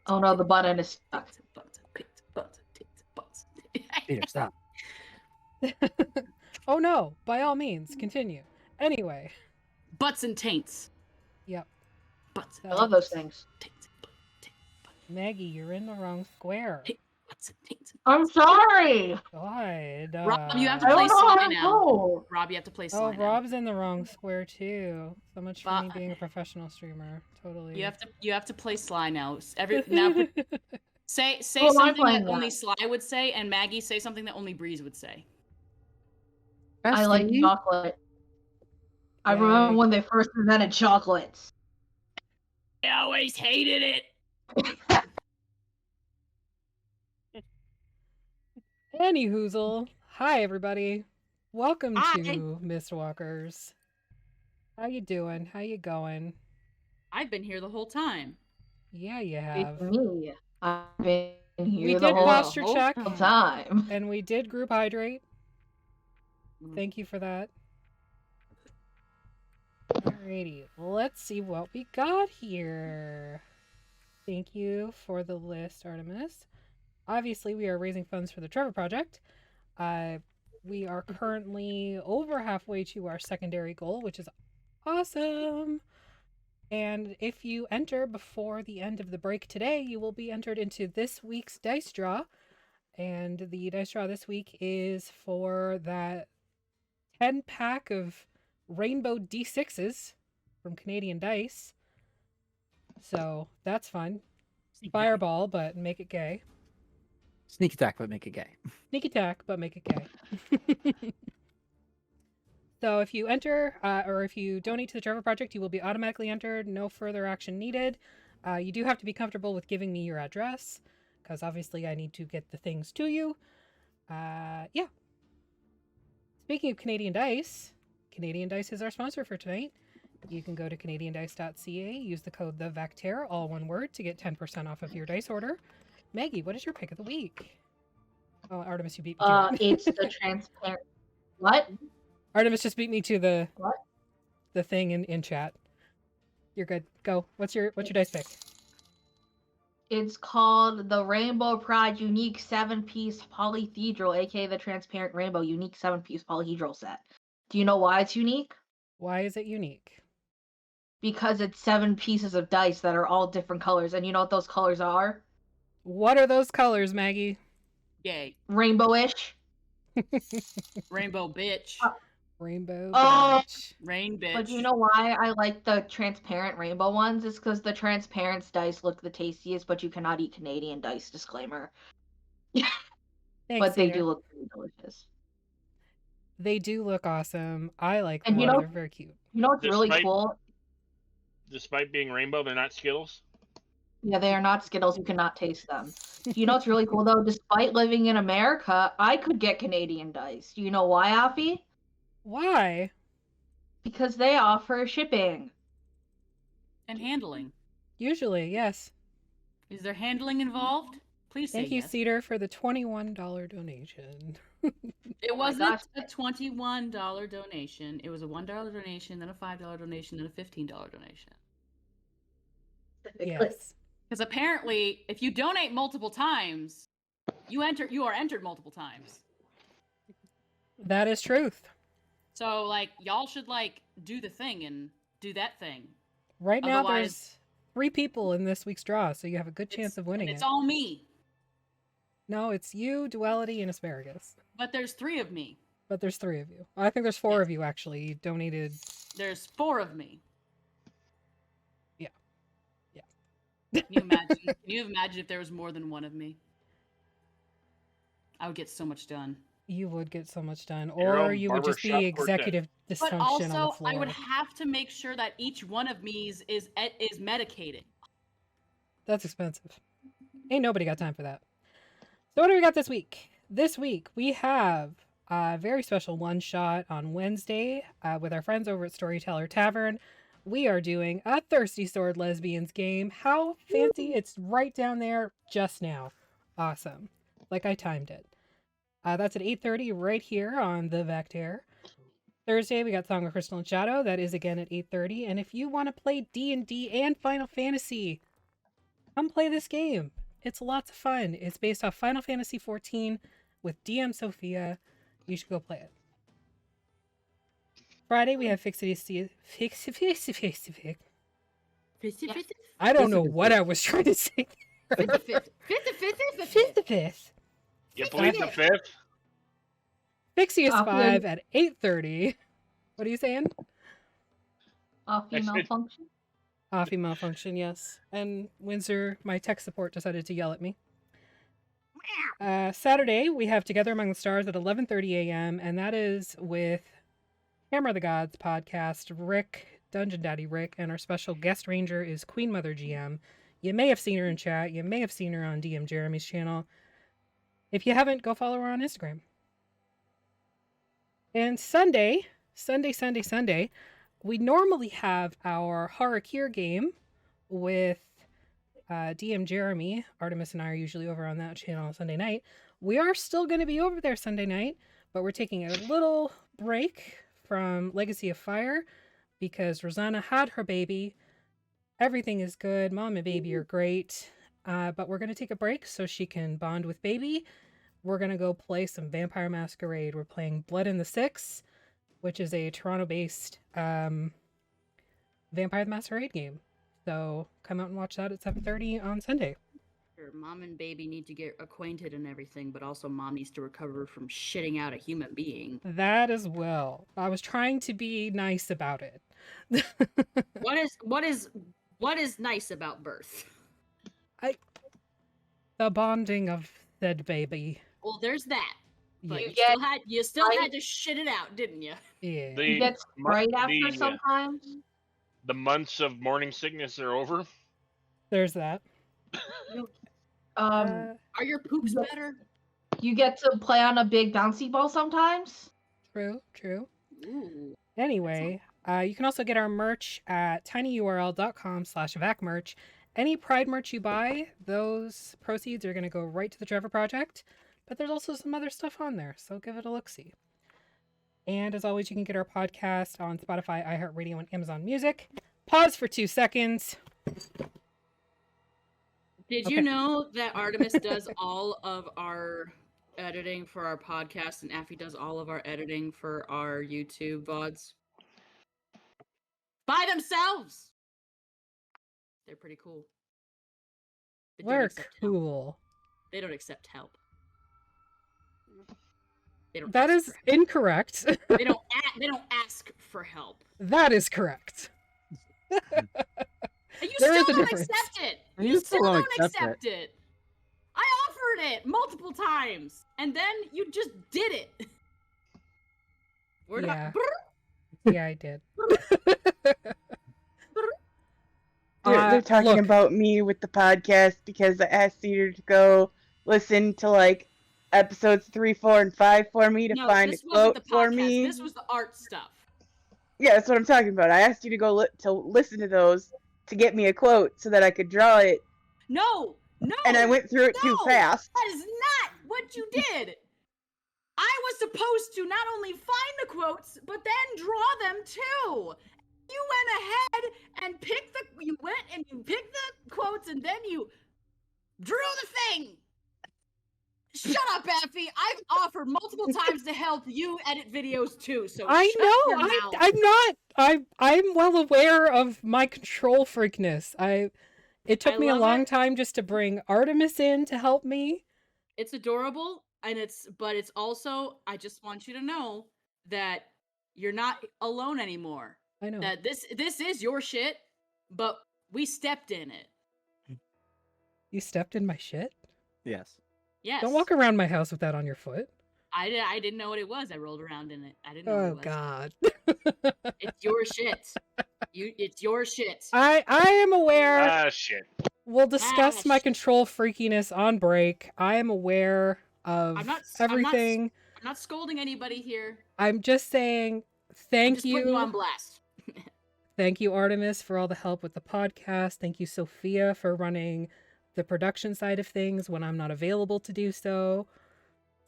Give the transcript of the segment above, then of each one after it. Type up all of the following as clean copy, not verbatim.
Oh no, the button is stuck. Peter, stop. Oh no, by all means, continue. Anyway. Butts and taints. Yep. Butts. I love those things. Maggie, you're in the wrong square. I'm sorry. God. Rob, you have I to play don't know how Sly to now. go. Rob, you have to play Oh, Sly now. Rob's in the wrong square too. So much for me being a professional streamer. Totally. You have to play Sly now. Now say Who am I something playing that only then? Sly would say, and Maggie say something that only Breeze would say. I like Bestie. chocolate. I Yay. remember when they first invented chocolates. I always hated it. Anyhoozle. Hi, everybody. Welcome Hi. to Mistwalkers. How you doing? How you going? I've been here the whole time. Yeah, you It's have. me. I've been here We the did whole posture check, time. and we did group hydrate. Thank you for that. Alrighty, let's see what we got here. Thank you for the list, Artemis. Obviously, we are raising funds for the Trevor Project. We are currently over halfway to our secondary goal, which is awesome. And if you enter before the end of the break today, you will be entered into this week's dice draw. And the dice draw this week is for that 10-pack of rainbow D6s from Canadian Dice. So that's fun. Fireball, but make it gay. Sneak attack, but make it gay. Sneak attack, but make it gay. So if you enter, or if you donate to the Trevor Project, you will be automatically entered. No further action needed. You do have to be comfortable with giving me your address, because obviously I need to get the things to you. Yeah. Speaking of Canadian Dice is our sponsor for tonight. You can go to canadiandice.ca, use the code THEVACTER, all one word, to get 10% off of your dice order. Maggie, what is your pick of the week? Oh, Artemis, you beat me to it. It's the transparent. What? Artemis just beat me to the What? the thing in chat. You're good. Go. What's your dice pick? It's called the Rainbow Pride Unique 7-piece Polyhedral, aka the Transparent Rainbow Unique 7-piece Polyhedral set. Do you know why it's unique? Why is it unique? Because it's 7 pieces of dice that are all different colors, and you know what those colors are? What are those colors, Maggie? Yay. Rainbowish. Rainbow bitch. Rainbow. Oh. Bitch. Rain bitch. But you know why I like the transparent rainbow ones? It's because the transparent dice look the tastiest, but you cannot eat Canadian dice, disclaimer. Thanks, But they Cedar. do look pretty delicious. They do look awesome. I like And them. you know- They're very cute. You know what's really Despite- cool? Despite being rainbow, they're not Skittles. Yeah, they are not Skittles. You cannot taste them. You know what's really cool, though? Despite living in America, I could get Canadian dice. Do you know why, Alfie? Why? Because they offer shipping. And handling. Usually, yes. Is there handling involved? Please say Thank you, yes. Cedar, for the $21 donation. It my wasn't gosh. a $21 donation. It was a $1 donation, then a $5 donation, then a $15 donation. Yes. Because apparently, if you donate multiple times, you are entered multiple times. That is truth. So, like, y'all should, like, do the thing and do that thing. Right now, Otherwise- there's 3 people in this week's draw, so you have a good chance of winning It's it. all me. No, it's you, Duality, and Asparagus. But there's 3 of me. But there's 3 of you. I think there's 4 of you, actually. You donated... There's 4 of me. Yeah. Can you imagine? Can you imagine if there was more than one of me? I would get so much done. You would get so much done. Your Or own you would just be barbershop quartet. executive But dysfunction on the also, floor. I would have to make sure that each one of me is medicated. That's expensive. Ain't nobody got time for that. So what do we got this week? This week we have a very special one-shot on Wednesday with our friends over at Storyteller Tavern. We are doing a Thirsty Sword Lesbians game. How fancy. It's right down there just now. Awesome. Like I timed it. That's at 8:30 right here on the Vactair. Thursday, we got Song of Crystal and Shadow. That is again at 8:30. And if you want to play D&D and Final Fantasy, come play this game. It's lots of fun. It's based off Final Fantasy XIV with DM Sophia. You should go play it. Friday, we have I don't know what I was trying to say. Fifth. You plead the fifth? Fixious Oh, 5 at 8:30. What are you saying? Female function. Female function, yes. And Windsor, my tech support, decided to yell at me. Saturday, we have Together Among the Stars at 11:30 a.m., and that is with Hammer the Gods podcast, Rick, Dungeon Daddy Rick, and our special guest ranger is Queen Mother GM. You may have seen her in chat. You may have seen her on DM Jeremy's channel. If you haven't, go follow her on Instagram. And Sunday, we normally have our Harakir game with DM Jeremy. Artemis and I are usually over on that channel on Sunday night. We are still going to be over there Sunday night, but we're taking a little break from Legacy of Fire because Rosanna had her baby. Everything is good. Mom and baby are great. But we're going to take a break so she can bond with baby. We're going to go play some Vampire Masquerade. We're playing Blood in the Six, which is a Toronto-based Vampire the Masquerade game. So come out and watch that at 7:30 on Sunday. Sure, Mom and baby need to get acquainted and everything, but also Mom needs to recover from shitting out a human being. That as well. I was trying to be nice about it. What is nice about birth? The bonding of said baby. Well, there's that. But Yeah. you still had to shit it out, didn't you? Yeah. You get sprayed after sometimes. The months of morning sickness are over. There's that. Are your poops better? You get to play on a big bouncy ball sometimes. True. Ooh. Anyway, you can also get our merch at tinyurl.com/vacmerch. Any Pride merch you buy, those proceeds are going to go right to the Trevor Project. But there's also some other stuff on there, so give it a look-see. And as always, you can get our podcast on Spotify, iHeartRadio, and Amazon Music. Pause for 2 seconds. Did you know that Artemis does all of our editing for our podcast and Affy does all of our editing for our YouTube VODs? By themselves! They're pretty cool. They don't We're accept help. cool. They don't accept help. They don't That ask is for help. incorrect. They don't ask for help. That is correct. And you There is still a don't difference. accept it. And You you still still don't don't accept it. I offered it multiple times, and then you just did it. We're Yeah. not. Yeah, I did. They're talking look, about me with the podcast because I asked Cedar to go listen to like episodes 3, 4, and 5 for me to No, find a this wasn't the quote for podcast. me. This was the art stuff. Yeah, that's what I'm talking about. I asked you to go to listen to those to get me a quote so that I could draw it, No. and I went through it too No! fast. That is not what you did. I was supposed to not only find the quotes, but then draw them too. You went ahead and picked the quotes, and then you drew the thing. Shut up, Effie. I've offered multiple times to help you edit videos too. So I shut your know. mouth. I'm not. I'm well aware of my control freakness. It took I me a love long it. time just to bring Artemis in to help me. It's adorable, but it's also, I just want you to know that you're not alone anymore. I know. That this is your shit, but we stepped in it. You stepped in my shit? Yes. Yes. Don't walk around my house with that on your foot. I didn't know what it was. I rolled around in it. I didn't know what Oh it was. God. It's your shit. It's your shit. I am aware. Ah, shit. We'll discuss my shit. control freakiness on break. I am aware of everything. I'm not scolding anybody here. I'm just saying I'm thank just putting you on you. blast. Thank you, Artemis, for all the help with the podcast. Thank you, Sophia, for running the production side of things when I'm not available to do so.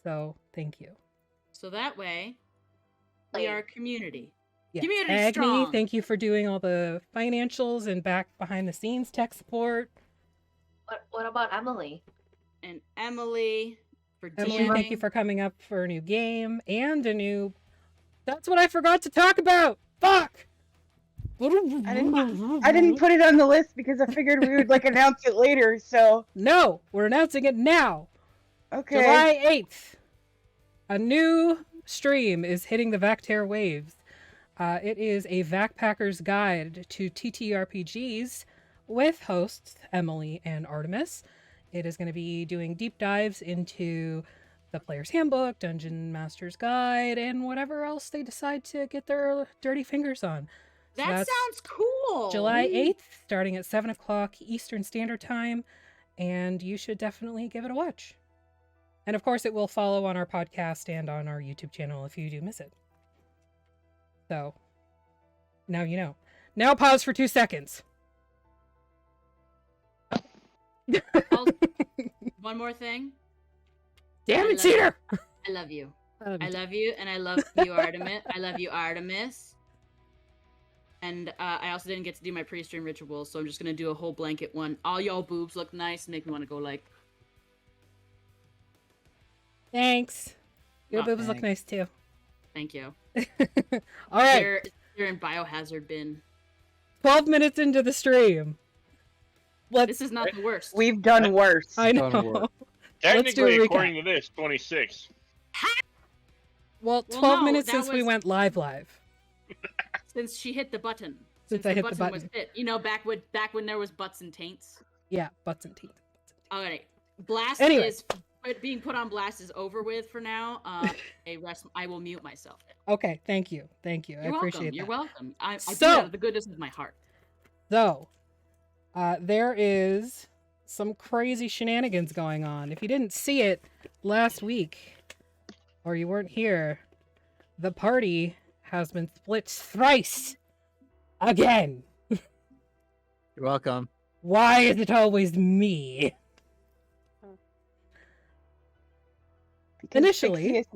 So, thank you. So that way, We are a community. Yes. Community Agni, strong. thank you for doing all the financials and back behind the scenes tech support. What about Emily? And Emily for Emily, thank you DMing. for coming up for a new game and a new. That's what I forgot to talk about. Fuck. I didn't put it on the list because I figured we would like announce it later. So No, we're announcing it now. okay. July 8th. A new stream is hitting the Vactair waves. It is a Backpacker's Guide to TTRPGs with hosts Emily and Artemis. It is going to be doing deep dives into the Player's Handbook, Dungeon Master's Guide, and whatever else they decide to get their dirty fingers on. So That that's sounds cool. July 8th, starting at 7 o'clock Eastern Standard Time, and you should definitely give it a watch. And of course, it will follow on our podcast and on our YouTube channel if you do miss it. So, now you know. Now pause for 2 seconds. One more thing. Damn I it, love Cedar! I love you. I love you, and I love you, Artemis. I love you, Artemis. And I also didn't get to do my pre-stream ritual, so I'm just gonna do a whole blanket one. All y'all boobs look nice, make me want to go like. Thanks. Your Oh, boobs look thanks. nice too. Thank you. All right, They're in biohazard bin. 12 minutes into the stream. This is not the worst. We've done worse. I Done know. work. Let's do a Technically, recap. according to this, 26. Well, Well, 12 no, minutes that since we was- went live. Since she hit the button. Since I hit the was button. hit. You know, back when there was butts and taints. Yeah, butts and teeth. Alright. Blast Anyway. is being put on blast is over with for now. I will mute myself. Okay, thank you. I You're appreciate welcome. that. You're welcome. I do So- that out of the goodness of my heart. So, there is some crazy shenanigans going on. If you didn't see it last week, or you weren't here, the party has been split thrice again. You're welcome. Why is it always me? Because Initially- Pixie is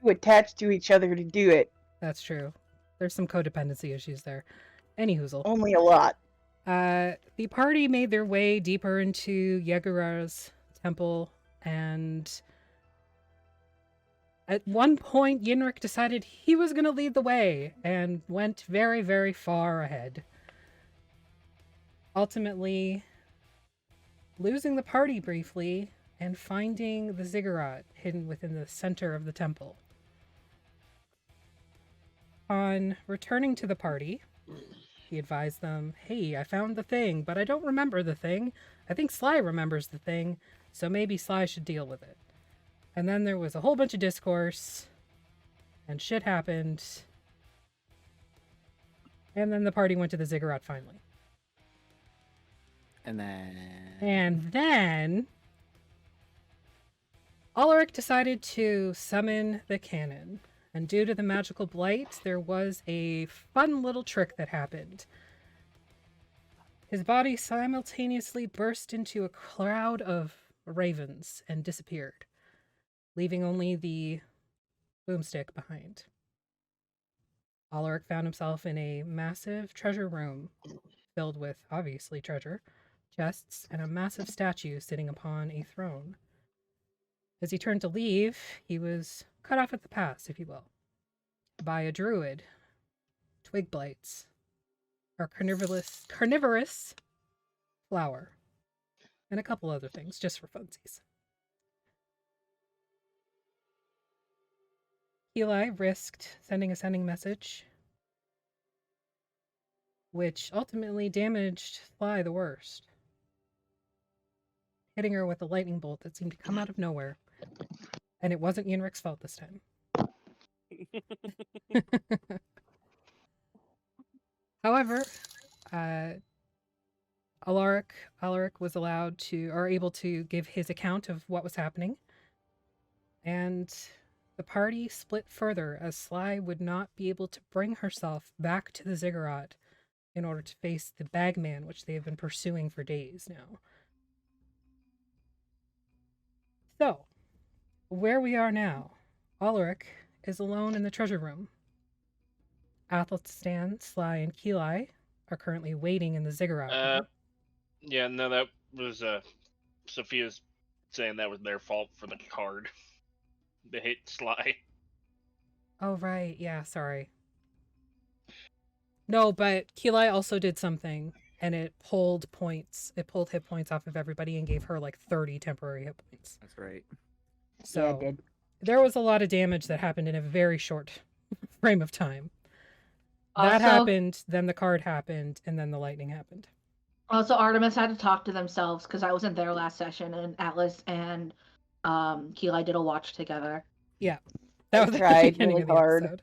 too attached to each other to do it. That's true. There's some codependency issues there. Any hoozle. Only a lot. The party made their way deeper into Yegura's temple, and at one point, Yinrik decided he was going to lead the way and went very, very far ahead. Ultimately, losing the party briefly and finding the ziggurat hidden within the center of the temple. On returning to the party, he advised them, hey, I found the thing, but I don't remember the thing. I think Sly remembers the thing, so maybe Sly should deal with it. And then there was a whole bunch of discourse, and shit happened. And then the party went to the ziggurat finally. And then And then Alaric decided to summon the cannon. And due to the magical blight, there was a fun little trick that happened. His body simultaneously burst into a cloud of ravens and disappeared, leaving only the boomstick behind. Alaric found himself in a massive treasure room filled with, obviously, treasure, chests, and a massive statue sitting upon a throne. As he turned to leave, he was cut off at the pass, if you will, by a druid, twig blights, or carnivorous flower, and a couple other things, just for funsies. Ki'Lai risked sending a sending message, which ultimately damaged Sly the worst, hitting her with a lightning bolt that seemed to come out of nowhere. And it wasn't Yenrik's fault this time. However, Alaric was allowed to, or able to, give his account of what was happening. And the party split further as Sly would not be able to bring herself back to the ziggurat in order to face the bagman, which they have been pursuing for days now. So, where we are now, Alaric is alone in the treasure room, Athelstan, Sly, and Ki'Lai are currently waiting in the ziggurat room. Yeah, no, that was Sophia's saying that was their fault for the card. They hit Sly. Oh, right. Yeah, sorry. No, but Ki'Lai also did something, and it pulled points. It pulled hit points off of everybody and gave her like 30 temporary hit points. That's right. So Yeah, it did. there was a lot of damage that happened in a very short frame of time. That Also- happened, then the card happened, and then the lightning happened. Also, Artemis had to talk to themselves because I wasn't there last session, and Atlas and Ki'Lai did a watch together. Yeah, that was at the tried beginning really of the hard. episode.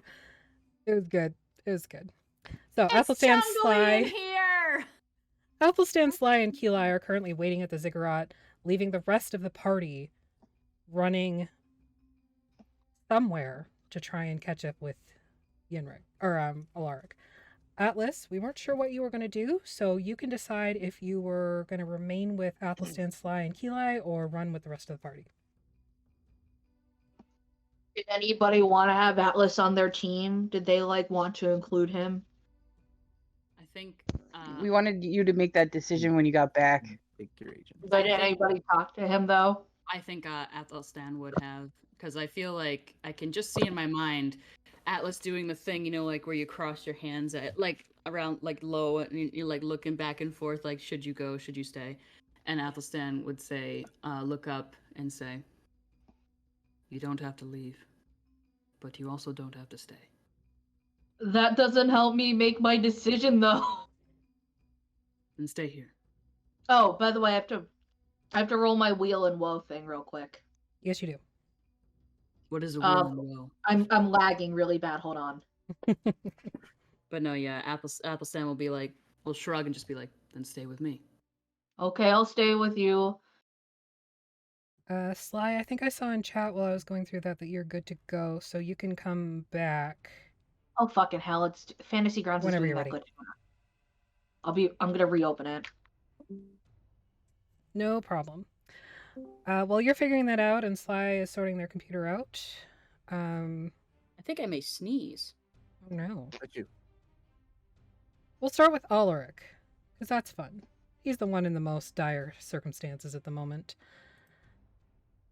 It was good. It was good. So It's Athelstan, jungly in Sly, here. Athelstan, Sly, and Ki'Lai are currently waiting at the ziggurat, leaving the rest of the party running somewhere to try and catch up with Yenrik or Alaric. Atlas, we weren't sure what you were going to do, so you can decide if you were going to remain with Athelstan, Sly, and Ki'Lai or run with the rest of the party. Did anybody want to have Atlas on their team? Did they want to include him? I think We wanted you to make that decision when you got back. Pick your agent. But did anybody talk to him though? I think Athelstan would have, because I feel like I can just see in my mind Atlas doing the thing, where you cross your hands at around low, and you're looking back and forth, should you go, should you stay? And Athelstan would say, look up and say, you don't have to leave, but you also don't have to stay. That doesn't help me make my decision though. And stay here. Oh, by the way, I have to roll my wheel and woe thing real quick. Yes, you do. What is a will and woe? I'm lagging really bad. Hold on. But no, yeah, Athelstan will shrug and just be like, then stay with me. Okay, I'll stay with you. Sly, I think I saw in chat while I was going through that you're good to go, so you can come back. Oh fucking hell! It's Fantasy Grounds Whenever is you're doing that ready. good. I'm gonna reopen it. No problem. While you're figuring that out and Sly is sorting their computer out, I think I may sneeze. oh no. But you. We'll start with Alaric, because that's fun. He's the one in the most dire circumstances at the moment.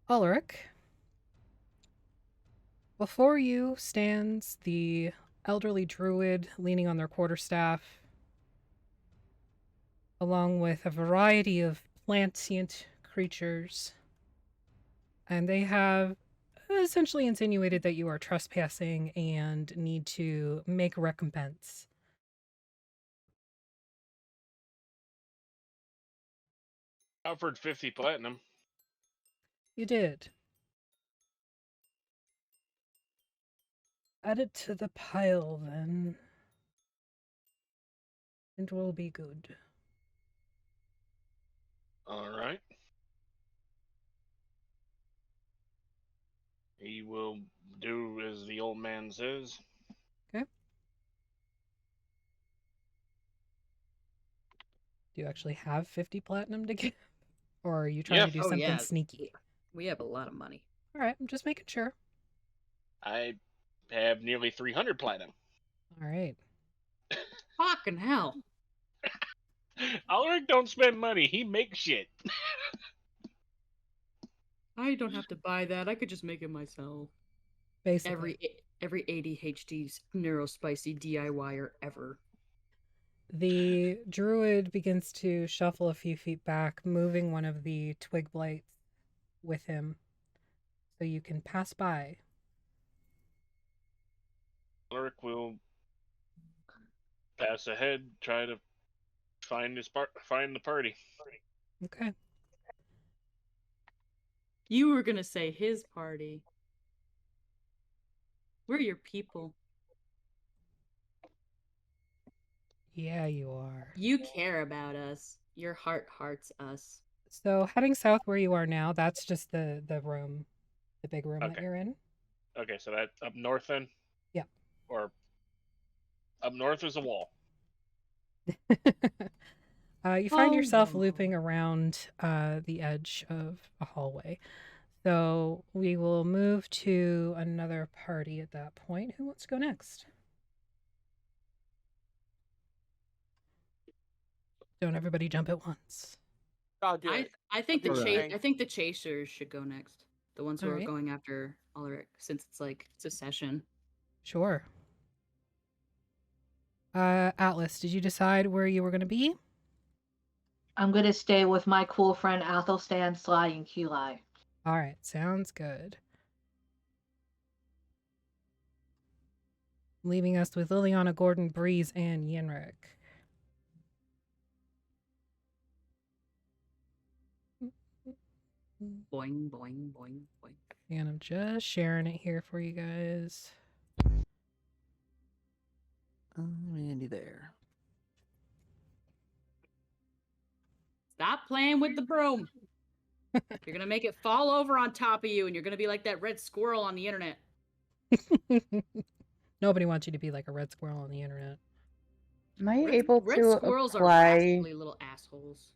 Alaric, before you stands the elderly druid leaning on their quarterstaff, along with a variety of plantient creatures, and they have essentially insinuated that you are trespassing and need to make recompense. Offered 50 platinum. You did. Add it to the pile, then. It will be good. All right. He will do as the old man says. Do you actually have 50 platinum to give? Or are you trying Yeah. to do Oh, something yeah. sneaky? We have a lot of money. Alright, I'm just making sure. I have nearly 300 platinum. Alright. Fucking hell. Alaric don't spend money. He makes shit. I don't have to buy that. I could just make it myself. Basically. Every ADHD neurospicy DIYer ever. The druid begins to shuffle a few feet back, moving one of the twig blights with him so you can pass by. Alaric will pass ahead, try to find the party. Okay. You were gonna say his party. We're your people. Yeah, you are. You care about us. Your heart hearts us. So heading south where you are now, that's just the room, the big room that Okay. you're in. Okay, so that's up north then? Yeah. Or up north is a wall. You find Oh, yourself no. looping around the edge of a hallway. So we will move to another party at that point. Who wants to go next? Don't everybody jump at once. I'll do it. I think the Alright. chase- I think the chasers should go next. The ones who are Alright. going after Alaric, since it's a session. Sure. Atlas, did you decide where you were going to be? I'm gonna stay with my cool friend Athelstan, Sly, and Ki'Lai. All right, sounds good. Leaving us with Liliana, Gordon, Breeze, and Yenrik. Boing, boing, boing, boing. And I'm just sharing it here for you guys. Randy there. Stop playing with the broom. You're gonna make it fall over on top of you, and you're gonna be like that red squirrel on the internet. Nobody wants you to be like a red squirrel on the internet. Am I Red, able red to squirrels are apply? rascally little assholes.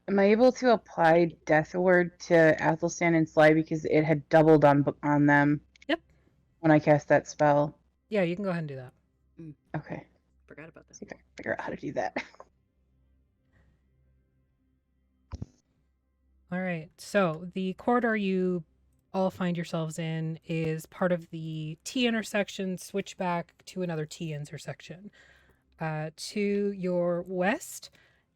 Am I able to apply Death Word to Athelstan and Sly because it had doubled on them? Yep. When I cast that spell. Yeah, you can go ahead and do that. Okay. Forgot about See that. if I can figure out how to do that. All right, so the corridor you all find yourselves in is part of the T intersection, switch back to another T intersection. To your west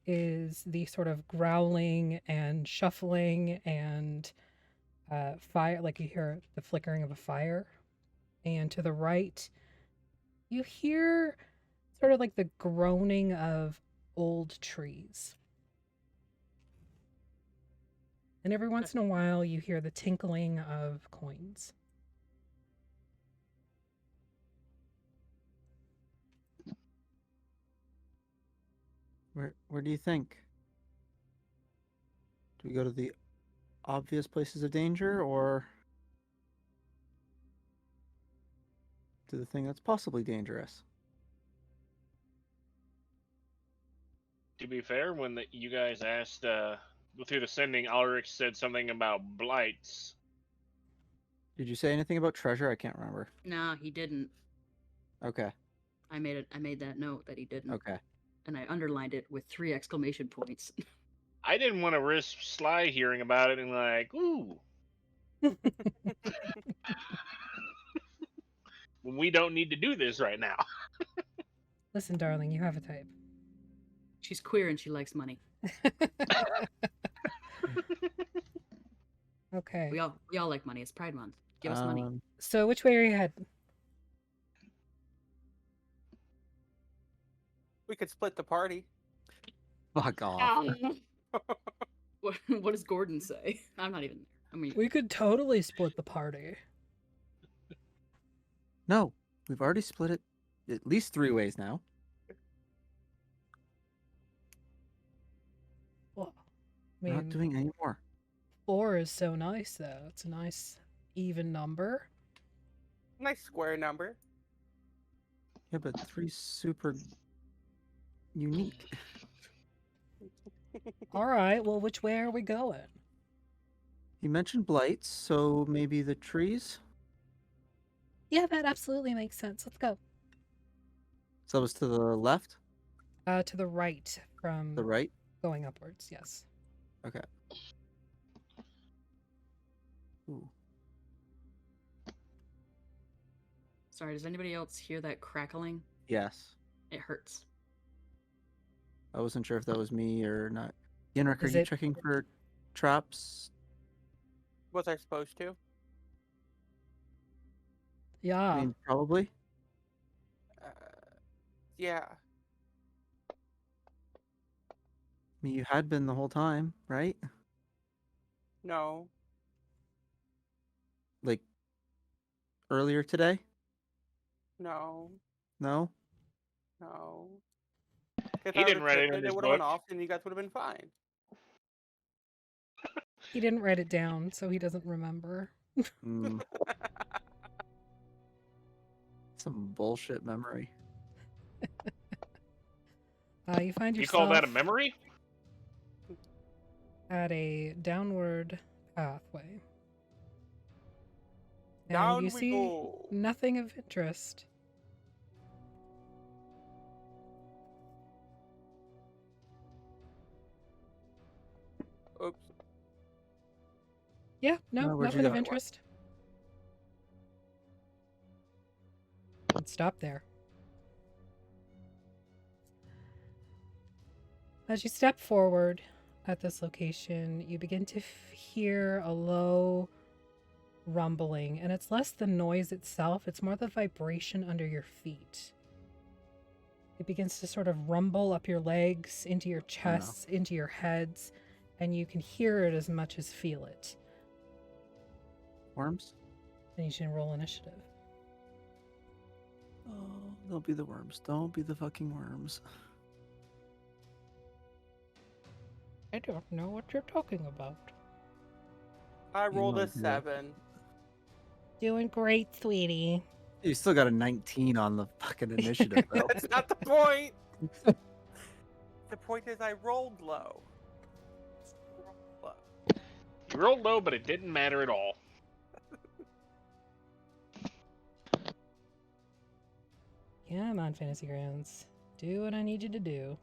is the sort of growling and shuffling and fire, like you hear the flickering of a fire. And to the right, you hear sort of like the groaning of old trees. And every once in a while, you hear the tinkling of coins. Where do you think? Do we go to the obvious places of danger, or to the thing that's possibly dangerous? To be fair, when you guys asked through the sending, Alaric said something about blights. Did you say anything about treasure? I can't remember. Nah, he didn't. Okay. I made that note that he didn't. Okay. And I underlined it with 3 exclamation points. I didn't want to risk Sly hearing about it and like, ooh. When we don't need to do this right now. Listen, darling, you have a type. She's queer and she likes money. Okay. We all like money. It's Pride Month. Give us money. So which way are you heading? We could split the party. Fuck off. What does Gordon say? I'm not even there. I mean, We could totally split the party. No, we've already split it at least 3 ways now. Well, I We're not mean, doing any more. 4 is so nice, though. It's a nice even number. Nice square number. Yeah, but 3's super unique. All right, well, which way are we going? You mentioned blights, so maybe the trees? Yeah, that absolutely makes sense. Let's go. So it was to the left? To the right from The right? going upwards, yes. Okay. Ooh. sorry, does anybody else hear that crackling? Yes. It hurts. I wasn't sure if that was me or not. Yenrik, are Is you it- checking for traps? Was I supposed to? Yeah. I mean, probably. Yeah. I mean, you had been the whole time, right? No. Like, earlier today? No. No? No. If He I didn't would've write it said in his would have went book. off, and you guys would have been fine. He didn't write it down, so he doesn't remember. Mm, some bullshit memory. You find You yourself call that a memory? at a downward pathway. And Down you we see go. nothing of interest. Oops. Yeah, no, Where'd you nothing of go? interest. Let's stop there. As you step forward at this location, you begin to hear a low rumbling, and it's less the noise itself, it's more the vibration under your feet. It begins to sort of rumble up your legs, into your chests, into your heads, and you can hear it as much as feel it. Worms? And you should roll initiative. Oh, don't be the worms. Don't be the fucking worms. I don't know what you're talking about. I You rolled a might do that. 7. Doing great, sweetie. You still got a 19 on the fucking initiative, though. That's not the point. The point is I rolled low. You rolled low, but it didn't matter at all. Come on, Fantasy Grounds. Do what I need you to do.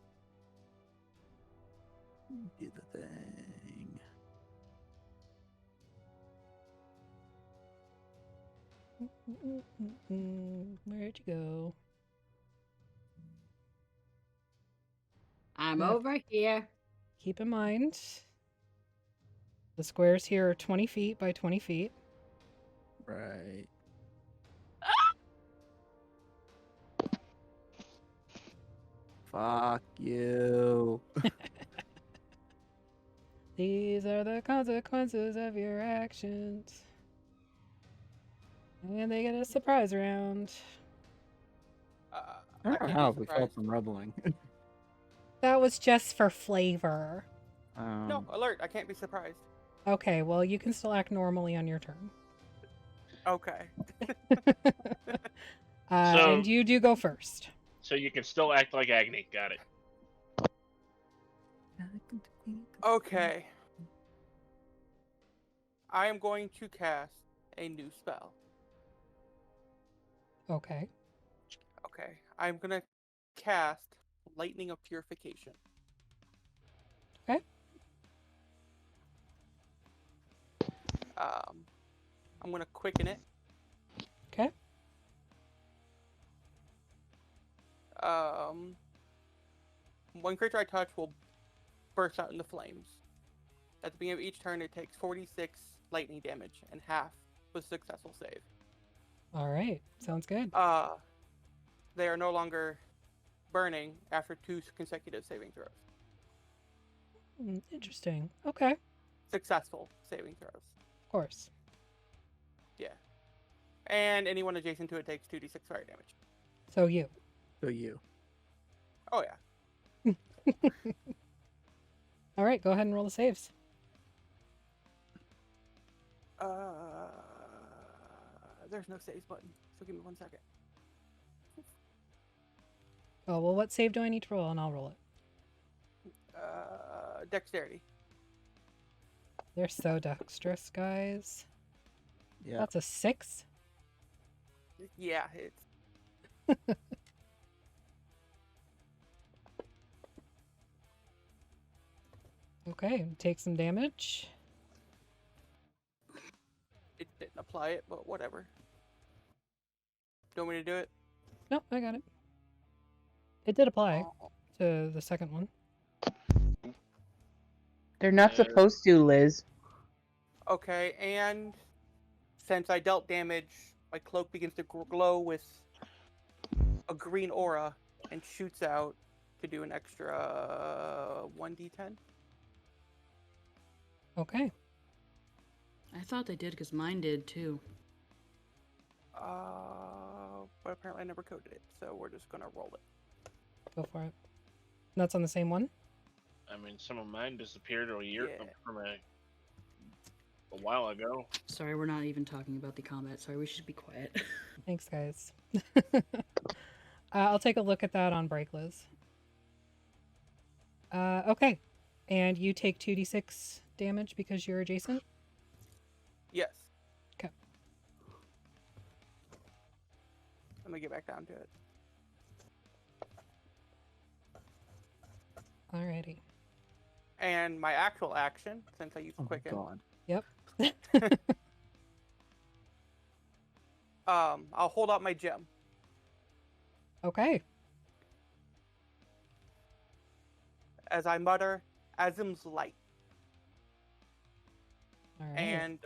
Do the thing. Where'd you go? I'm Yeah. over here. Keep in mind, the squares here are 20 feet by 20 feet. Right. Fuck you. These are the consequences of your actions. And they get a surprise round. I don't know can't how be we felt surprised. from rumbling. That was just for flavor. No, alert! I can't be surprised. Okay, well, you can still act normally on your turn. Okay. And you do go first. So you can still act like Agni. Got it. Okay. I am going to cast a new spell. Okay. Okay. I'm gonna cast Lightning of Purification. Okay. I'm gonna quicken it. Okay. One creature I touch will burst out into flames. At the beginning of each turn, it takes 46 lightning damage, and half was successful save. All right. Sounds good. They are no longer burning after 2 consecutive saving throws. Interesting. Okay. Of Successful saving throws. course. Yeah. And anyone adjacent to it takes 2d6 fire damage. So you. So you. Oh, yeah. All right. Go ahead and roll the saves. There's no saves button, so give me 1 second. Oh, well, what save do I need to roll? And I'll roll it. Dexterity. They're so dexterous, guys. Yeah. That's a 6. Yeah, it's Okay. Take some damage. it didn't apply it, but whatever. Do you want me to do it? Nope, I got it. It did apply Oh, to the second one. They're not supposed to, Liz. okay, and since I dealt damage, my cloak begins to glow with a green aura and shoots out to do an extra 1d10. Okay. I thought they did because mine did too. But apparently I never coded it, so we're just gonna roll it. Go for it. That's on the same one? I mean, some of mine disappeared Yeah. from a while ago. Sorry, we're not even talking about the combat. Sorry, we should be quiet. Thanks, guys. I'll take a look at that on break, Liz. Okay. And you take 2d6 damage because you're adjacent? Yes. Okay. Let me get back down to it. Alrighty. And my actual action, since I used Oh my Quicken, god. Yep. I'll hold out my gem. Okay. As I mutter, Azim's light. All right. And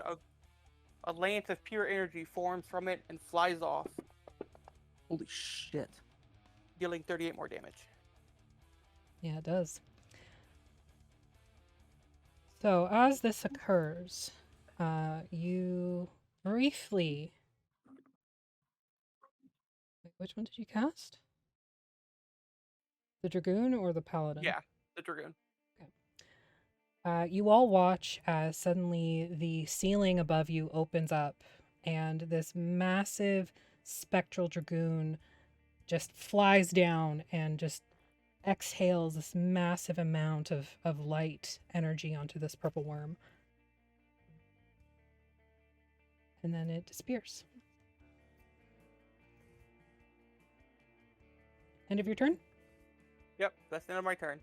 a lance of pure energy forms from it and flies off, Holy shit. dealing 38 more damage. Yeah, it does. So as this occurs, you briefly. Wait, which one did you cast? The Dragoon or the Paladin? Yeah, the Dragoon. You all watch as suddenly the ceiling above you opens up and this massive spectral dragoon just flies down and just exhales this massive amount of light energy onto this purple worm. And then it disappears. End of your turn? Yep, that's the end of my turn.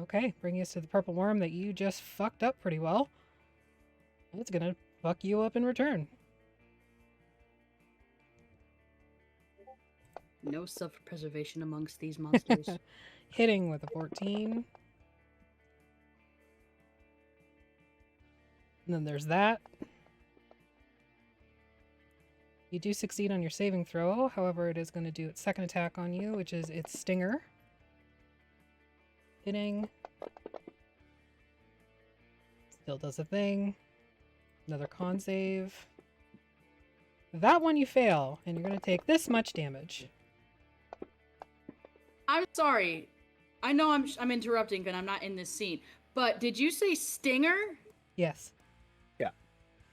Okay, bringing us to the purple worm that you just fucked up pretty well. It's gonna fuck you up in return. No self-preservation amongst these monsters. Hitting with a 14. And then there's that. You do succeed on your saving throw, however, it is going to do its second attack on you, which is its stinger. Hitting. Still does a thing. Another con save. That one you fail, and you're going to take this much damage. I'm sorry. I know I'm interrupting because I'm not in this scene. But did you say stinger? Yes,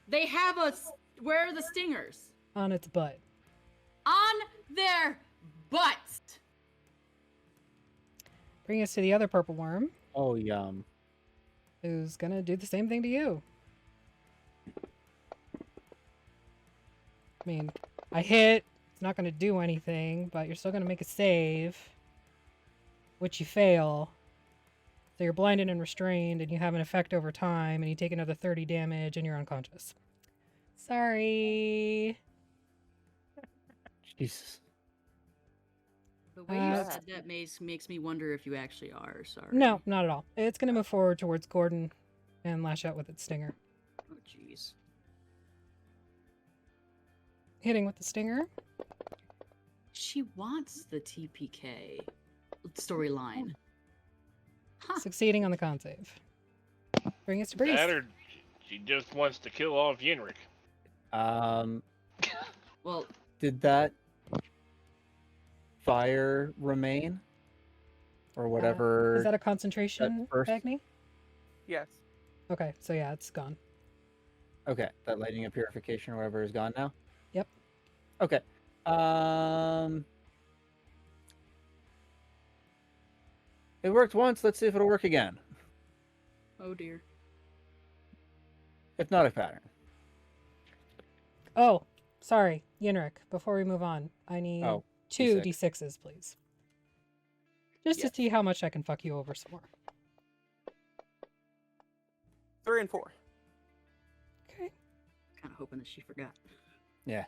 They have a. Where are the stingers? on its butt. On their butts. Bring us to the other purple worm, Oh, yum. who's going to do the same thing to you. I mean, I hit. It's not going to do anything, but you're still going to make a save, which you fail. So you're blinded and restrained, and you have an effect over time, and you take another 30 damage, and you're unconscious. Sorry. Jesus. The way you said that makes me wonder if you actually are. Sorry. No, not at all. It's going to move forward towards Gordon and lash out with its stinger. Oh, jeez. Hitting with the stinger. She wants the TPK storyline. Huh. Succeeding on the con save. Bring us to Breeze. That or she just wants to kill all of Yenrik. Well, Did that fire remain? Or whatever? Is that a concentration, first- Agni? Yes. Okay, so yeah, it's gone. Okay, that lightning and purification or whatever is gone now? Yep. Okay. It worked once, let's see if it'll work again. oh dear. Hypnotic pattern. Oh, sorry, Yenrik, before we move on, I need Oh, 2 D6. D6s, please. Just Yes. to see how much I can fuck you over some more. 3 and 4. Okay. Kind of hoping that she forgot. Yeah.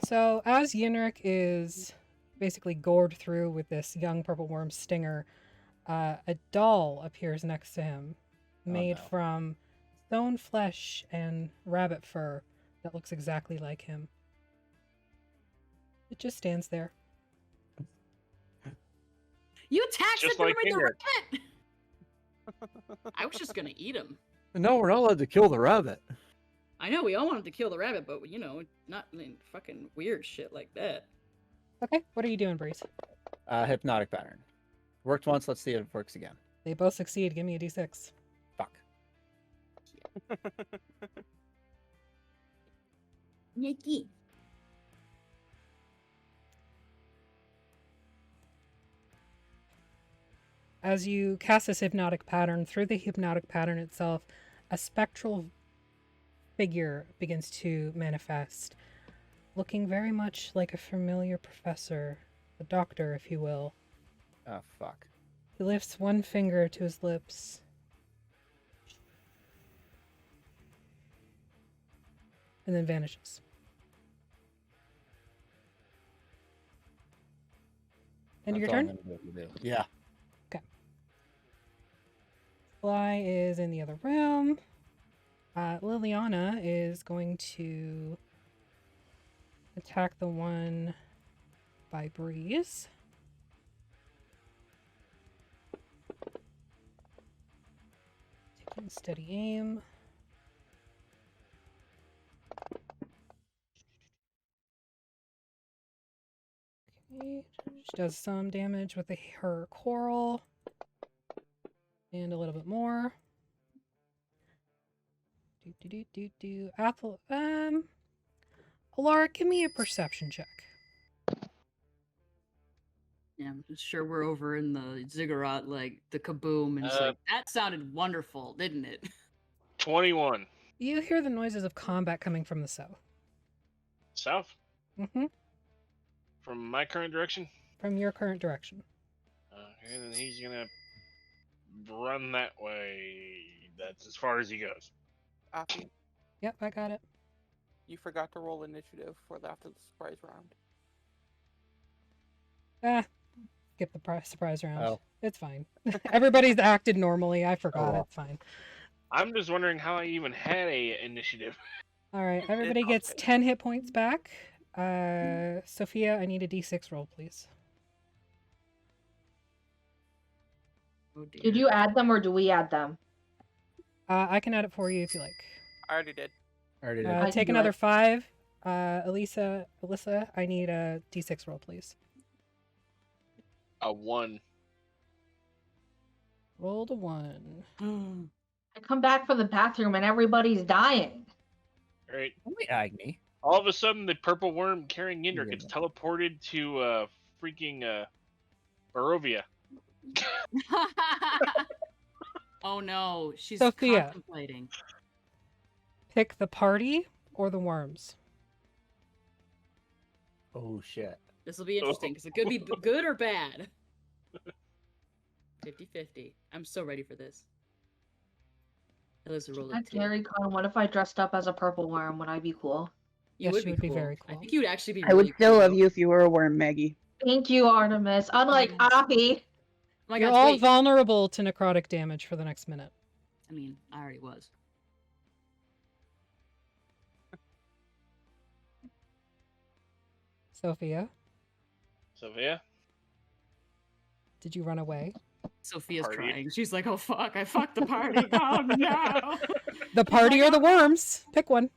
So as Yenrik is basically gored through with this young purple worm stinger, a doll appears next to him, made no. from stone flesh and rabbit fur that looks exactly like him. It just stands there. You taxed Just it like with the Yenrik. rabbit! I was just gonna eat him. No, we're not allowed to kill the rabbit. I know we all wanted to kill the rabbit, but you know, not fucking weird shit like that. Okay, what are you doing, Breeze? Hypnotic pattern. Worked once, let's see if it works again. They both succeed. Give me a D6. Fuck. Nikki. As you cast this hypnotic pattern, through the hypnotic pattern itself, a spectral figure begins to manifest, looking very much like a familiar professor, a doctor, if you will. Oh, fuck. He lifts one finger to his lips. And then vanishes. End of your That's all turn? I'm gonna be able to do. Yeah. Fly is in the other room. Liliana is going to attack the one by Breeze. Taking steady aim. Okay, she does some damage with her coral. And a little bit more. Alaric, give me a perception check. Yeah, I'm sure we're over in the ziggurat, like the kaboom, and it's like, that sounded wonderful, didn't it? 21. You hear the noises of combat coming from the south. South? Mm-hmm. From my current direction? From your current direction. Okay, then he's gonna run that way. That's as far as he goes. Afi, Yep, I got it. you forgot to roll initiative for after the surprise round. Skip the surprise round. Oh. It's fine. Everybody's acted normally. I forgot well. it. Fine. I'm just wondering how I even had a initiative. All right, everybody gets 10 hit points back. Sophia, I need a d6 roll, please. Oh dear. Did you add them or do we add them? I can add it for you if you like. I already did. I already did. I can Take do another it. 5. Alyssa, I need a d6 roll, please. A 1. Roll the 1. I come back from the bathroom and everybody's dying. Right. Only Agni. All of a sudden, the purple worm carrying Yindra Yeah. gets teleported to freaking Barovia. Oh no, she's Sophia. contemplating. Pick the party or the worms. Oh shit. This will be interesting because it could be good or bad. 50-50. I'm so ready for this. Alyssa, roll That's it too. very cool. What if I dressed up as a purple worm? Would I be cool? You Yes, would she be would be cool. very I cool. think you would actually be. I would really still cool. love you if you were a worm, Maggie. Thank you, Artemis. Unlike Yes. Afi. Oh my You're God, all wait. vulnerable to necrotic damage for the next minute. I mean, I already was. Sophia, Sophia? did you run away? Sophia's Party. crying. She's like, "Oh fuck! I fucked the party. Oh no!" The party or the worms? Pick one.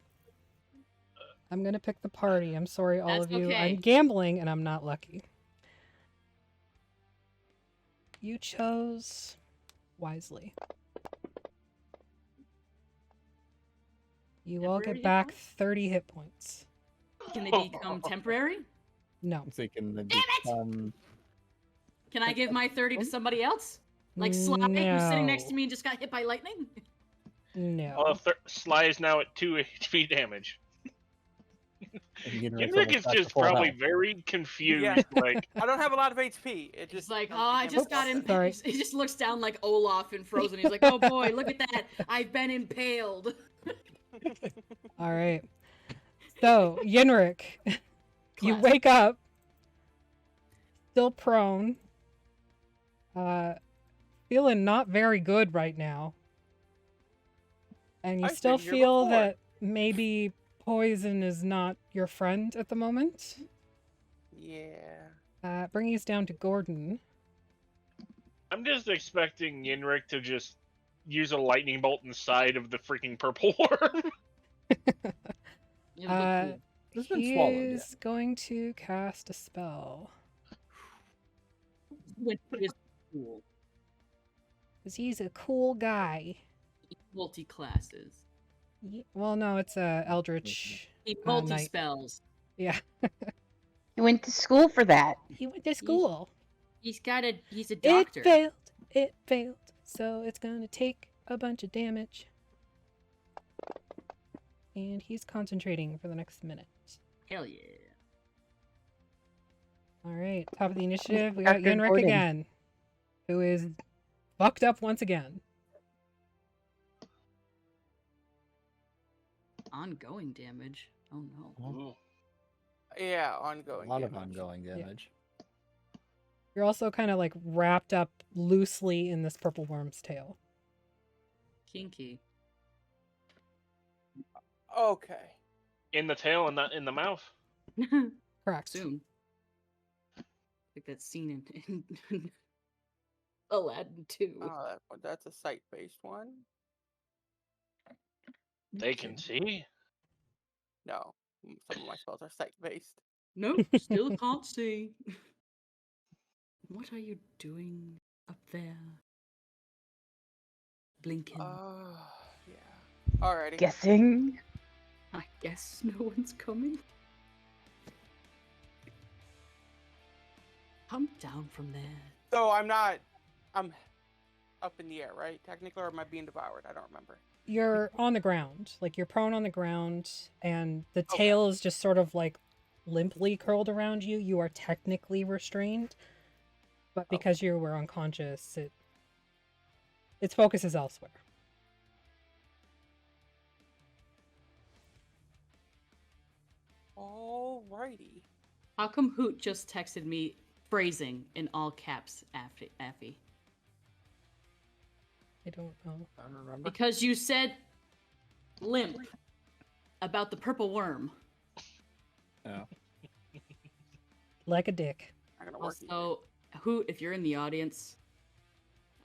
I'm gonna pick the party. I'm sorry, all That's of you. okay. I'm gambling and I'm not lucky. You chose wisely. You all Temporary get hit back points? 30 hit points. Can they become temporary? No. I'm thinking that Damn it! Can I give my 30 to somebody else? Like Sly, who's sitting next to me and just got hit by lightning? No. Well, Sly is now at 2 HP damage. Yindra is just probably very confused. Yeah. Like, I don't have a lot of HP. It It's just like, oh, I just got impaled. impaled. He just looks down like Olaf in Frozen. He's like, oh boy, look at that. I've been impaled. All right. So, Yenrik, you Classic. wake up, still prone, feeling not very good right now. And you I've still been here feel before. that maybe poison is not your friend at the moment. Yeah. Bringing us down to Gordon. I'm just expecting Yinrik to just use a lightning bolt inside of the freaking purple worm. You look cool. It's been He swallowed, yeah. is going to cast a spell. Which is cool. Because he's a cool guy. Multi-classes. Well, no, it's Eldritch. He Knight. multi-spells. Yeah. He went to school for that. He went to school. He's a doctor. It failed. It failed. So it's going to take a bunch of damage. And he's concentrating for the next minute. Hell yeah. All right. Top of the initiative. We got Dr. Yenrik Gordon. again. who is fucked up once again. Ongoing damage. Oh no. Ooh. Yeah, A ongoing. lot of damage. ongoing damage. You're also kind of like wrapped up loosely in this purple worm's tail. Kinky. Okay. In the tail and not in the mouth. Correct. Soon. Like that scene in Aladdin 2. That's a sight-based one. They can see. No, some of my spells are sight-based. Nope, still can't see. What are you doing up there? Blinking. Yeah. Alrighty. Guessing. I guess no one's coming. Come down from there. So I'm up in the air, right? Technically, or am I being devoured? I don't remember. You're on the ground. Like, you're prone on the ground, and the Okay. tail is just sort of like limply curled around you. You are technically restrained, but because you were unconscious, its focus is elsewhere. Alrighty. How come Hoot just texted me phrasing in all caps, Affy? I don't know. I don't remember. Because you said limp about the purple worm. Oh. Like a dick. I'm gonna work. Also, Hoot, if you're in the audience,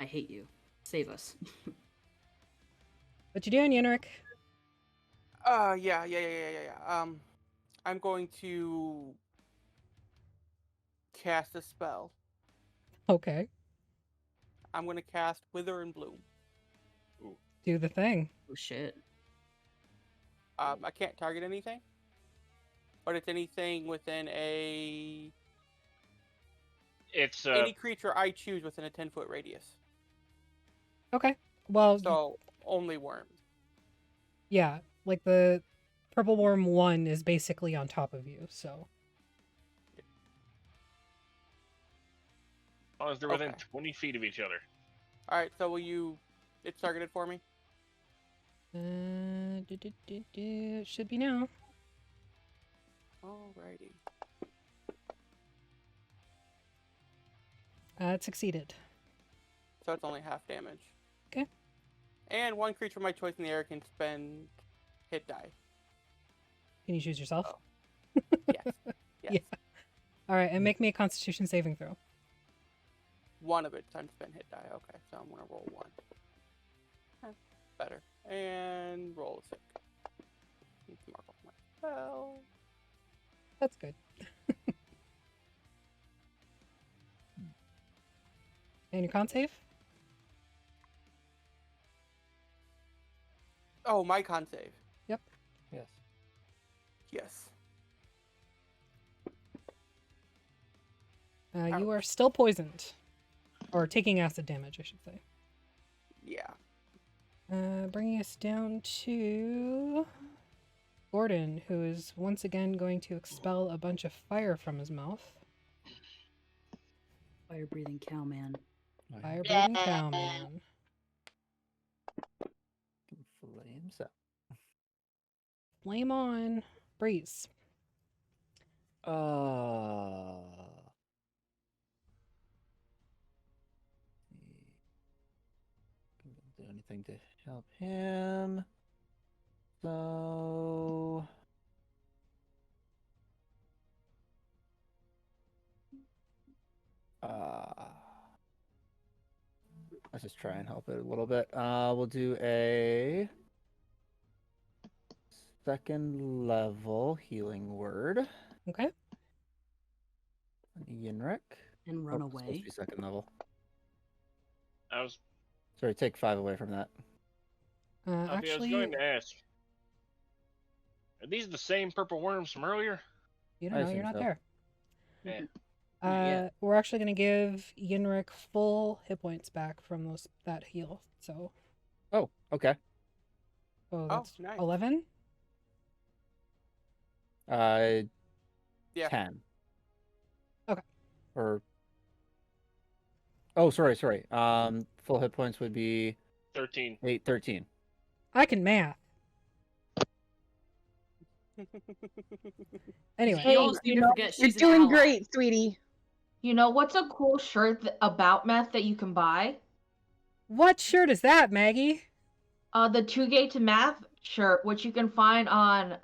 I hate you. Save us. What you doing, Yenrik? Yeah. I'm going to cast a spell. Okay. I'm going to cast Wither and Bloom. Do the thing. Oh shit. I can't target anything, but it's anything within It's any creature I choose within a 10-foot radius. Okay. Well, So only worms. yeah. Like the purple worm 1 is basically on top of you, so. as long as they're within Okay. 20 feet of each other. All right. So it's targeted for me. It should be now. Alrighty. It succeeded. So it's only half damage. Okay. And one creature of my choice in the air can spend hit die. Can you choose yourself? Oh. Yes. Yes. Yeah. All right, and make me a Constitution saving throw. One of it's time to spend hit die. Okay, so I'm gonna roll one. Better. And roll a 6. Need to mark off my spell. That's good. And your con save? Oh, my con save. Yep. Yes. Yes. You are still poisoned. Or taking acid damage, I should say. Yeah. Bringing us down to Gordon, who is once again going to expel a bunch of fire from his mouth. Fire breathing cow man. Fire breathing cow man. Flames up. Flame on. Breeze. Couldn't do anything to help him. So let's just try and help it a little bit. We'll do a 2nd level healing word. Okay. Yenrik. And run Supposed to away. be 2nd level. I was Sorry, take 5 away from that. I was Actually, going to ask. Are these the same purple worms from earlier? you I don't know, assume you're not so. there. Yeah. Not yet. We're actually going to give Yenrik full hit points back from that heal. So, Oh, okay. that's nice. 11? Yeah. 10. Okay. Or Oh, sorry. Full hit points would be 13. 13. I can math. Anyway, Hey, You all seem to forget You're she's an doing ally. great, sweetie. You know what's a cool shirt about meth that you can buy? what shirt is that, Maggie? The 2 Gay to Math shirt, which you can find on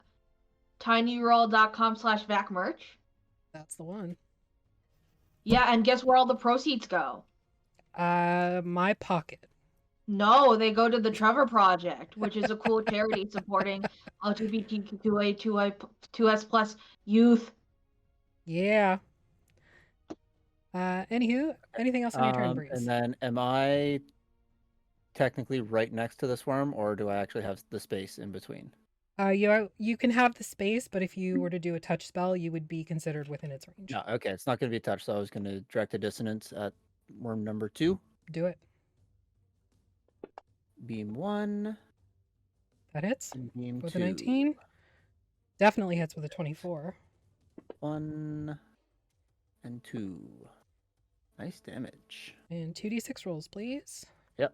tinyurl.com/vacmerch. That's the one. Yeah, and guess where all the proceeds go? My pocket. No, they go to the Trevor Project, which is a cool charity supporting LGBTQ2A2S plus youth. Yeah. Anywho, anything else on your turn, Breeze? And then, am I technically right next to this worm, or do I actually have the space in between? You can have the space, but if you were to do a touch spell, you would be considered within its range. No, okay, it's not going to be a touch, so I was going to direct a dissonance at worm number 2. Do it. Beam 1. That hits And beam with 2. a 19. Definitely hits with a 24. 1 and 2. Nice damage. And 2d6 rolls, please. Yep.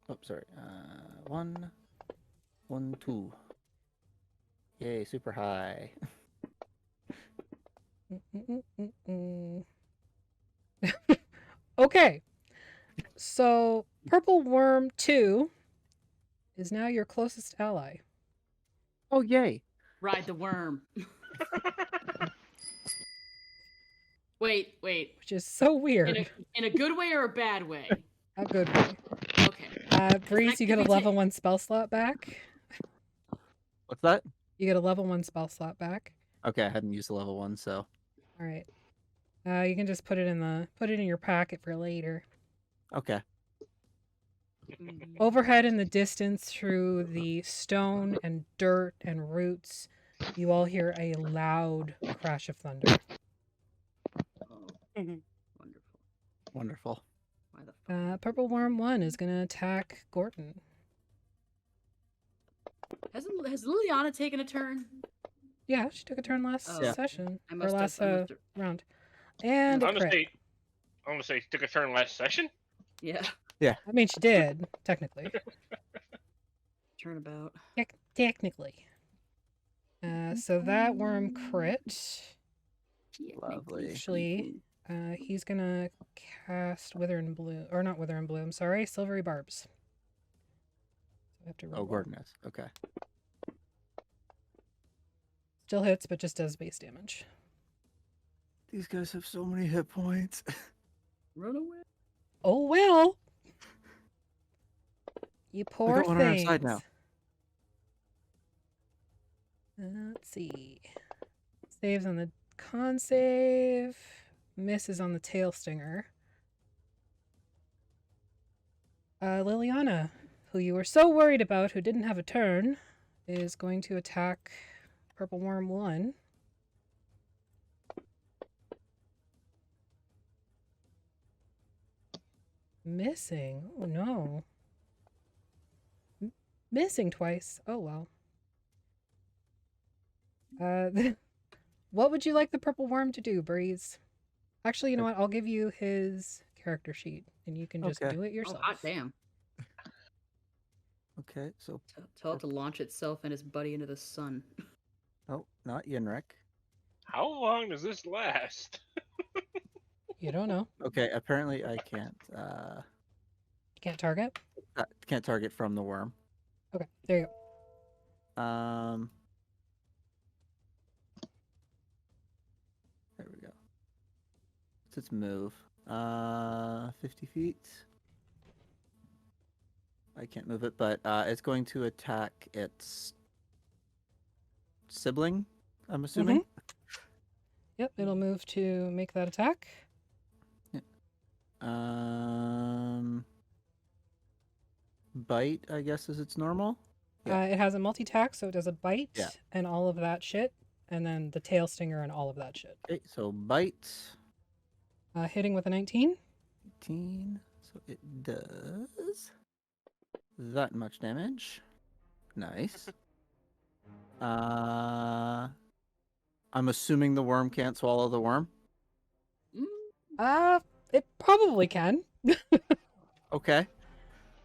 Oh, sorry. 1, 1, 2. Yay, super high. Okay. So, Purple Worm 2 is now your closest ally. Oh, yay. Ride the worm. Wait. Which is so weird. In a good way or a bad way? A good way. Okay. Breeze, you get a level 1 spell slot back. What's that? You get a level 1 spell slot back. Okay, I hadn't used the level 1, so. All right. You can just put it in your pocket for later. Okay. Overhead in the distance through the stone and dirt and roots, you all hear a loud crash of thunder. Wonderful. Why the fuck? Purple Worm 1 is going to attack Gordon. Has Liliana taken a turn? Yeah, she took a turn last Oh. session. I Or must last have. round. And a I'm gonna crit. say took a turn last session. Yeah. I mean, she did, technically. Turnabout. Technically. So that worm crit. Lovely. Actually, he's gonna cast Wither and Bloom, or not Wither and Bloom. Sorry, Silvery Barbs. So I have to roll. Oh, Gordon is. Okay. Still hits, but just does base damage. These guys have so many hit points. Run away. Oh well. You We poor got one on our things. side now. Let's see. Saves on the con save. Misses on the tail stinger. Liliana, who you were so worried about, who didn't have a turn, is going to attack Purple Worm 1. Missing. Oh no. Missing twice. Oh well. What would you like the Purple Worm to do, Breeze? Actually, you know what? I'll give you his character sheet, and you can just Okay. do it Oh, yourself. hot damn. Okay, so Tell it to launch itself and its buddy into the sun. oh, not Yenrek. How long does this last? You don't know. Okay, apparently I can't Can't target. can't target from the worm. Okay, there you go. There we go. What's its move? 50 feet. I can't move it, but it's going to attack its sibling, I'm assuming. Yep, it'll move to make that attack. Bite, I guess, is its normal. It has a multi-tack, so it does a bite Yeah. and all of that shit, and then the tail stinger and all of that shit. Okay, so bite. Hitting with a 19. 18. So it does that much damage. Nice. I'm assuming the worm can't swallow the worm. It probably can. Okay.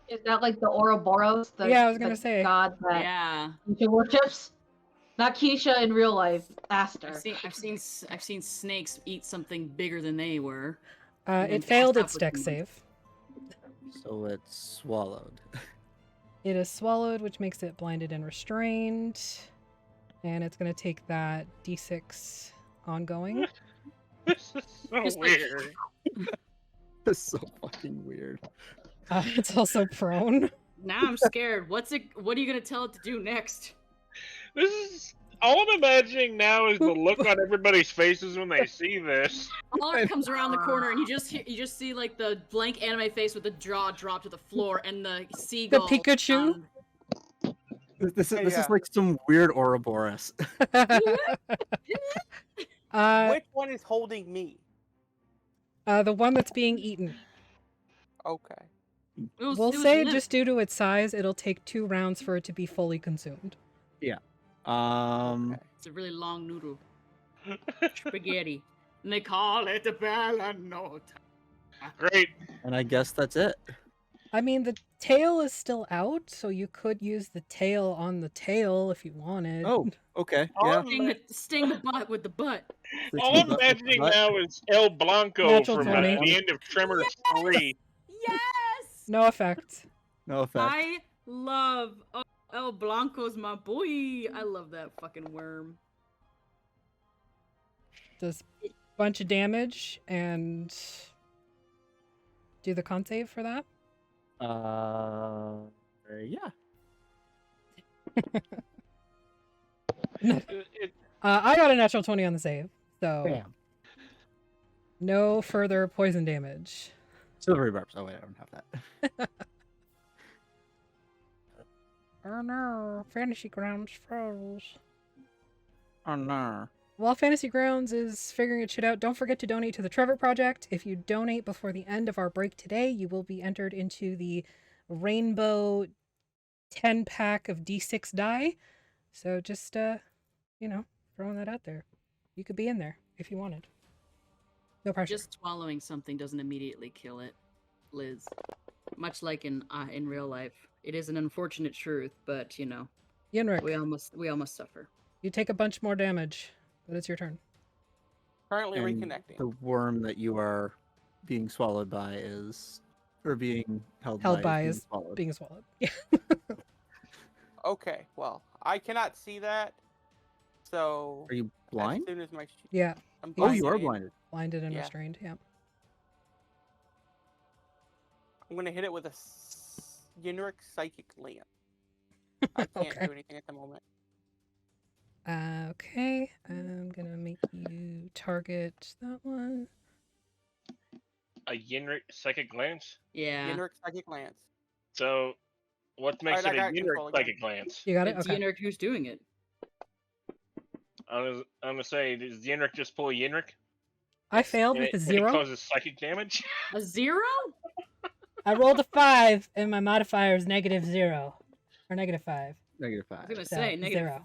Is that like the Ouroboros? Yeah, I was the gonna say. god that Yeah. Keisha worships? Not Keisha in real life, Aster. I've seen snakes eat something bigger than they were. It failed pass its out deck with them. save. So it's swallowed. It is swallowed, which makes it blinded and restrained. And it's going to take that d6 ongoing. This is so Just like- weird. That's so fucking weird. It's also prone. Now I'm scared. What are you gonna tell it to do next? This is all I'm imagining now is the look on everybody's faces when they see this. Alaric comes around the corner and you just see like the blank anime face with the jaw drop to the floor and the seagull. Pikachu? This is Yeah. like some weird Ouroboros. Which one is holding me? The one that's being eaten. Okay. We'll say just due to its size, it'll take 2 rounds for it to be fully consumed. Okay. It's a really long noodle. Spaghetti. And they call it the Bella Nota. Great. And I guess that's it. I mean, the tail is still out, so you could use the tail on the tail if you wanted. Oh, okay. Oh, Yeah. Sting the butt with the butt. All I'm imagining now is El Blanco Natural from 20. the end of Tremors 3. Yes! No effect. No effect. I love El Blanco's my boy. I love that fucking worm. Does a bunch of damage and do the con save for that. Yeah. I got a natural 20 on the save, so Bam. no further poison damage. Silvery barbs. Oh wait, I don't have that. Oh no, Fantasy Grounds froze. Oh no. While Fantasy Grounds is figuring its shit out, don't forget to donate to the Trevor Project. If you donate before the end of our break today, you will be entered into the Rainbow 10-pack of D6 die. So just, throwing that out there. You could be in there if you wanted. No pressure. Just swallowing something doesn't immediately kill it, Liz. Much like in real life, it is an unfortunate truth, but Yenrik, we all must suffer. you take a bunch more damage, but it's your turn. Currently And reconnecting. the worm that you are being swallowed by is, or being held by is swallowed. being swallowed. Yeah. Okay, well, I cannot see that. So Are you blind? as soon as my Yeah, I'm Oh, you are blinded. blinded. blinded and Yeah. restrained. Yeah. I'm gonna hit it with a Yenrik Psychic Lance. I can't Okay. do anything at the moment. Okay, I'm gonna make you target that one. A Yenrik Psychic Glance? Yeah. Yenrik Psychic Lance. So, what makes Alright, I it a got control Yenrik again. Psychic Glance? You got it. It's Okay. Yenrik who's doing it. I'm gonna say, does Yenrik just pull a Yenrik? I failed And with a and it 0. causes psychic damage? A 0? I rolled a 5, and my modifier is -0 or -5. -5. I was gonna So, say negative.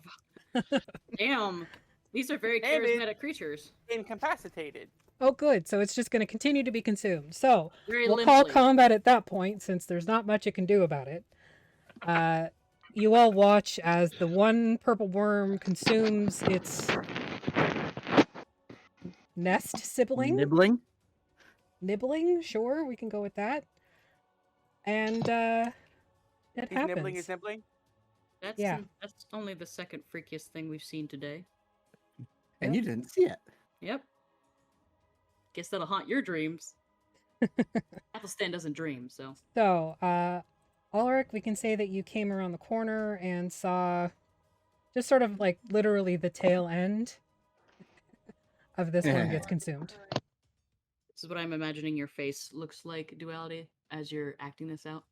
0. Damn. These are very Damn it. charismatic creatures. Incapacitated. Oh, good. So it's just going to continue to be consumed. So Very we'll call limply. combat at that point, since there's not much it can do about it. You all watch as the one purple worm consumes its nest sibling. Nibbling? Nibbling? Sure, we can go with that. And it He's happens. nibbling, he's nibbling. Yeah. That's only the second freakiest thing we've seen today. And you didn't see it. Yep. Guess that'll haunt your dreams. Athelstan doesn't dream, so. So, Alaric, we can say that you came around the corner and saw just sort of like literally the tail end of this one gets consumed. This is what I'm imagining your face looks like, Duality, as you're acting this out.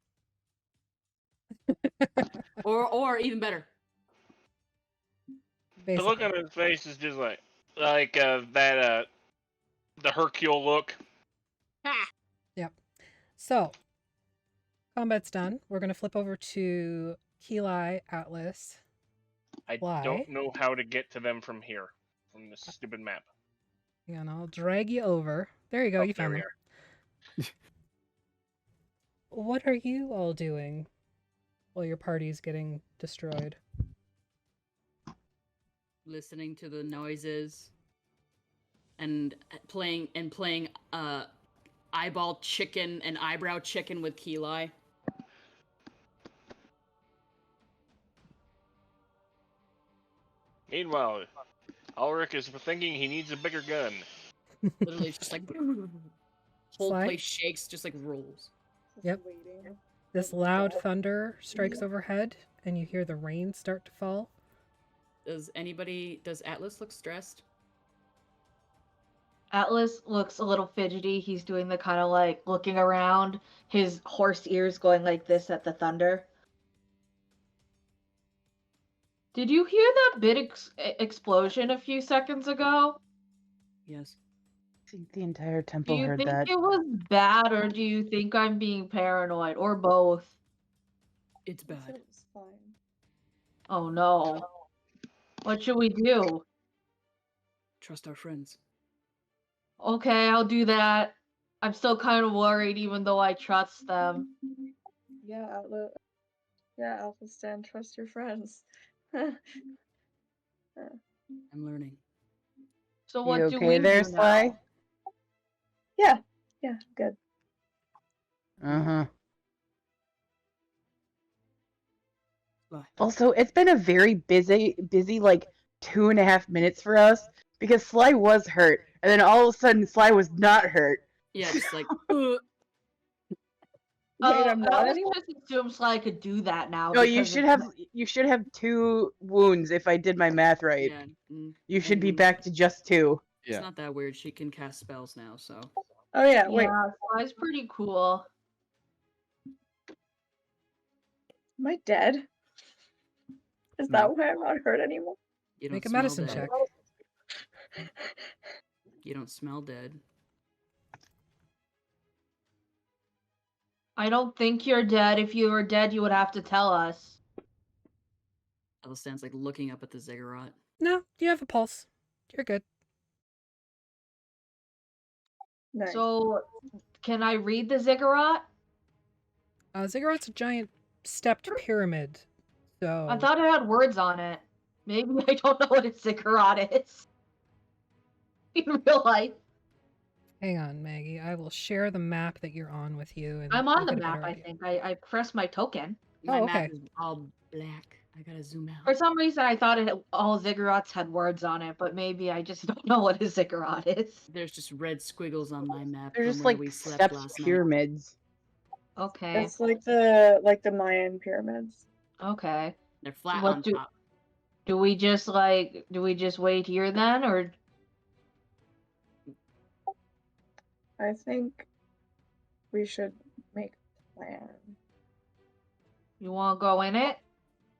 or even better. The look Basically. on his face is just like that the Hercule look. Ha! So, combat's done. We're going to flip over to Ki'Lai, Atlas. I Why? don't know how to get to them from here, from this stupid map. And I'll drag you over. There you go. Oh, You there found we them. are. What are you all doing while your party's getting destroyed? Listening to the noises and playing eyeball chicken and eyebrow chicken with Ki'Lai. Meanwhile, Alaric is thinking he needs a bigger gun. Literally, it's just like whole Sly? place shakes, just like rolls. Yep. This loud thunder strikes overhead, and you hear the rain start to fall. Does Atlas look stressed? Atlas looks a little fidgety. He's doing the kind of like looking around, his horse ears going like this at the thunder. Did you hear that big explosion a few seconds ago? Yes. I think the entire Do temple you heard think that. it was bad, or do you think I'm being paranoid, or both? It's bad. It's fine. Oh no. What should we do? Trust our friends. Okay, I'll do that. I'm still kind of worried, even though I trust them. Yeah, Athelstan, trust your friends. I'm learning. So You what do okay we there, do Sly? now? Yeah, good. Uh-huh. Sly. Also, it's been a very busy like 2.5 minutes for us because Sly was hurt, and then all of a sudden Sly was not hurt. Yeah, just like Wait, I'm I not was anymore? just assumed Sly could do that now. No, you because should it's- have 2 wounds if I did my math right. yeah. You should be and back to just 2. It's not that weird. She can cast spells now, so Oh yeah, wait. Yeah, Sly's pretty cool. Am I dead? Is No. that why I'm not hurt anymore? you don't Make a smell medicine dead. check. You don't smell dead. I don't think you're dead. If you were dead, you would have to tell us. Athelstan's like looking up at the ziggurat. No, you have a pulse. You're good. Nice. So, can I read the ziggurat? Ziggurat's a giant stepped pyramid. So I thought it had words on it. Maybe I don't know what a ziggurat is. In real life. hang on, Maggie. I will share the map that you're on with you. And I'm on you'll the get a map, better I idea. think. I pressed my token. My Oh, map okay. is all black. I gotta zoom out. For some reason, I thought all ziggurats had words on it, but maybe I just don't know what a ziggurat is. There's just red squiggles on my map They're from just where like we slept stepped last night. pyramids. Okay. It's like the Mayan pyramids. Okay. They're flat What on do- top. Do we just wait here then, or I think we should make a plan. you want to go in it?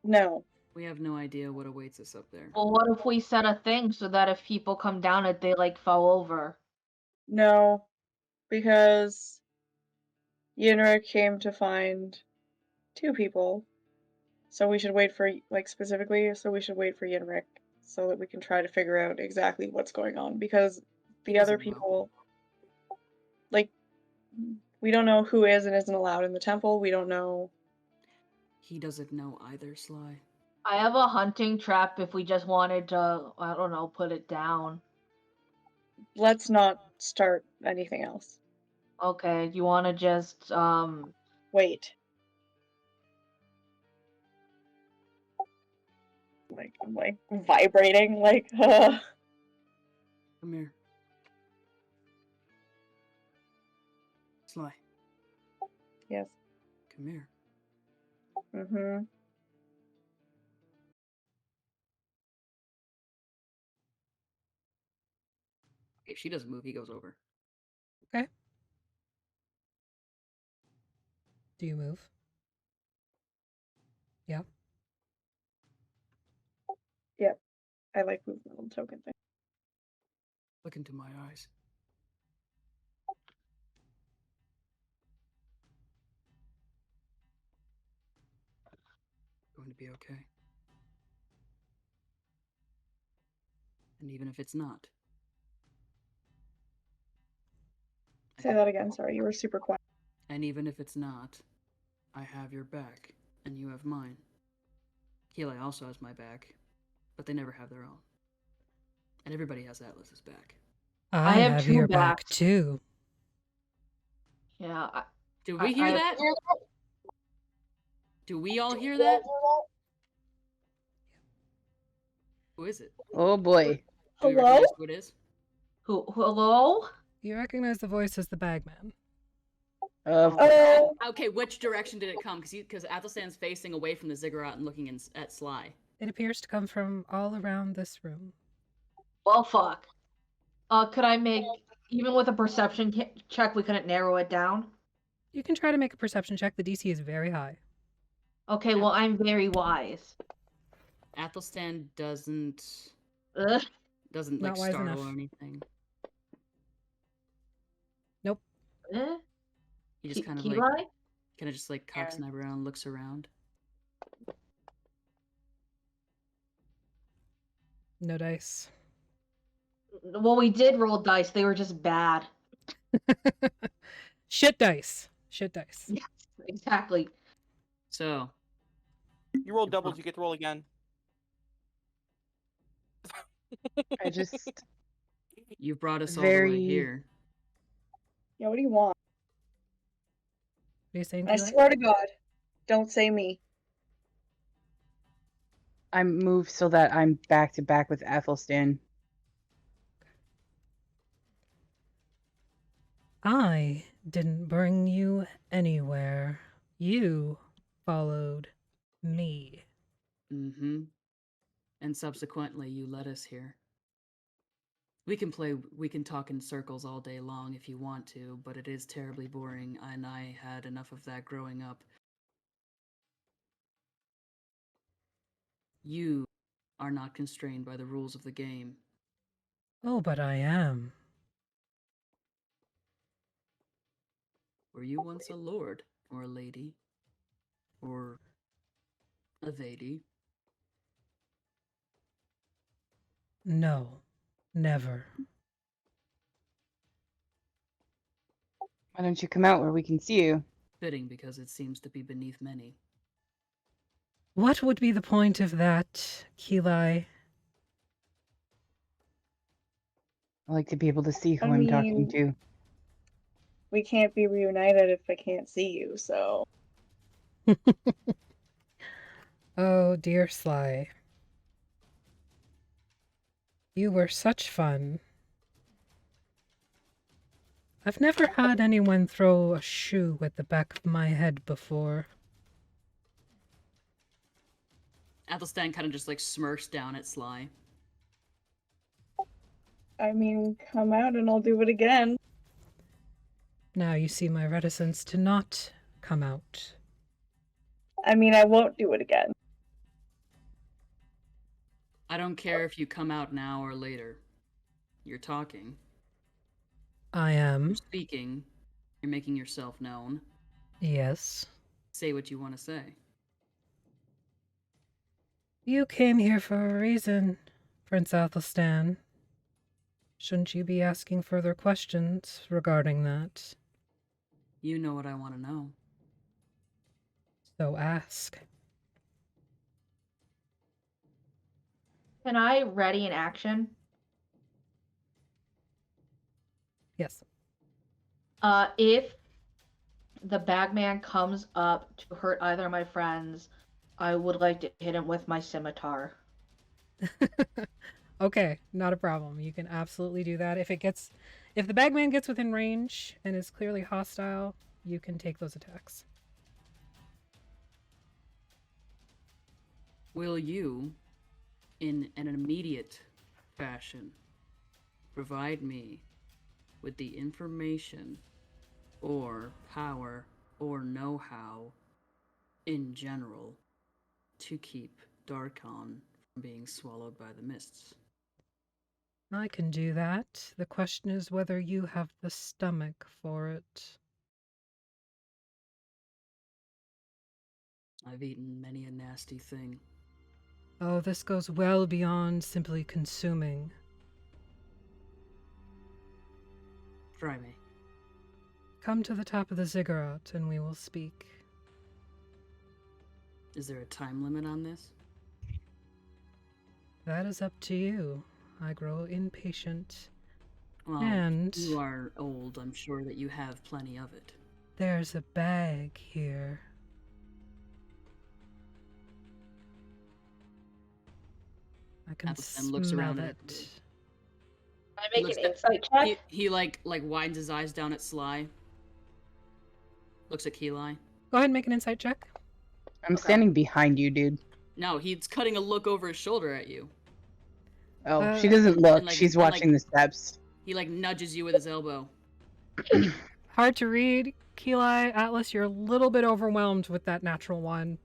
No. We have no idea what awaits us up there. Well, what if we set a thing so that if people come down it, they like fall over? No. Because Yenrik came to find 2 people. So we should wait for, like, specifically, so we should wait for Yenrik so that we can try to figure out exactly what's going on. Because He the other doesn't know. people, like, we don't know who is and isn't allowed in the temple. We don't know. He doesn't know either, Sly. I have a hunting trap if we just wanted to, I don't know, put it down. Let's not start anything else. Okay, you want to just, Wait. Like, I'm like vibrating, like, Come here. Sly, Yes. come here. Mm-hmm. If she doesn't move, he goes over. Do you move? Yeah. I like move the little token thing. Look into my eyes. Going to be okay. And even if it's not, Say that again. Sorry, you were super quiet. And even if it's not, I have your back, and you have mine. Ki'Lai also has my back, but they never have their own. And everybody has Atlas's back. I have have two your back backs. too. Yeah. Do we hear that? Do we all hear that? Who is it? Oh boy. Do we Hello? recognize who it is? Hello? You recognize the voice as the bagman. Oh, Okay, which direction did it come? Because Athelstan's facing away from the ziggurat and looking at Sly. It appears to come from all around this room. Well, fuck. Could I make, even with a perception check, we couldn't narrow it down? You can try to make a perception check. The DC is very high. Okay, well, I'm very wise. Athelstan doesn't Ugh. like Not wise startle enough. or anything. Nope. Eh? He just kind of Ki'Lai? like cocks an eyebrow and looks around. No dice. Well, we did roll dice. They were just bad. Shit dice. Shit dice. Yes, exactly. So You roll doubles, you get to roll again. I just you've brought us all the way Very- here. yeah. What do you want? What are you saying, I Ki'Lai? swear to God, don't say me. I moved so that I'm back to back with Athelstan. I didn't bring you anywhere. You followed me. Mm-hmm. And subsequently, you led us here. We can talk in circles all day long if you want to, but it is terribly boring, and I had enough of that growing up. You are not constrained by the rules of the game. Oh, but I am. Were you once a lord, or a lady, or a lady? No, never. Why don't you come out where we can see you? Fitting, because it seems to be beneath many. What would be the point of that, Ki'Lai? I like to be able to see who I I'm talking mean- to. We can't be reunited if I can't see you. So Oh, dear Sly. You were such fun. I've never had anyone throw a shoe at the back of my head before. Athelstan kind of just like smirks down at Sly. I mean, come out and I'll do it again. Now you see my reticence to not come out. I mean, I won't do it again. I don't care if you come out now or later. You're talking. I am. You're speaking. You're making yourself known. Yes. Say what you want to say. You came here for a reason, Prince Athelstan. Shouldn't you be asking further questions regarding that? You know what I want to know. So ask. Can I ready an action? Yes. If the bagman comes up to hurt either of my friends, I would like to hit him with my scimitar. Okay, not a problem. You can absolutely do that. If the bagman gets within range and is clearly hostile, you can take those attacks. Will you, in an immediate fashion, provide me with the information or power or know-how in general to keep Darkon from being swallowed by the mists? I can do that. The question is whether you have the stomach for it. I've eaten many a nasty thing. Oh, this goes well beyond simply consuming. Try me. Come to the top of the ziggurat and we will speak. Is there a time limit on this? That is up to you. I grow impatient. Well, And you are old. I'm sure that you have plenty of it. there's a bag here. I can Athelstan looks smell around it. I make Looks an at- insight check. He like widens his eyes down at Sly. Looks at Ki'Lai. Go ahead and make an insight check. I'm standing behind you, dude. No, he's cutting a look over his shoulder at you. Oh, she doesn't look. and, like- She's and, like- watching the steps. He like nudges you with his elbow. Hard to read. Ki'Lai, Atlas, you're a little bit overwhelmed with that natural one.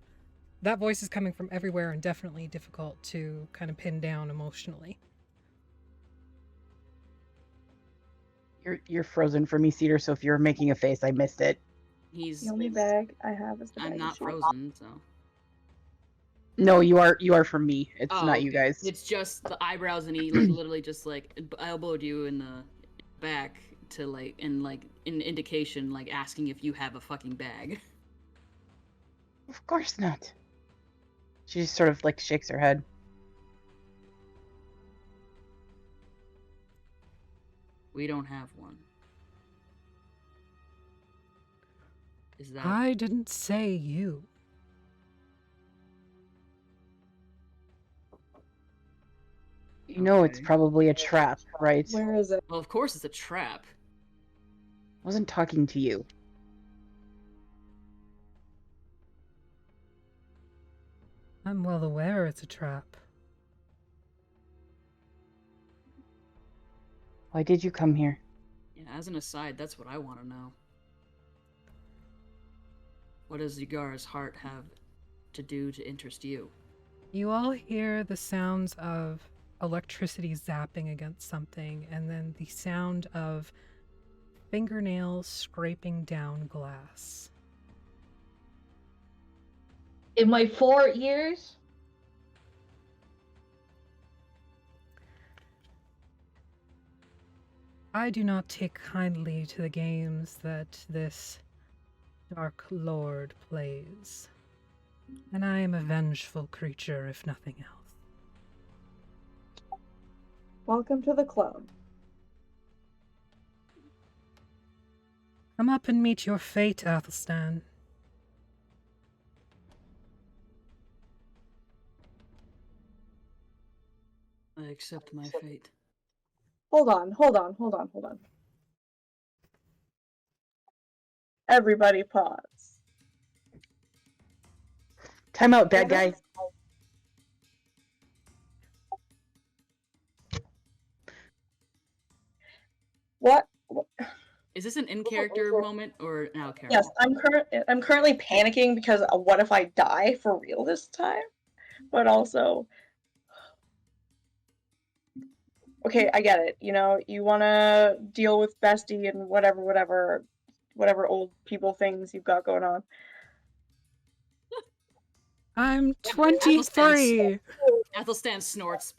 That voice is coming from everywhere and definitely difficult to kind of pin down emotionally. You're frozen for me, Cedar. So if you're making a face, I missed it. He's. The only bag I have is the bag. I'm of not shit. frozen, so. No, you are for me. It's Oh, not you okay. guys. It's just the eyebrows, and he like literally just like elbowed you in the back to like in indication, like asking if you have a fucking bag. Of course not. She just sort of like shakes her head. We don't have one. Is that? I didn't say you. You know it's Okay. probably a trap, right? Where is it? Well, of course it's a trap. I wasn't talking to you. I'm well aware it's a trap. Why did you come here? Yeah, as an aside, that's what I want to know. What does Zigara's heart have to do to interest you? You all hear the sounds of electricity zapping against something, and then the sound of fingernails scraping down glass. In my 4 ears, I do not take kindly to the games that this Dark Lord plays, and I am a vengeful creature, if nothing else. Welcome to the club. Come up and meet your fate, Athelstan. I accept my fate. Hold on. Everybody pause. Time out, bad guy. What? Is this an in-character moment or an out-character? Yes, I'm currently panicking because what if I die for real this time? But also, okay, I get it. You know, you want to deal with bestie and whatever old people things you've got going on. I'm 23! Athelstan snorts.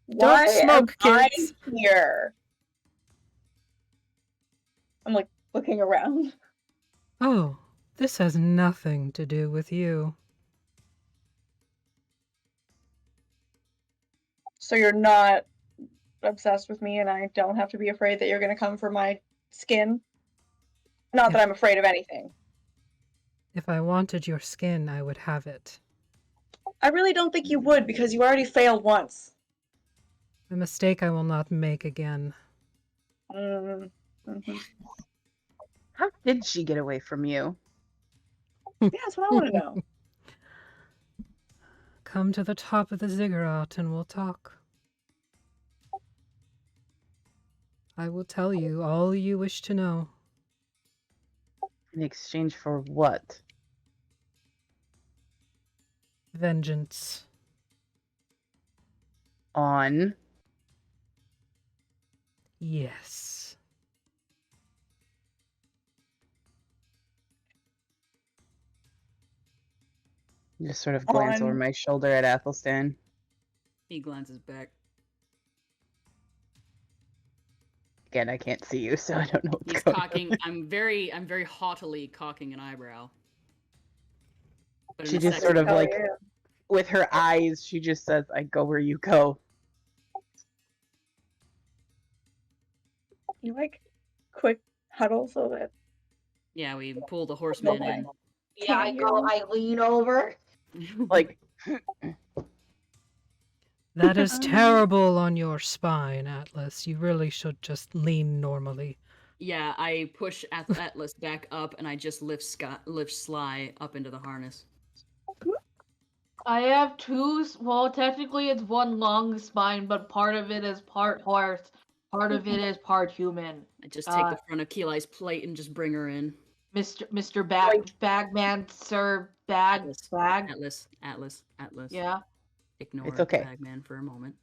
Why smoke, am kids. I here? I'm like looking around. Oh, this has nothing to do with you. So you're not obsessed with me and I don't have to be afraid that you're going to come for my skin? Not that I'm afraid of anything. If I wanted your skin, I would have it. I really don't think you would because you already failed once. A mistake I will not make again. Mm-hmm. How did she get away from you? Yeah, that's what I want to know. Come to the top of the ziggurat and we'll talk. I will tell you all you wish to know. In exchange for what? Vengeance. On? Yes. Just sort of glance over my shoulder at Athelstan. He glances back. Again, I can't see you, so I don't know what's He's going cocking. on. I'm very haughtily cocking an eyebrow. But in She a just sexy sort of way. like, yeah. with her eyes, she just says, "I go where you go." You like quick huddle so that Yeah, we pull the horseman nobody in. Yeah, I can't hear go. me. I lean over. Like, That is Um, terrible on your spine, Atlas. You really should just lean normally. Yeah, I push Atlas back up, and I just lift Sly up into the harness. I have two. Well, technically, it's one long spine, but part of it is part horse, part of it is part human. I just take the front of Ki'Lai's plate and just bring her in. Mr. Bagman, Sir Atlas. Bag. Atlas. Yeah. Ignore It's okay. the bagman for a moment.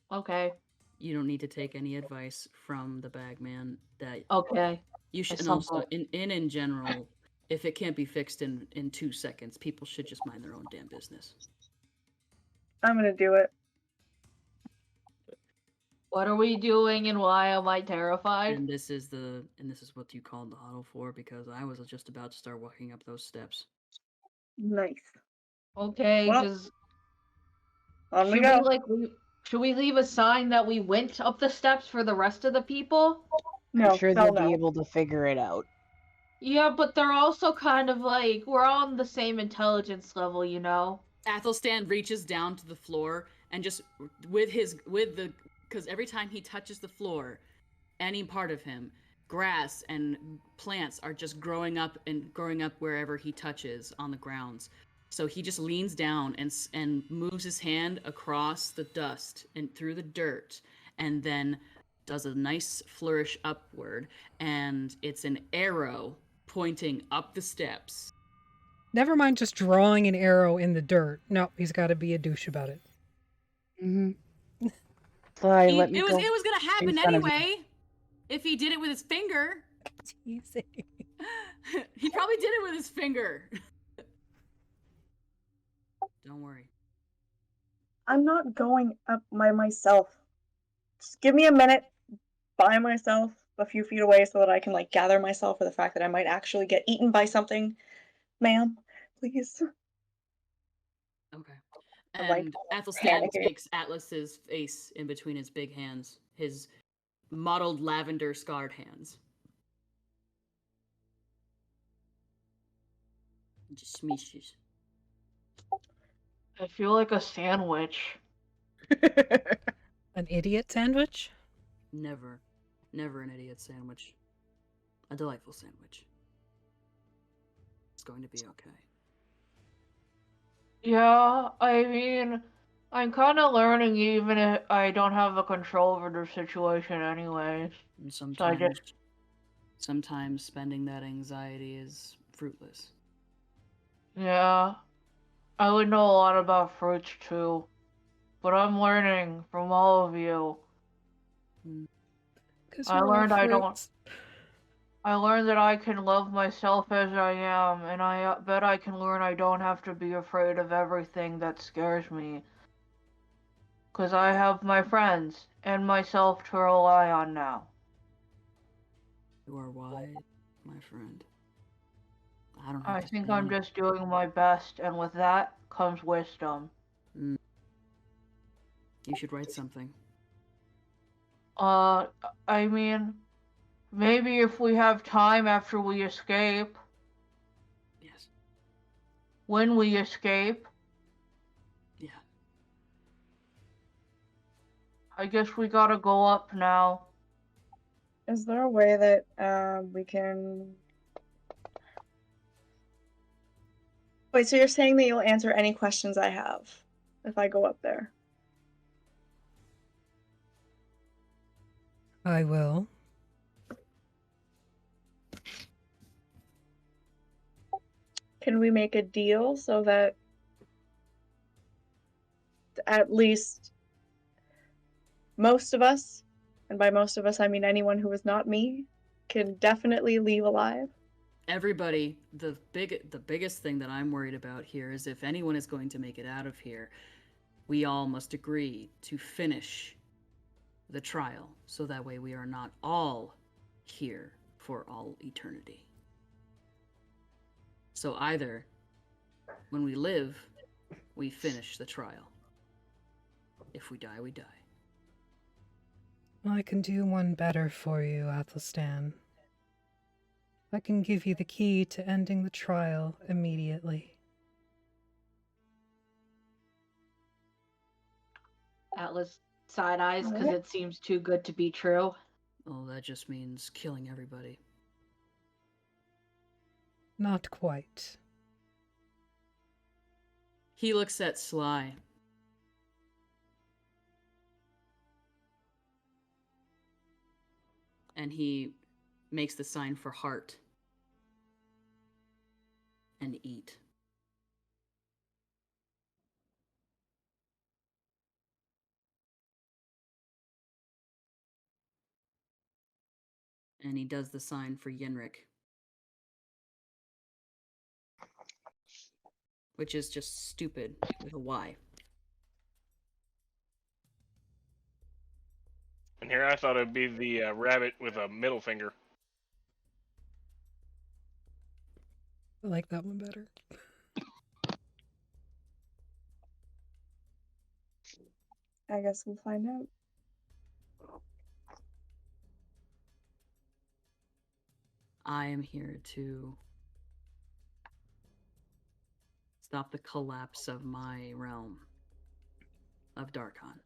Okay. You don't need to take any advice from the bagman. That Okay. you should. At And some also, point. in general, if it can't be fixed in 2 seconds, people should just mind their own damn business. I'm gonna do it. What are we doing, and why am I terrified? And this is what you called the huddle for, because I was just about to start walking up those steps. Nice. Okay. Well, Just on we should go. should we leave a sign that we went up the steps for the rest of the people? No, I'm sure hell they'll be no. able to figure it out. Yeah, but they're also kind of like we're on the same intelligence level, you know. Athelstan reaches down to the floor and just because every time he touches the floor, any part of him, grass and plants are just growing up wherever he touches on the grounds. So he just leans down and moves his hand across the dust and through the dirt, and then does a nice flourish upward, and it's an arrow pointing up the steps. Never mind just drawing an arrow in the dirt. No, he's got to be a douche about it. Mm-hmm. Sly, let me It go. was gonna happen in front of you. anyway. If he did it with his finger. Teasing. He probably did it with his finger. Don't worry. I'm not going up by myself. Just give me a minute by myself a few feet away so that I can like gather myself for the fact that I might actually get eaten by something. Ma'am, please. Okay. I'm, like, And Athelstan panicking. takes Atlas's face in between his big hands, his mottled lavender scarred hands. Just smeeshes. I feel like a sandwich. An idiot sandwich? Never an idiot sandwich. A delightful sandwich. It's going to be okay. Yeah, I mean, I'm kind of learning even if I don't have a control over the situation anyways. And So I just, sometimes spending that anxiety is fruitless. yeah, I would know a lot about fruits too. But I'm learning from all of you. I learned I learned that I can love myself as I am, and I bet I can learn I don't have to be afraid of everything that scares me. 'Cause I have my friends and myself to rely on now. You are wise, my friend. I don't have I to think say I'm anything. just doing my best, and with that comes wisdom. You should write something. I mean, maybe if we have time after we escape. Yes. When we escape. Yeah. I guess we gotta go up now. Is there a way that we can... Wait, so you're saying that you'll answer any questions I have if I go up there? I will. Can we make a deal so that at least most of us, and by most of us I mean anyone who is not me, can definitely leave alive? Everybody, the biggest thing that I'm worried about here is if anyone is going to make it out of here, we all must agree to finish the trial, so that way we are not all here for all eternity. So either when we live, we finish the trial. If we die, we die. I can do one better for you, Athelstan. I can give you the key to ending the trial immediately. Atlas side eyes because it seems too good to be true. Oh, that just means killing everybody. Not quite. He looks at Sly. And he makes the sign for heart. And eat. And he does the sign for Yenrik. Which is just stupid with a Y. And here I thought it'd be the rabbit with a middle finger. I like that one better. I guess we'll find out. I am here to stop the collapse of my realm of Darkon.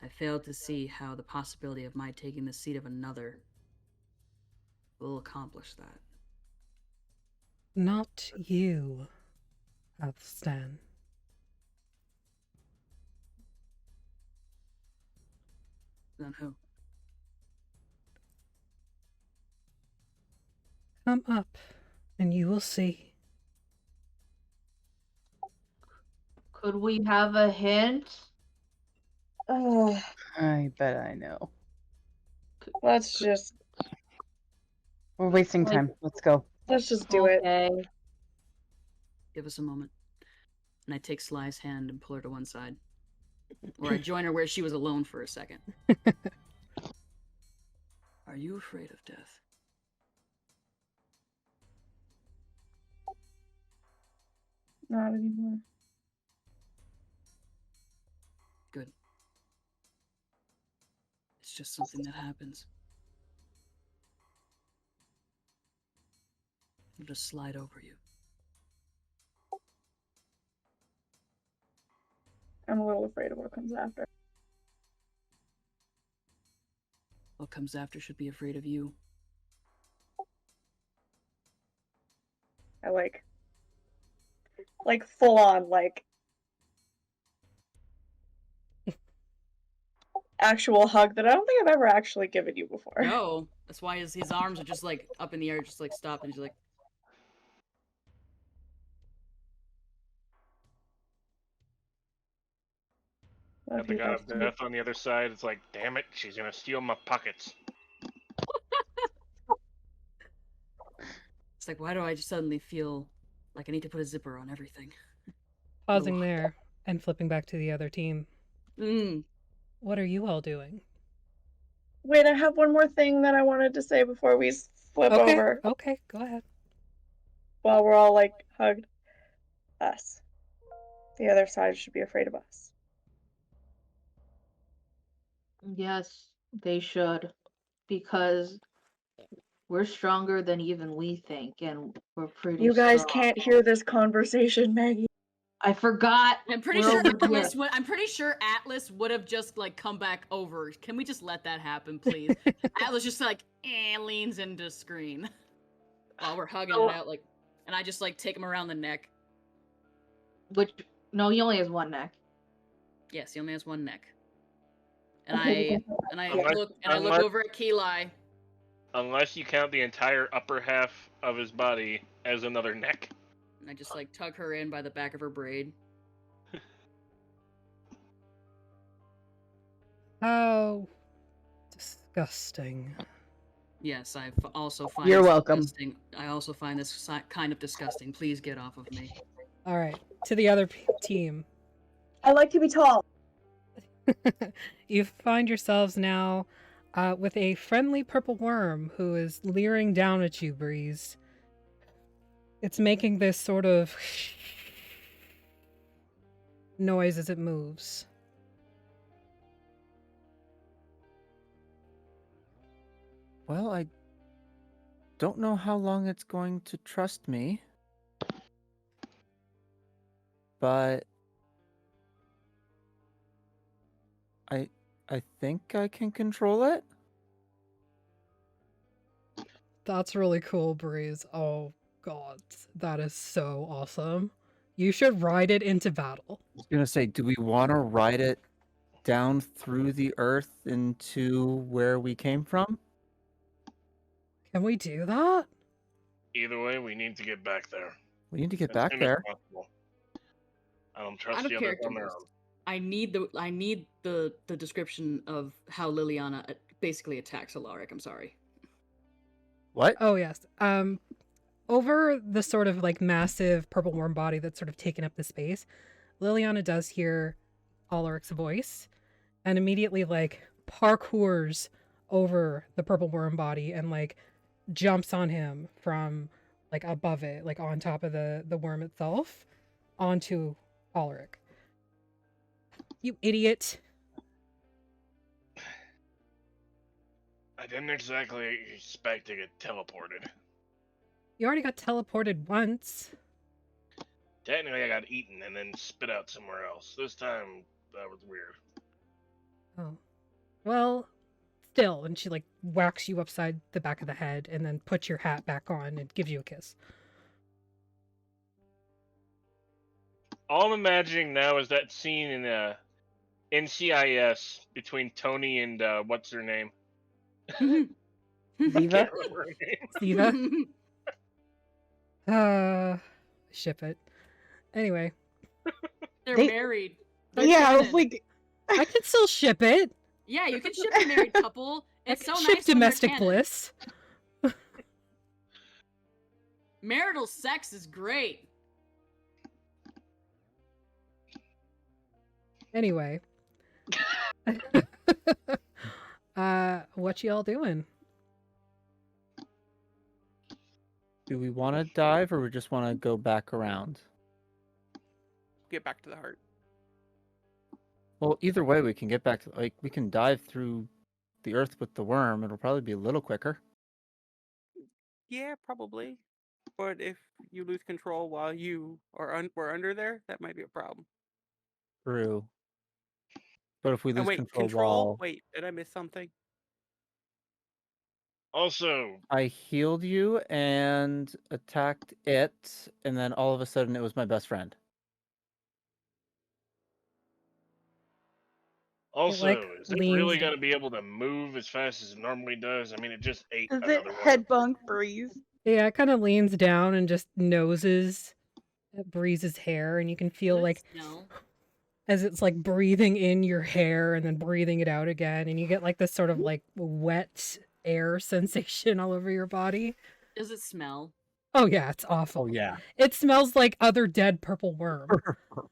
I failed to see how the possibility of my taking the seat of another will accomplish that. Not you, Athelstan. Then who? Come up, and you will see. Could we have a hint? I bet I know. Let's just We're wasting Like- time. Let's go. let's just do it. Okay. Give us a moment. And I take Sly's hand and pull her to one side. Or I join her where she was alone for a second. Are you afraid of death? Not anymore. Good. It's just something that happens. It'll just slide over you. I'm a little afraid of what comes after. What comes after should be afraid of you. I like full on actual hug that I don't think I've ever actually given you before. No, that's why his arms are just like up in the air, just like stop, and he's like, Love Got the you, god of bestie. death on the other side. It's like, damn it, she's gonna steal my pockets. it's like, why do I just suddenly feel like I need to put a zipper on everything? Pausing Ooh. there and flipping back to the other team. What are you all doing? Wait, I have one more thing that I wanted to say before we flip Okay, over. okay, go ahead. While we're all hugged. Us. The other side should be afraid of us. Yes, they should. Because we're stronger than even we think, and we're pretty You guys strong. can't hear this conversation, Maggie. I forgot. I'm pretty we're sure over here. Atlas would. I'm pretty sure Atlas would have just come back over. Can we just let that happen, please? Atlas just leans into screen while we're hugging it out, and I just take him around the neck. No, he only has one neck. Yes, he only has one neck. And Okay, I Unless- look unless- over at Ki'Lai. Unless you count the entire upper half of his body as another neck. And I just tug her in by the back of her braid. How disgusting. Yes, I also find You're this welcome. disgusting. I also find this kind of disgusting. Please get off of me. All right, to the other team. I like to be tall. You find yourselves now with a friendly purple worm who is leering down at you, Breeze. It's making this sort of noise as it moves. Well, I don't know how long it's going to trust me, but I think I can control it. That's really cool, Breeze. Oh god, that is so awesome. You should ride it into battle. I was gonna say, do we want to ride it down through the earth into where we came from? Can we do that? Either way, we need to get back there. We need to get as back soon as there. possible. I don't trust Out of the others character on their first. own. I need the description of how Liliana basically attacks Alaric. I'm sorry. What? Oh yes. Over the sort of like massive purple worm body that's sort of taken up the space, Liliana does hear Alaric's voice and immediately like parkours over the purple worm body and like jumps on him from like above it, like on top of the worm itself, onto Alaric. You idiot. I didn't exactly expect to get teleported. You already got teleported once. Technically, I got eaten and then spit out somewhere else. This time, that was weird. Oh. Well, still. And she like whacks you upside the back of the head and then puts your hat back on and gives you a kiss. All I'm imagining now is that scene in NCIS between Tony and what's her name? Ziva? Can't remember her name. Ziva? Ship it. Anyway. They're They- married. Yeah, I was canon. like, I can still ship it. Yeah, you can ship a married couple. It's so I can nice. ship when they're domestic canon. bliss. Marital sex is great. Anyway. What y'all doing? Do we want to dive, or we just want to go back around? Get back to the heart. Well, either way, we can get back to we can dive through the earth with the worm. It'll probably be a little quicker. Yeah, probably. But if you lose control while you are were under there, that might be a problem. True. But if we And lose wait, control, control? while Wait, did I miss something? Also, I healed you and attacked it, and then all of a sudden it was my best friend. is it leans really down. going to be able to move as fast as it normally does? I mean, it just ate does it another one. head bunk Breeze? Yeah, it kind of leans down and just noses at Breeze's hair, and you can feel Good like smell. as it's like breathing in your hair and then breathing it out again, and you get like this sort of like wet air sensation all over your body. Does it smell? Oh yeah, it's awful. Oh yeah. It smells like other dead purple worm.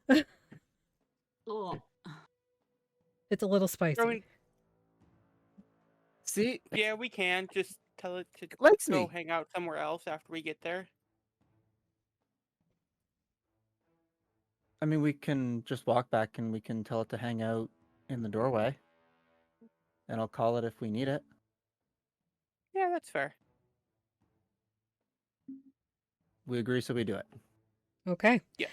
Ugh. It's a little spicy. I mean, See, yeah, we can just tell it to likes go me. hang out somewhere else after we get there. I mean, we can just walk back and we can tell it to hang out in the doorway. And I'll call it if we need it. Yeah, that's fair. We agree, so we do it. Okay. Yeah.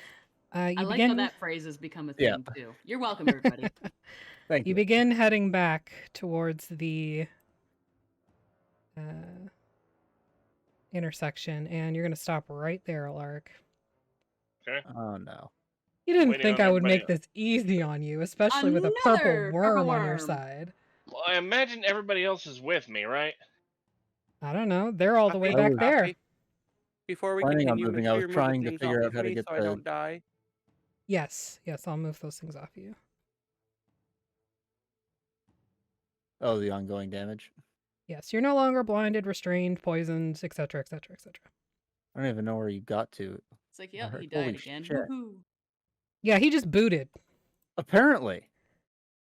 You I like begin. how that phrase has become a thing Yeah. too. You're welcome, everybody. Thank You you. begin heading back towards the intersection, and you're going to stop right there, Alaric. Okay. Oh no. You didn't Waiting think on I would make everybody this easy on you, especially with a purple Another worm purple on your worm. side. Well, I imagine everybody else is with me, right? I don't know. They're all the way Happy- back was there. happy. Before we Planning on continue, make moving, I sure was you're moving trying to things figure off out how of to me get so I don't die. Yes, I'll move those things off you. Oh, the ongoing damage. Yes, you're no longer blinded, restrained, poisoned, etc., etc., etc. I don't even know where you got to. It's like, yep, Alright, he died holy again. shit. Woohoo. Yeah, he just booted. Apparently.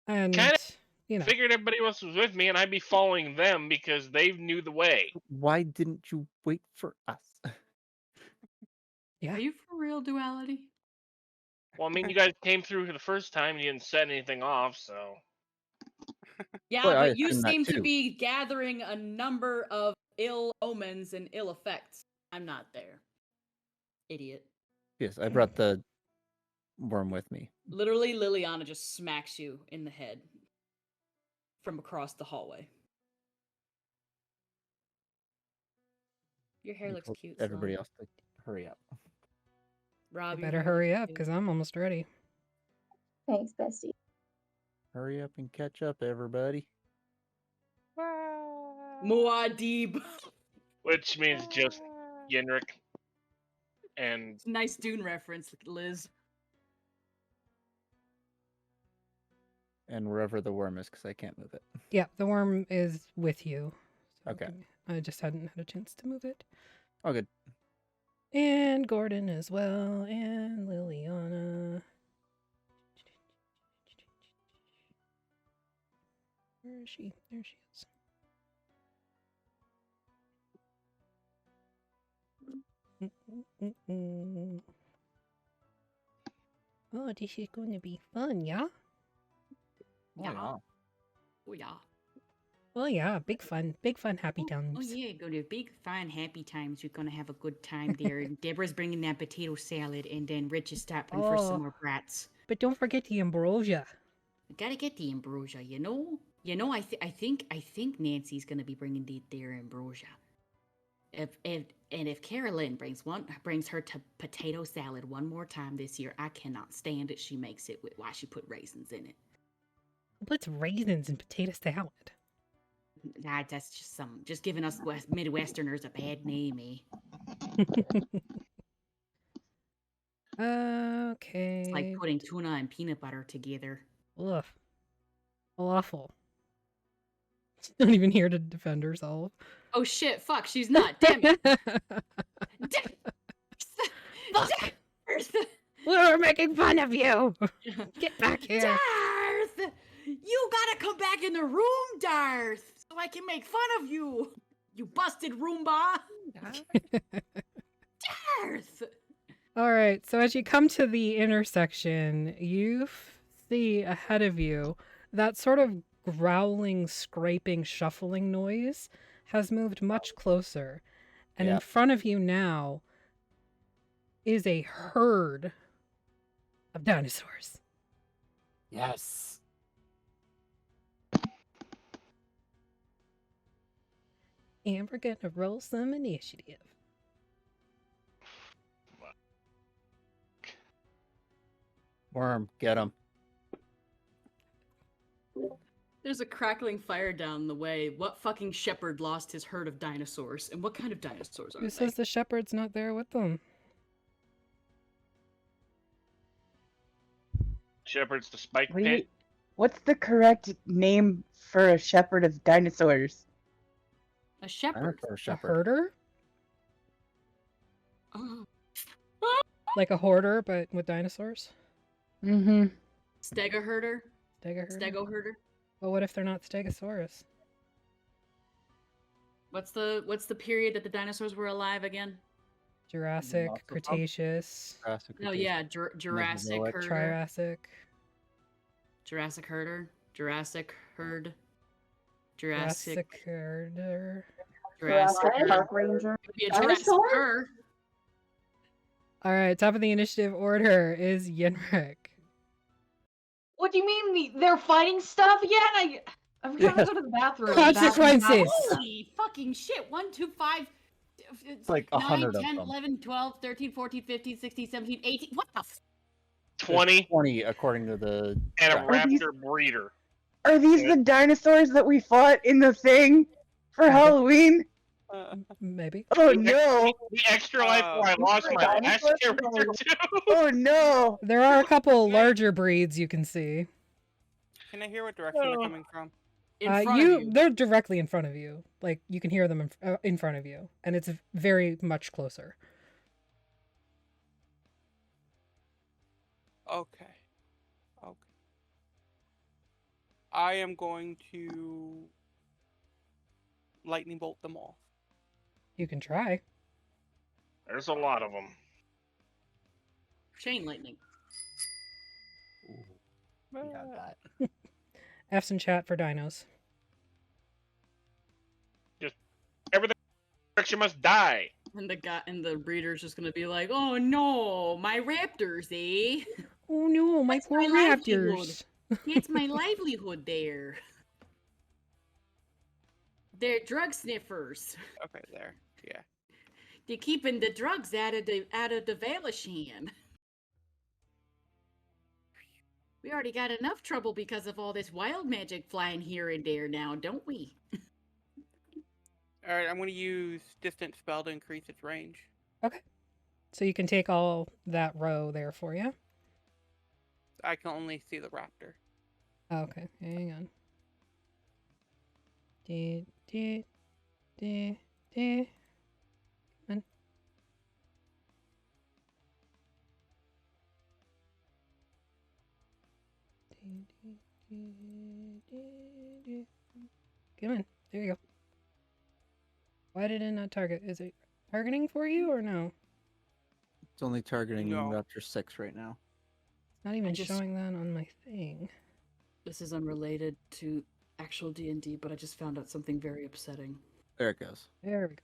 And, Kinda you know, figured everybody else was with me, and I'd be following them because they knew the way. Why didn't you wait for us? yeah. Are you for real, Duality? Well, I mean, you guys came through the first time and you didn't set anything off, so. Yeah, Well, I but you assume that seem to too. be gathering a number of ill omens and ill effects. I'm not there. Idiot. Yes, I brought the worm with me. Literally, Liliana just smacks you in the head from across the hallway. Your hair I looks told cute. everybody Sloan. else to hurry up. Rob, You your better hair hurry looks up cute. because I'm almost ready. Thanks, bestie. Hurry up and catch up, everybody. Muad'Dib. Which means just Yenrik and Nice Dune reference, Liz. And wherever the worm is, because I can't move it. Yeah, the worm is with you. So Okay. I just hadn't had a chance to move it. Oh, good. And Gordon as well, and Liliana. Where is she? There she is. Oh, this is going to be fun, yeah? Yeah. Oh, yeah. Oh, yeah, big fun, happy times. Oh yeah, go to big, fun, happy times. You're gonna have a good time there. And Deborah's bringing that potato salad, and then Rich is stopping for some Oh. more brats. But don't forget the ambrosia. I gotta get the ambrosia, you know. I think Nancy's gonna be bringing their ambrosia. If Carolyn brings her to potato salad one more time this year, I cannot stand it. She makes it with why she put raisins in it. Who puts raisins in potato salad? Nah, that's just giving us Midwesterners a bad name, Okay. It's like putting tuna and peanut butter together. Ugh. Awful. She's not even here to defend herself. Oh shit, fuck, she's not. Damn it. Fuck. We're making fun of you. Get back here. Darth! You gotta come back in the room, Darth, so I can make fun of you. You busted Roomba. Darth! All right, so as you come to the intersection, you see ahead of you that sort of growling, scraping, shuffling noise has moved much closer. And in Yeah. front of you now is a herd of dinosaurs. Yes. And we're going to roll some initiative. Worm, get him. There's a crackling fire down the way. What fucking shepherd lost his herd of dinosaurs? And what kind of dinosaurs are Who they? says the shepherd's not there with them? Shepherd's the spike What do you- pit. What's the correct name for a shepherd of dinosaurs? A shepherd. Dinosaur A shepherd. herder? Oh. Like a hoarder, but with dinosaurs? Mm-hmm. Stegoherder? Stegoherder? Stegoherder? Well, what if they're not Stegosaurus? What's the period that the dinosaurs were alive again? Jurassic, Lots of them. Cretaceous, Jurassic, Oh yeah, Jurassic Mesozoic. herder. Triassic, Jurassic herder. Jurassic herd. Jurassic Jurassic. herder. Jurassic herd. Park Ranger. Could be a Jurassic Dinosaur? her. All right, top of the initiative order is Yenrik. What do you mean they're fighting stuff again? I've got to Yes. go to the bathroom. Consequences. Holy fucking shit. 1, 2, 5. It's like 9, 100 of 10, them. 11, 12, 13, 14, 15, 16, 17, 18. What the f? 20 20 according to the and a track. these- raptor breeder. Are these the dinosaurs that we fought in the thing for Halloween? Maybe. Oh no! The extra life where I lost my last character too. Oh no! There are a couple larger breeds you can see. Can I hear what direction they're coming from? In front of you. They're directly in front of you. Like you can hear them in front of you, and it's very much closer. Okay. Okay. I am going to lightning bolt them all. You can try. There's a lot of them. Chain lightning. We got that. F's in chat for dinos. Everything direction must die. And the breeder's just gonna be like, "Oh no, my raptors, eh? Oh no, my That's poor my livelihood. raptors. It's my livelihood there. They're drug sniffers. Okay, there. Yeah. They're keeping the drugs out of the Valashan. We already got enough trouble because of all this wild magic flying here and there now, don't we? Alright, I'm going to use distant spell to increase its range. Okay. So you can take all that row there for you. I can only see the raptor. Okay, hang on. Come on. Come on. There you go. Why did it not target? Is it targeting for you or no? It's only targeting No. Raptor 6 right now. It's not even just- showing that on my thing. This is unrelated to actual D&D, but I just found out something very upsetting. There it goes. There we go.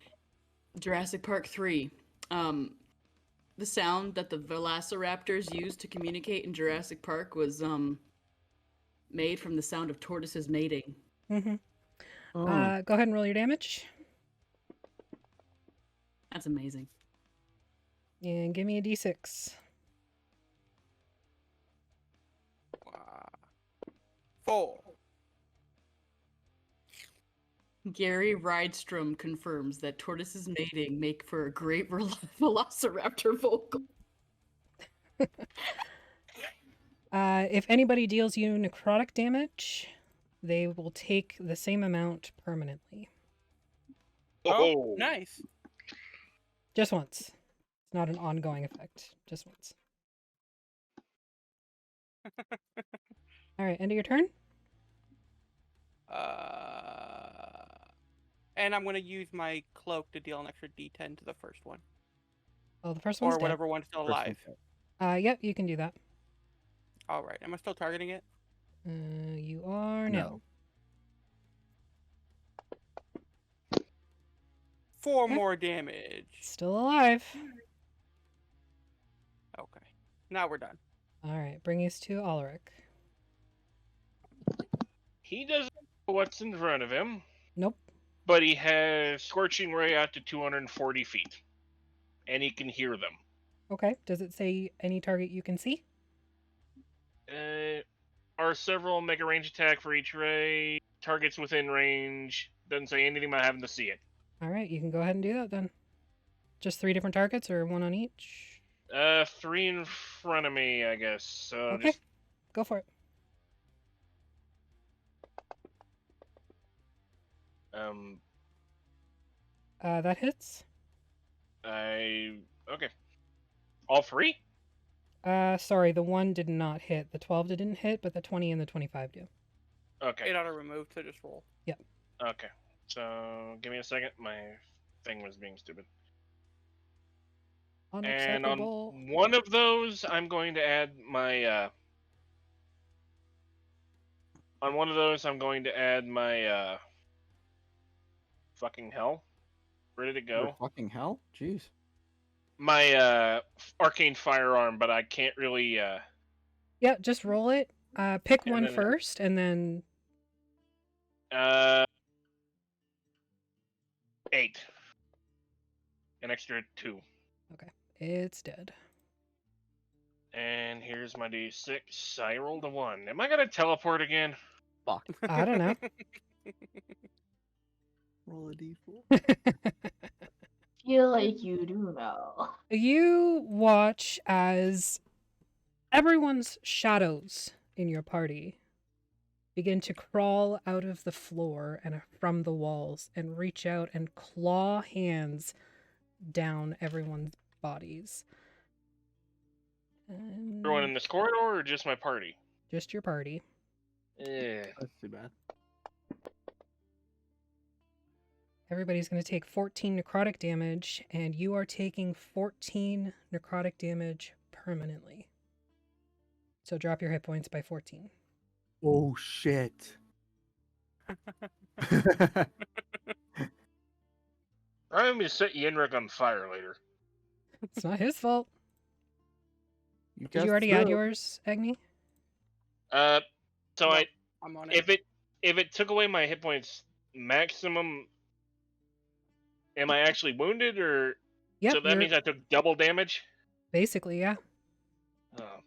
Jurassic Park 3. The sound that the velociraptors used to communicate in Jurassic Park was made from the sound of tortoises mating. Mm-hmm. Oh. Go ahead and roll your damage. That's amazing. And give me a d6. 4. Gary Rydstrom confirms that tortoises mating make for a great velociraptor vocal. If anybody deals you necrotic damage, they will take the same amount permanently. Oh, nice. Just once. It's not an ongoing effect. Just once. Alright, end of your turn? And I'm going to use my cloak to deal an extra d10 to the first one. Oh, the first one's Or dead. whatever one's still alive. Yep, you can do that. Alright, am I still targeting it? You are no. 4 Okay. more damage. Still alive. Okay. Now we're done. Alright, bring us to Alaric. He doesn't know what's in front of him. Nope. But he has Scorching Ray out to 240 feet. And he can hear them. Okay, does it say any target you can see? Are several make a range attack for each ray. Targets within range. Doesn't say anything about having to see it. Alright, you can go ahead and do that then. Just 3 different targets or one on each? 3 in front of me, I guess. So Okay, just go for it. That hits. Okay. All 3? Sorry, the 1 did not hit. The 12 didn't hit, but the 20 and the 25 do. Okay. It auto removed, so just roll. Yep. Okay. So give me a second. My thing was being stupid. And Unacceptable. on one of those, I'm going to add my. On one of those, I'm going to add my. Fucking hell. Where did it go? Fucking hell? Jeez. My arcane firearm, but I can't really. Yeah, just roll it. Pick And one then- first, and then 8. An extra 2. it's dead. And here's my d6. I rolled a 1. Am I gonna teleport again? Fuck. I don't know. Roll a d4. Feel like you do know. You watch as everyone's shadows in your party begin to crawl out of the floor and from the walls and reach out and claw hands down everyone's bodies. Everyone in this corridor or just my party? Just your party. Yeah. That's too bad. Everybody's going to take 14 necrotic damage, and you are taking 14 necrotic damage permanently. So drop your hit points by 14. Oh shit. I'm gonna set Yenrik on fire later. It's not his fault. Did Cast you already spell. add yours, Agni? So No, I'm on it. if it took away my hit points maximum, am I actually wounded or? Yep, So that you're means I took double damage. basically, yeah. Oh,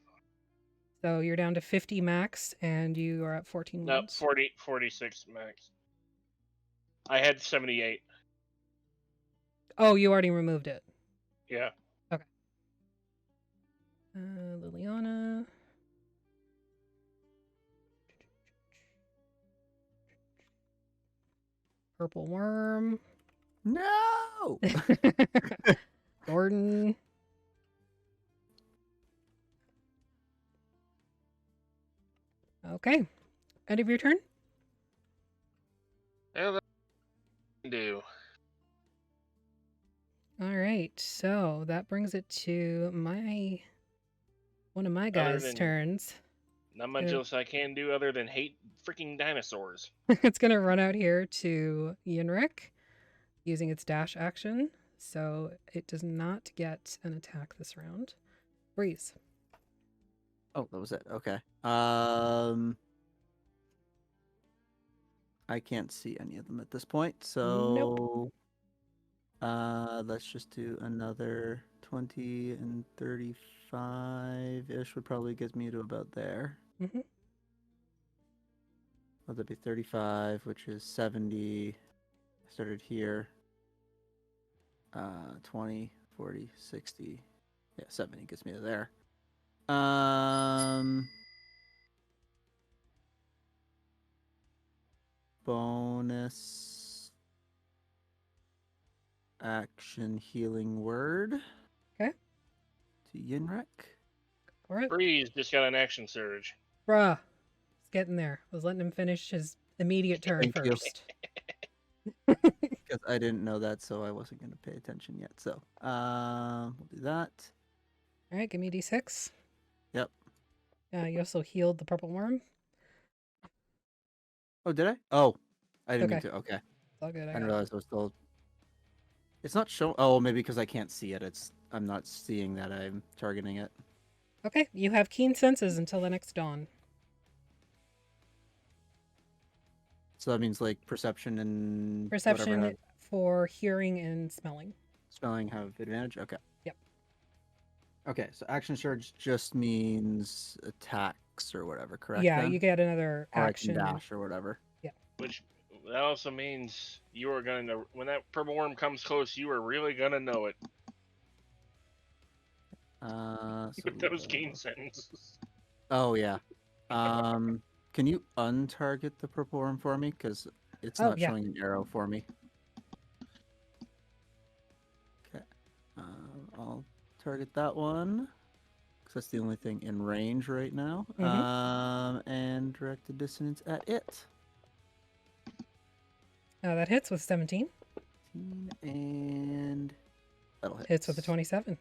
So you're down to 50 max, and you are at 14 no, wounds. 46 max. I had 78. Oh, you already removed it. Yeah. Okay. Liliana. Purple worm. No. Gordon. Okay. End of your turn? Well, that can do. All right. So that brings it to one of my guys' than- turns. Not much Yeah. else I can do other than hate freaking dinosaurs. It's going to run out here to Yenrik using its dash action. So it does not get an attack this round. Breeze. Oh, that was it. Okay. I can't see any of them at this point, so let's just do another 20 and 35-ish would probably get me to about there. Mm-hmm. Well, that'd be 35, which is 70. I started here. 20, 40, 60. Yeah, 70 gets me to there. Bonus action healing word. Okay. To Yenrik. All right. Breeze just got an action surge. Bruh. It's getting there. I was letting him finish his immediate turn Thank you. first. Because I didn't know that, so I wasn't going to pay attention yet. So, we'll do that. All right, give me a d6. Yep. You also healed the purple worm. Oh, did I? Oh, I didn't mean Okay. to. Okay. It's all good. I I didn't got it. realize I was still. It's not showing. Oh, maybe because I can't see it. I'm not seeing that I'm targeting it. Okay, you have keen senses until the next dawn. So that means like perception and Perception whatever have, for hearing and smelling. smelling have advantage. Okay. Yep. Okay, so action surge just means attacks or whatever, correct? Yeah, then? you get another Or action. I can dash or whatever. Which that also means you are going to, when that purple worm comes close, you are really going to know it. So With those keen sentences. Oh yeah. Can you untarget the purple worm for me? Because it's Oh, not yeah. showing an arrow for me. Okay. I'll target that one. Because that's the only thing in range right now. And direct the dissonance at it. That hits with 17. And that'll hit. Hits with a 27.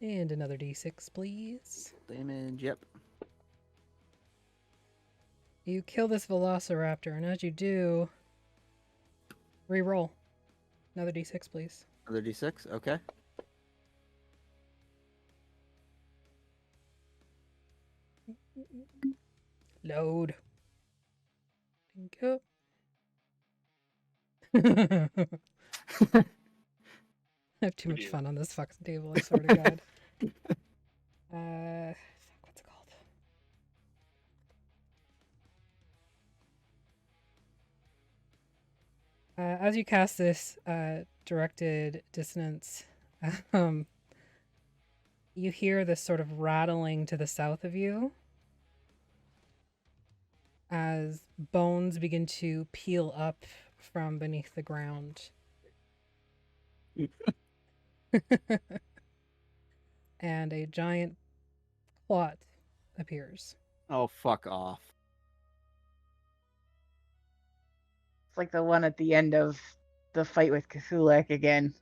And another d6, please. Damage, yep. You kill this velociraptor, and as you do, re-roll. Another d6, please. Another d6, okay. Load. Thank you. I have too much fun on this fucking table, I swear to God. What's it called? As you cast this directed dissonance, you hear this sort of rattling to the south of you as bones begin to peel up from beneath the ground. And a giant clot appears. Oh, fuck off. It's like the one at the end of the fight with Cthulhu again.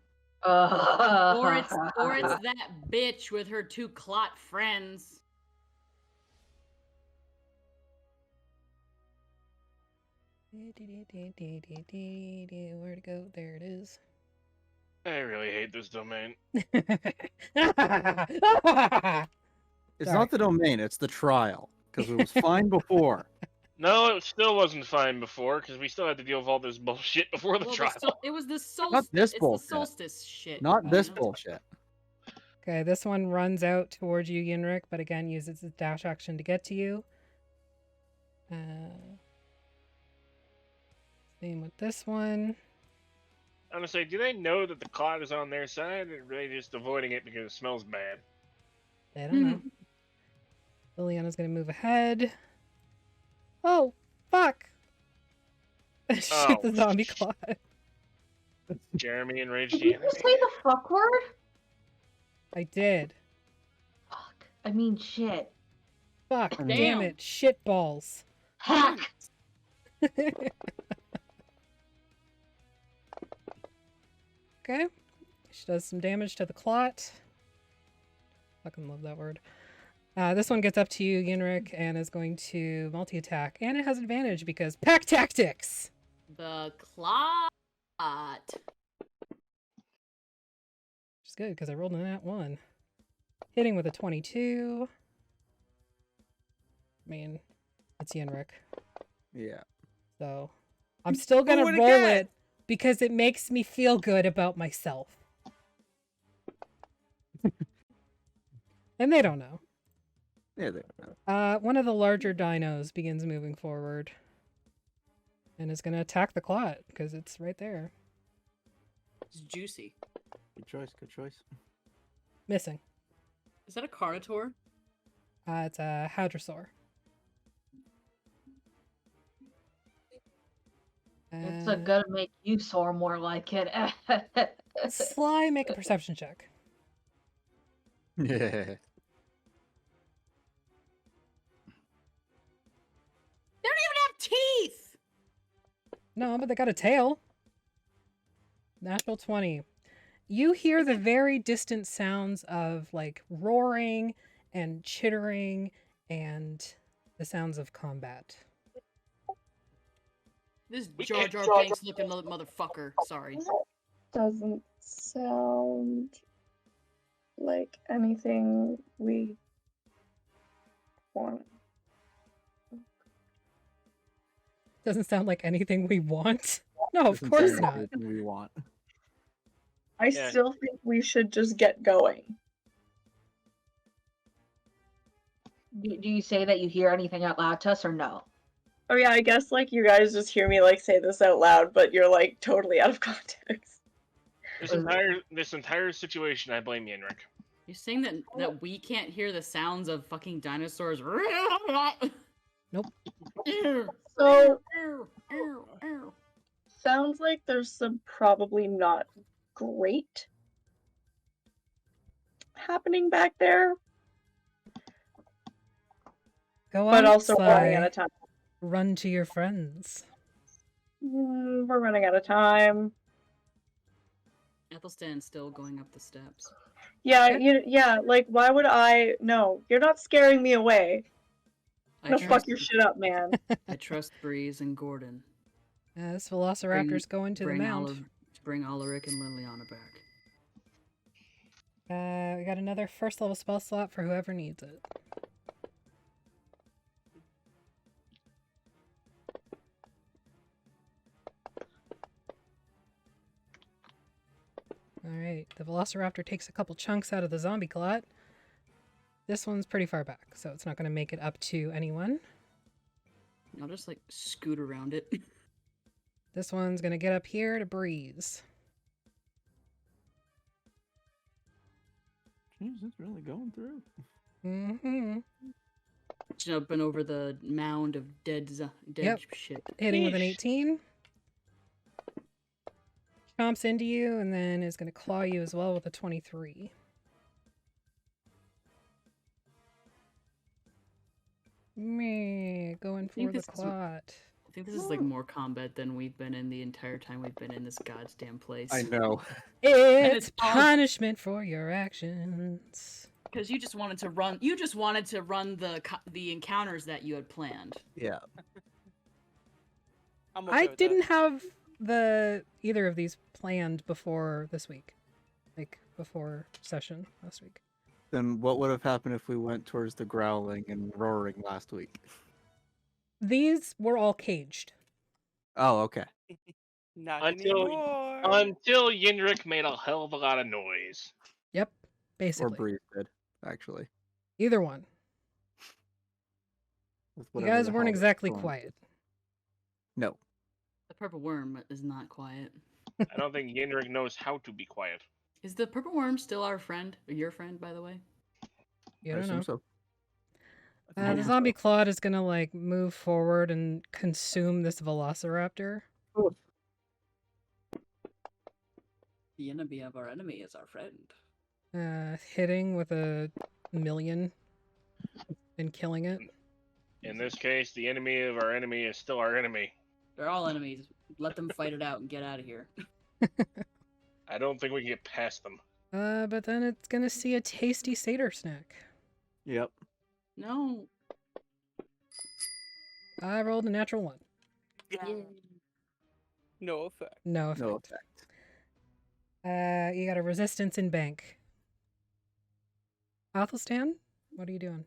Or it's that bitch with her 2 clot friends. Where to go? There it is. I really hate this domain. It's Sorry. not the domain, it's the trial. Because it was fine before. No, it still wasn't fine before, because we still had to deal with all this bullshit before the Well, trial. it was the solstice. Not this It's bullshit. the solstice shit. Not this you know? bullshit. Okay, this one runs out towards you, Yinrik, but again uses its dash action to get to you. Same with this one. I'm gonna say, do they know that the clot is on their side, or are they just avoiding it because it smells bad? I don't know. Liliana's gonna move ahead. Oh, fuck! Shoot the zombie clot. Jeremy enraged Did the you enemy. say the fuck word? I did. Fuck. I mean shit. Fuck, Damn. damn it, shit balls. Heck. Okay. She does some damage to the clot. Fucking love that word. This one gets up to you, Yinrik, and is going to multi-attack. And it has advantage because pack tactics! The clot. Which is good because I rolled a nat 1. Hitting with a 22. I mean, it's Yinrik. Yeah. So I'm still gonna Do it roll again! it because it makes me feel good about myself. And they don't know. Yeah, they don't know. One of the larger dinos begins moving forward and is gonna attack the clot because it's right there. It's juicy. Good choice, good choice. Missing. Is that a Carnotaur? It's a Hadrosaur. It's gonna make you soar more like it. Sly, make a perception check. Yeah. They don't even have teeth. No, but they got a tail. Natural 20. You hear the very distant sounds of like roaring and chittering and the sounds of combat. This We Jar can't- Jar Binks looking motherfucker. Sorry. Doesn't sound like anything we want. Doesn't sound like anything we want. No, of Doesn't course sound not. like anything we want. I Yeah. still think we should just get going. Do you say that you hear anything out loud to us or no? Oh yeah, I guess like you guys just hear me like say this out loud, but you're like totally out of context. This entire situation, I blame Yenrik. You're saying that we can't hear the sounds of fucking dinosaurs? Nope. So sounds like there's some probably not great happening back there, Go but on, also running out Sly. of time. Run to your friends. We're running out of time. Athelstan's still going up the steps. Yeah, like why would I? No, you're not scaring me away. I No, trust- fuck your shit up, man. I trust Breeze and Gordon. This Velociraptor's going to the mound. Bring Alaric and Liliana back. We got another first level spell slot for whoever needs it. Alright, the Velociraptor takes a couple chunks out of the zombie clot. This one's pretty far back, so it's not going to make it up to anyone. I'll just like scoot around it. This one's going to get up here to Breeze. Jeez, it's really going through. Mm-hmm. Jumping over the mound of dead Yep. shit. Hitting with an Yeesh. 18. Chomps into you and then is going to claw you as well with a 23. Waiting for the clot. I think this is like more combat than we've been in the entire time we've been in this goddamn place. I know. It's punishment for your actions. Because you just wanted to run. You just wanted to run the encounters that you had planned. Yeah. I'm okay I with that. didn't have either of these planned before this week, like before session last week. Then what would have happened if we went towards the growling and roaring last week? These were all caged. Oh, okay. Not Until anymore. Yenrik made a hell of a lot of noise. Yep, Or basically. Breeze did, actually. Either one. With You whatever guys the weren't hell it's exactly going. quiet. No. The purple worm is not quiet. I don't think Yenrik knows how to be quiet. Is the purple worm still our friend? Or your friend, by the way? You I don't assume know. so. The zombie Claude is gonna like move forward and consume this velociraptor. The enemy of our enemy is our friend. Hitting with a million and killing it. In this case, the enemy of our enemy is still our enemy. They're all enemies. Let them fight it out and get out of here. I don't think we can get past them. But then it's gonna see a tasty satyr snack. Yep. No. I rolled a natural 1. Yeah. No effect. No effect. No effect. You got a resistance in bank. Athelstan, what are you doing?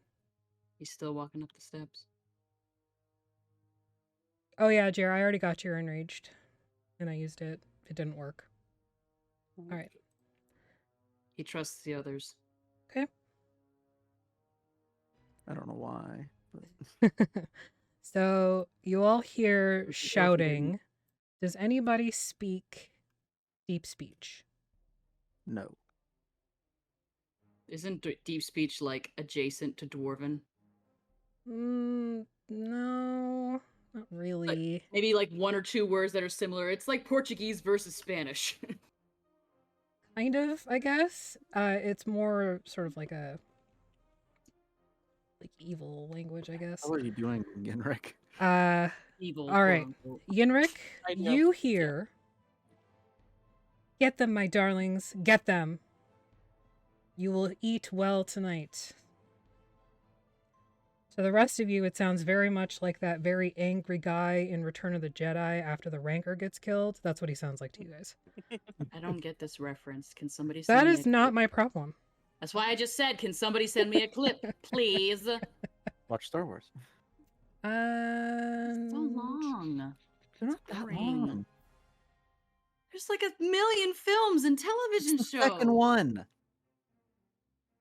He's still walking up the steps. Oh yeah, Jer, I already got your enraged. And I used it. It didn't work. Alright. He trusts the others. Okay. I don't know why. But... So you all hear shouting. Does anybody speak deep speech? No. Isn't deep speech like adjacent to dwarven? No, not really. Maybe like one or two words that are similar. It's like Portuguese versus Spanish. Kind of, I guess. It's more sort of like a evil language, I guess. How are you doing, Yenrik? Evil. All right, Yenrik, I know. you hear. Get them, my darlings. Get them. You will eat well tonight. To the rest of you, it sounds very much like that very angry guy in Return of the Jedi after the Rancor gets killed. That's what he sounds like to you guys. I don't get this reference. Can somebody send That me is a not clip? my problem. That's why I just said, can somebody send me a clip, please? Watch Star Wars. So long. They're not that long. There's like a million films and television It's the shows. second one.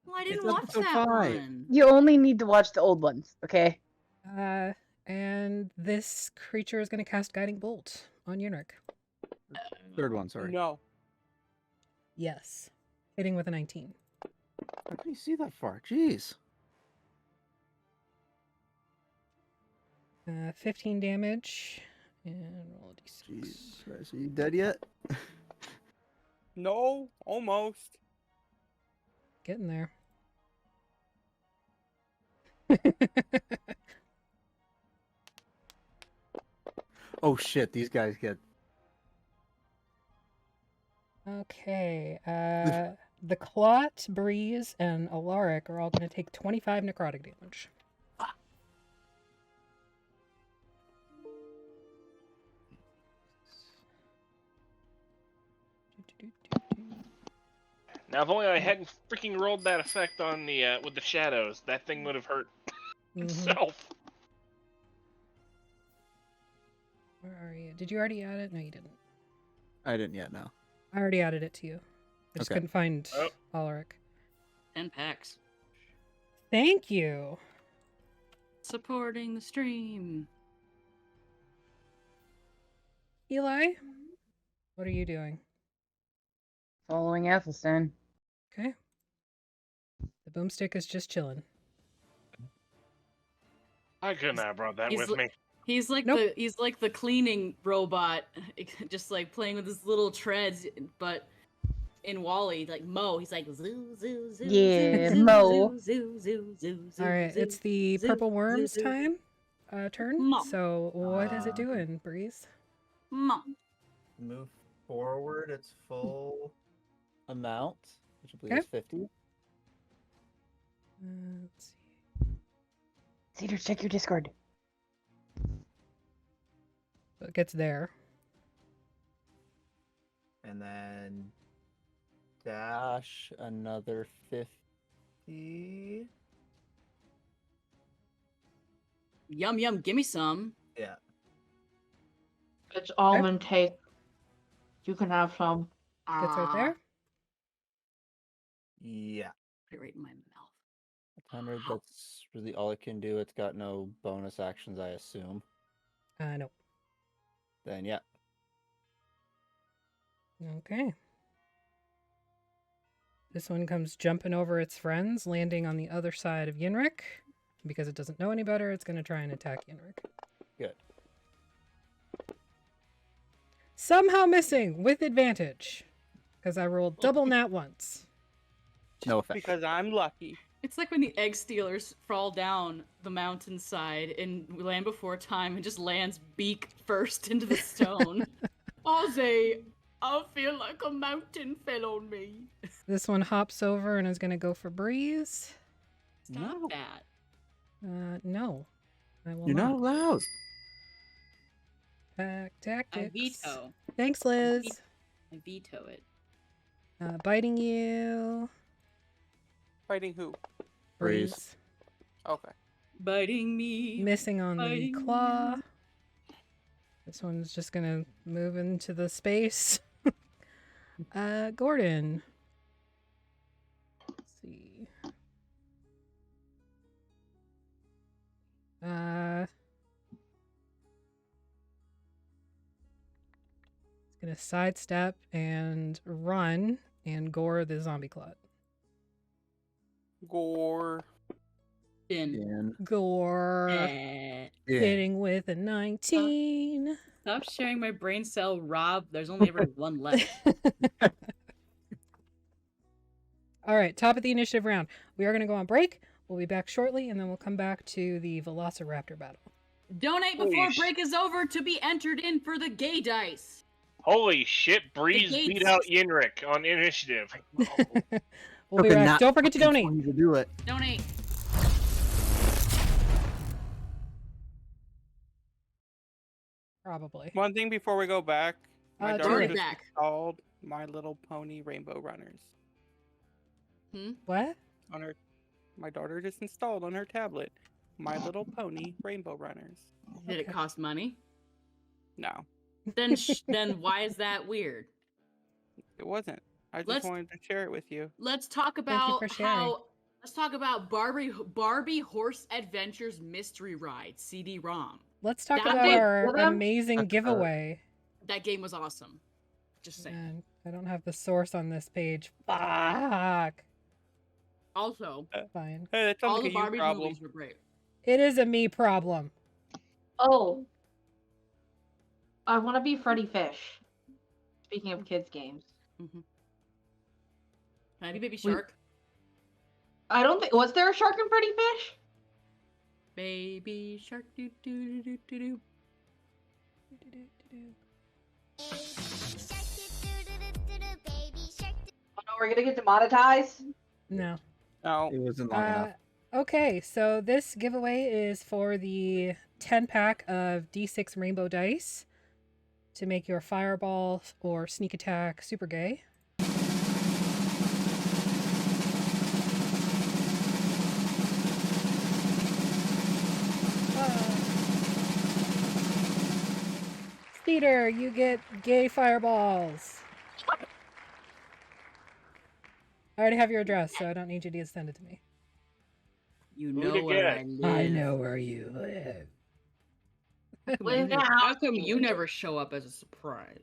Well, I didn't It's watch episode that 5. one. You only need to watch the old ones, okay? And this creature is going to cast Guiding Bolt on Yenrik. Third one, sorry. No. Yes. Hitting with a 19. How can you see that far? Jeez. 15 damage. And roll a d6. Jeez. Christ, are you dead yet? No. Almost. Getting there. Oh shit, these guys get... Okay. The Clot, Breeze, and Alaric are all going to take 25 necrotic damage. Now, if only I hadn't freaking rolled that effect on the with the shadows, that thing would have hurt itself. Where are you? Did you already add it? No, you didn't. I didn't yet, no. I already added it to you. I just Okay. couldn't find Oh. Alaric. 10 packs. Thank you. Supporting the stream. Eli, what are you doing? Following Athelstan. Okay. The boomstick is just chilling. I couldn't have brought that with me. He's like Nope. he's like the cleaning robot, just like playing with his little treads, but in Wall-E, like Mo, he's like zoo zoo zoo. Yeah, zoo, Mo. Zoo zoo zoo zoo. All right, zoo, it's the zoo, purple zoo, worms zoo. time. turn. Mom. So what is it doing, Breeze? Mom. Move forward its full amount, which I believe is 50. Let's see. Cedar, check your Discord. So it gets there. And then dash another 50. Yum yum, give me some. Yeah. It's almond cake. You can have some. Gets right there. Yeah. Put it right in my mouth. 100, that's really all it can do. It's got no bonus actions, I assume. No. Then, yeah. Okay. This one comes jumping over its friends, landing on the other side of Yinrik. Because it doesn't know any better, it's going to try and attack Yinrik. Good. Somehow missing with advantage. Because I rolled double nat once. No effect. Because I'm lucky. It's like when the egg stealers fall down the mountainside in Land Before Time and just lands beak first into the stone. Ozzy, I feel like a mountain fell on me. This one hops over and is going to go for Breeze. Stop that. No. I will You're not allowed. Tactics. I veto. Thanks, Liz. I veto it. Biting you. Fighting who? Breeze. Okay. Biting me. Missing on the Biting claw. This one's just gonna move into the space. Gordon. Let's see. It's gonna sidestep and run and gore the zombie clot. Gore. In. Gore. Hitting with a 19. Stop sharing my brain cell, Rob. There's only ever one left. All right, top of the initiative round. We are going to go on break. We'll be back shortly, and then we'll come back to the Velociraptor battle. Donate before break is over to be entered in for the gay dice. Holy shit, Breeze gates. beat out Yinrik on initiative. We'll be back. Don't forget to donate. To do it. Donate. Probably. One thing before we go back. My do daughter it. just installed My Little Pony Rainbow Runners. What? On her, my daughter just installed on her tablet My Little Pony Rainbow Runners. Did it cost money? No, Then then why is that weird? it wasn't. I just Let's- wanted to share it with you. Let's talk you about for sharing. let's talk about Barbie Horse Adventures Mystery Ride CD-ROM. Let's talk That about game- our amazing giveaway. That game was awesome. Just saying. Man, I don't have the source on this page. Fuck. Also, Fine. Hey, that sounds all like the a you Barbie problem. movies were great. It is a me problem. Oh. I want to be Freddy Fish. Speaking of kids' games. Can I be Baby Shark? I don't think... Was there a shark in Freddy Fish? Baby Shark, do do do do do. Oh no, we're gonna get demonetized? No. No. It wasn't long enough. Okay, so this giveaway is for the 10-pack of D6 rainbow dice to make your fireball or sneak attack super gay. Peter, you get gay fireballs. I already have your address, so I don't need you to send it to me. You Who know to where get? I live. I know where you live. How come you never show up as a surprise?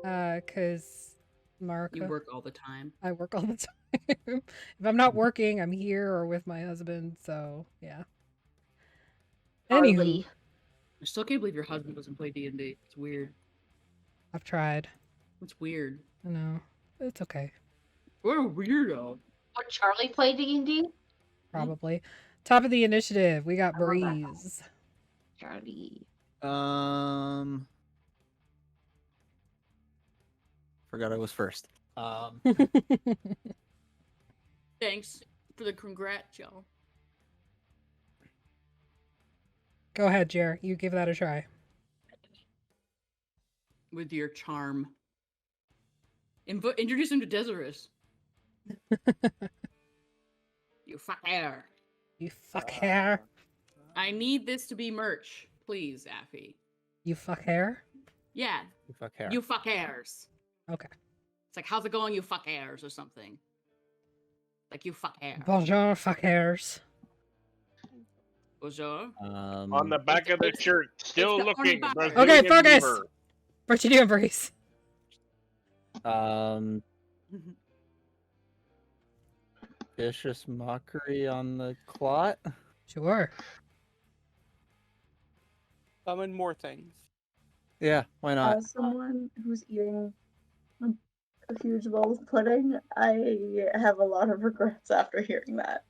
Cause Mark, You work all the time. I work all the time. If I'm not working, I'm here or with my husband. So yeah. Anywho, Hardly. I still can't believe your husband doesn't play D&D. It's weird. I've tried. It's weird. I know. It's okay. What a weirdo. Would Charlie play D&D? Probably. Top of the initiative, we got I love that. Breeze. Charlie. Forgot I was first. Thanks for the congrats, y'all. Go ahead, Jer. You give that a try. With your charm. Introduce him to Desirous. You fucker. You fuck hair. I need this to be merch, please, Affy. You fuck hair. Yeah, You fuck hair. you fuck hairs. Okay. It's like, how's it going, you fuck hairs, or something. Like, you fuck hairs. Bonjour, fuck hairs. Bonjour. On the back of the shirt, still the looking. only back. Okay, Brazilian focus. beaver. Virginia embrace. Vicious mockery on the clot. Sure. Summon more things. Yeah, why not? As someone who's eating a huge bowl of pudding, I have a lot of regrets after hearing that.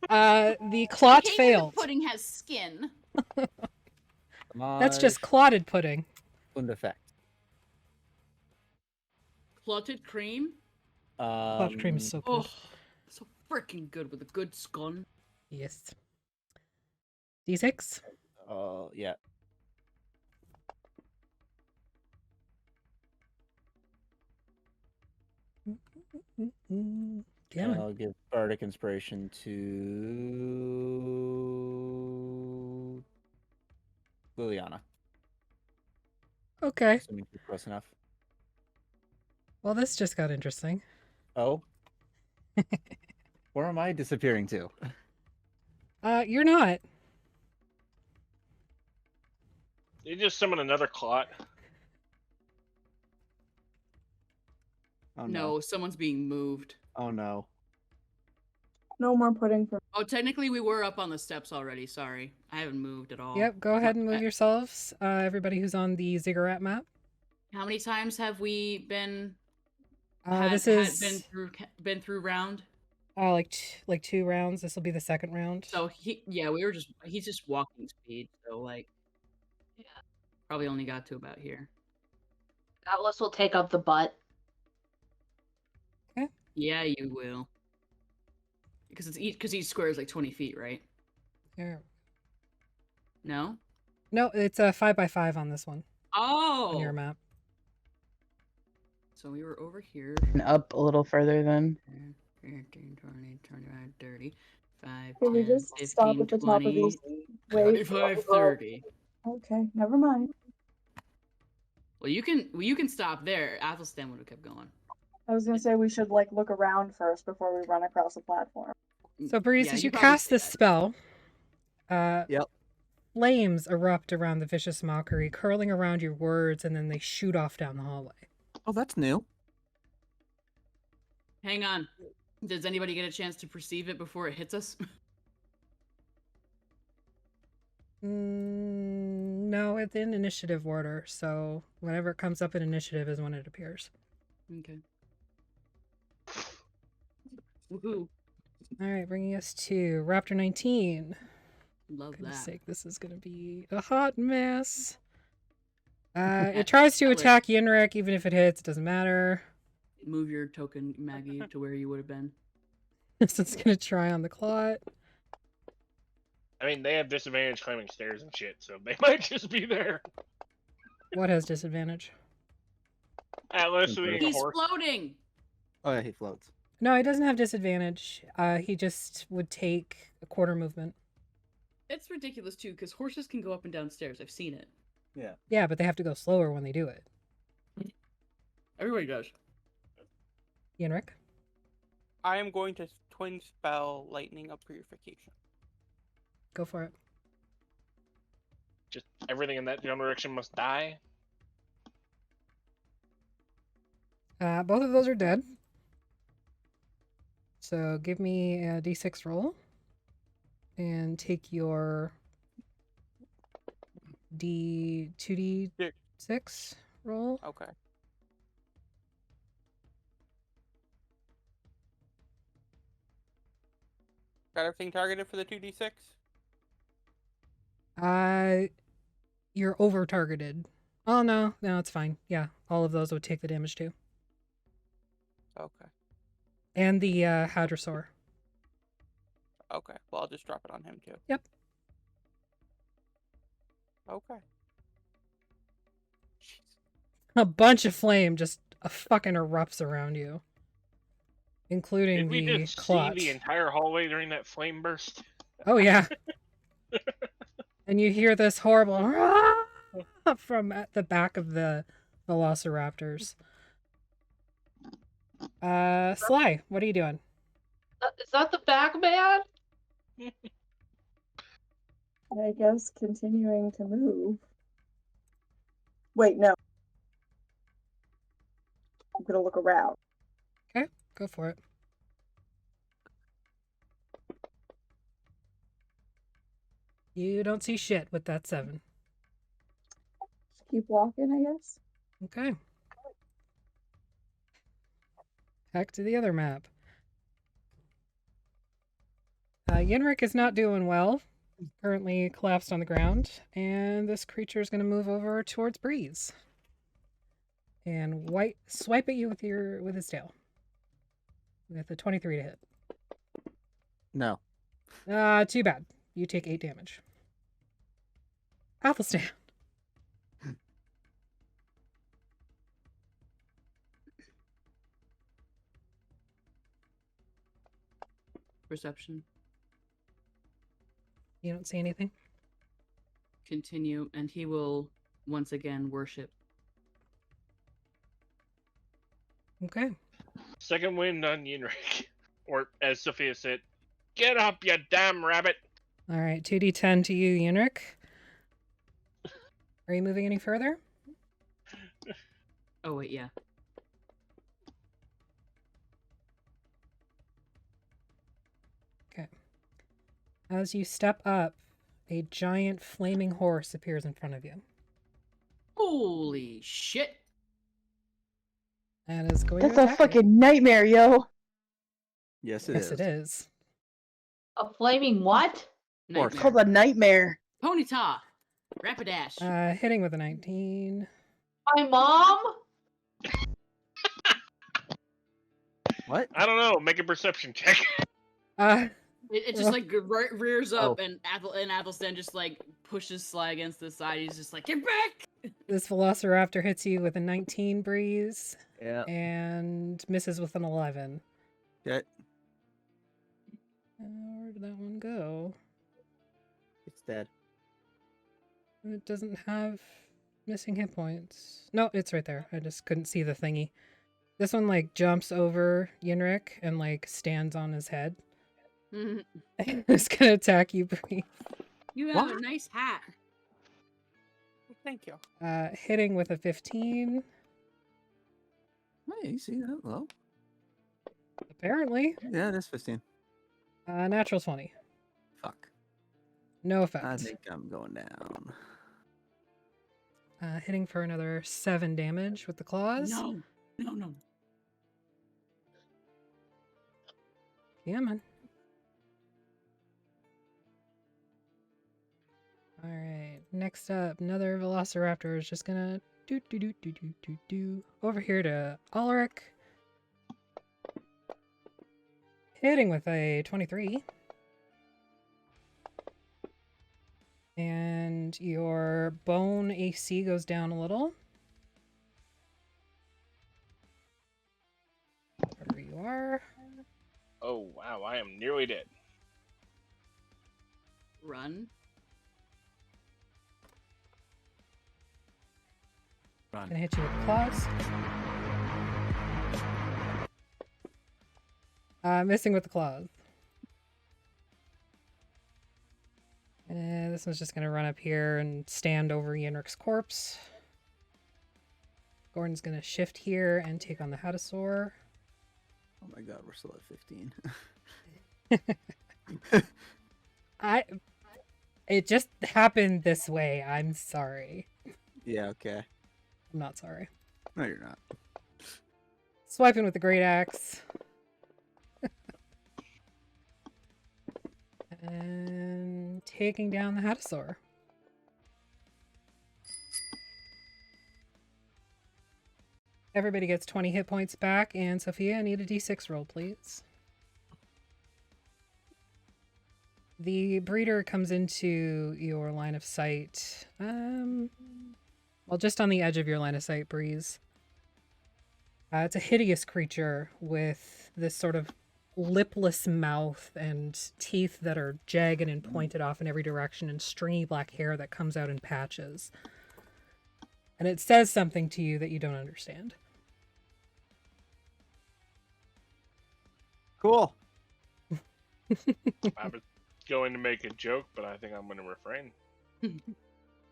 The clot In case failed. The pudding has skin. That's just clotted pudding. Und effect. Clotted cream. Clotted cream is so good. Oh, so freaking good with a good scone. Yes. D6. Oh, yeah. Damn it. I'll give Bardic Inspiration to Liliana. Okay. Assuming you're close enough. Well, this just got interesting. Oh? Where am I disappearing to? You're not. You just summon another clot. Oh No, someone's being moved. Oh no. No more pudding for Oh, technically we were up on the steps already. Sorry, I haven't moved at all. Yep, go ahead and move yourselves. Everybody who's on the ziggurat map. How many times have we been? This is been through round. like 2 rounds. This will be the second round. So he's just walking speed. So like, yeah, probably only got to about here. Atlas will take up the butt. Okay. Yeah, you will. Because each square is like 20 feet, right? Here. No. No, it's a 5x5 on this one. Oh. On your map. So we were over here. And up a little further then. 15, 20, 25, 30, 5, Can we 10, just 15, stop at the top of 20, these? Wait. 25, 30. Okay, never mind. Well, you can stop there. Athelstan would have kept going. I was gonna say we should like look around first before we run across the platform. So, Breeze, Yeah, as you you probably cast say this that. spell, Yep. flames erupt around the vicious mockery, curling around your words, and then they shoot off down the hallway. Oh, that's new. Hang on. Does anybody get a chance to perceive it before it hits us? No, it's in initiative order, so whenever it comes up in initiative is when it appears. Okay. Woohoo. All right, bringing us to Raptor 19. Love For goodness that. sake, this is going to be a hot mess. It tries to Alex. attack Yenrik, even if it hits, it doesn't matter. Move your token, Maggie, to where you would have been. So it's going to try on the clot. I mean, they have disadvantage climbing stairs and shit, so they might just be there. What has disadvantage? Atlas being a He's horse. floating. Oh yeah, he floats. No, he doesn't have disadvantage. He just would take a quarter movement. It's ridiculous too, because horses can go up and down stairs. I've seen it. Yeah. Yeah, but they have to go slower when they do it. Everybody does. Yenrik? I am going to twin spell lightning of purification. Go for it. Just everything in that general direction must die. Both of those are dead. So give me a d6 roll. And take your d2d6 roll. Okay. Got everything targeted for the 2d6? You're over targeted. Oh no, it's fine. Yeah, all of those would take the damage too. Okay. And the Hadrosaur. Okay. Well, I'll just drop it on him too. Yep. Okay. A bunch of flame just fucking erupts around you. Including Did we the just clutch. see the entire hallway during that flame burst? Oh yeah. And you hear this horrible from at the back of the velociraptors. Sly, what are you doing? Is that the back man? I guess continuing to move. Wait, no. I'm gonna look around. Okay, go for it. You don't see shit with that 7. Just keep walking, I guess. Okay. Back to the other map. Yenrik is not doing well. Currently collapsed on the ground. And this creature is going to move over towards Breeze. And swipe at you with his tail. With a 23 to hit. No. Too bad. You take 8 damage. Athelstan. Perception. You don't see anything? Continue, and he will once again worship. Okay. Second wind on Yenrik. Or, as Sophia said, get up, you damn rabbit! Alright, 2d10 to you, Yenrik. Are you moving any further? Oh, wait, yeah. Okay. As you step up, a giant flaming horse appears in front of you. Holy shit! And is going That's to a attack you. fucking nightmare, yo. Yes, it Yes, is. it is. A flaming what? It's called a nightmare. Ponyta! Rapidash! Hitting with a 19. My mom? What? I don't know. Make a perception check. It just like rears up, and Athelstan just like pushes Sly against the side. He's just like, get back! This Velociraptor hits you with a 19 Breeze. Yeah. And misses with an 11. Okay. Where did that one go? It's dead. It doesn't have missing hit points. No, it's right there. I just couldn't see the thingy. This one like jumps over Yenrik and like stands on his head. It's gonna attack you, Bree. You have a nice hat. Thank you. Hitting with a 15. Hey, you see that low? Apparently. Yeah, it is 15. Natural 20. Fuck. No effect. I think I'm going down. Hitting for another 7 damage with the claws. No. Yeah, man. Alright, next up, another Velociraptor is just gonna do over here to Alaric. Hitting with a 23. And your bone AC goes down a little. Wherever you are. Oh, wow. I am nearly dead. Run. Gonna hit you with claws. Missing with the claws. This one's just gonna run up here and stand over Yenrik's corpse. Gordon's gonna shift here and take on the Hadrosaur. Oh my god, we're still at 15. It just happened this way. I'm sorry. Yeah, okay. I'm not sorry. No, you're not. Swiping with the Great Axe. And taking down the Hadrosaur. everybody gets 20 hit points back, and Sophia, I need a d6 roll, please. The breeder comes into your line of sight. Well, just on the edge of your line of sight, Breeze. It's a hideous creature with this sort of lipless mouth and teeth that are jagged and pointed off in every direction, and stringy black hair that comes out in patches. And it says something to you that you don't understand. Cool. I was going to make a joke, but I think I'm going to refrain.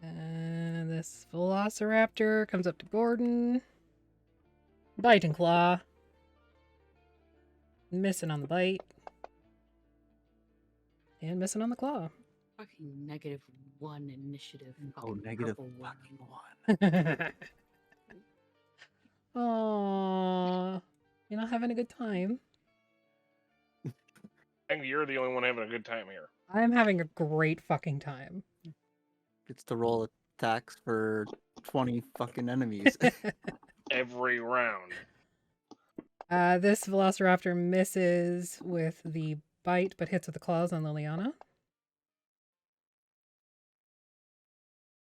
And this Velociraptor comes up to Gordon. Bite and claw. Missing on the bite. And missing on the claw. Fucking -1 initiative. Oh, fucking negative purple fucking one. one. Aww. You're not having a good time. I think you're the only one having a good time here. I'm having a great fucking time. Gets to roll attacks for 20 fucking enemies. Every round. This Velociraptor misses with the bite, but hits with the claws on Liliana.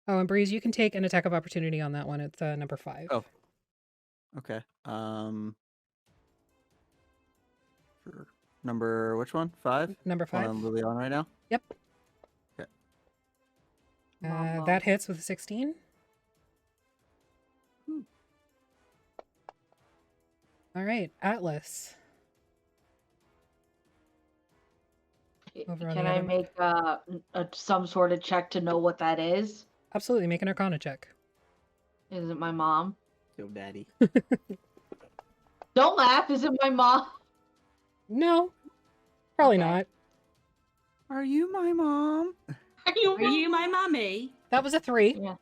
Oh, and Breeze, you can take an attack of opportunity on that one. It's number 5. Oh. Okay. For number which one? 5? Number 5. On Liliana right now? Yep. Okay. That hits with a 16. All right, Atlas. Over on Can the I other- make some sort of check to know what that is? Absolutely, make an Arcana check. Is it my mom? Yo, daddy. Don't laugh. Is it my mom? No, probably Okay. not. Are you my mom? Are you? Are you my mommy? That was a 3. Yeah.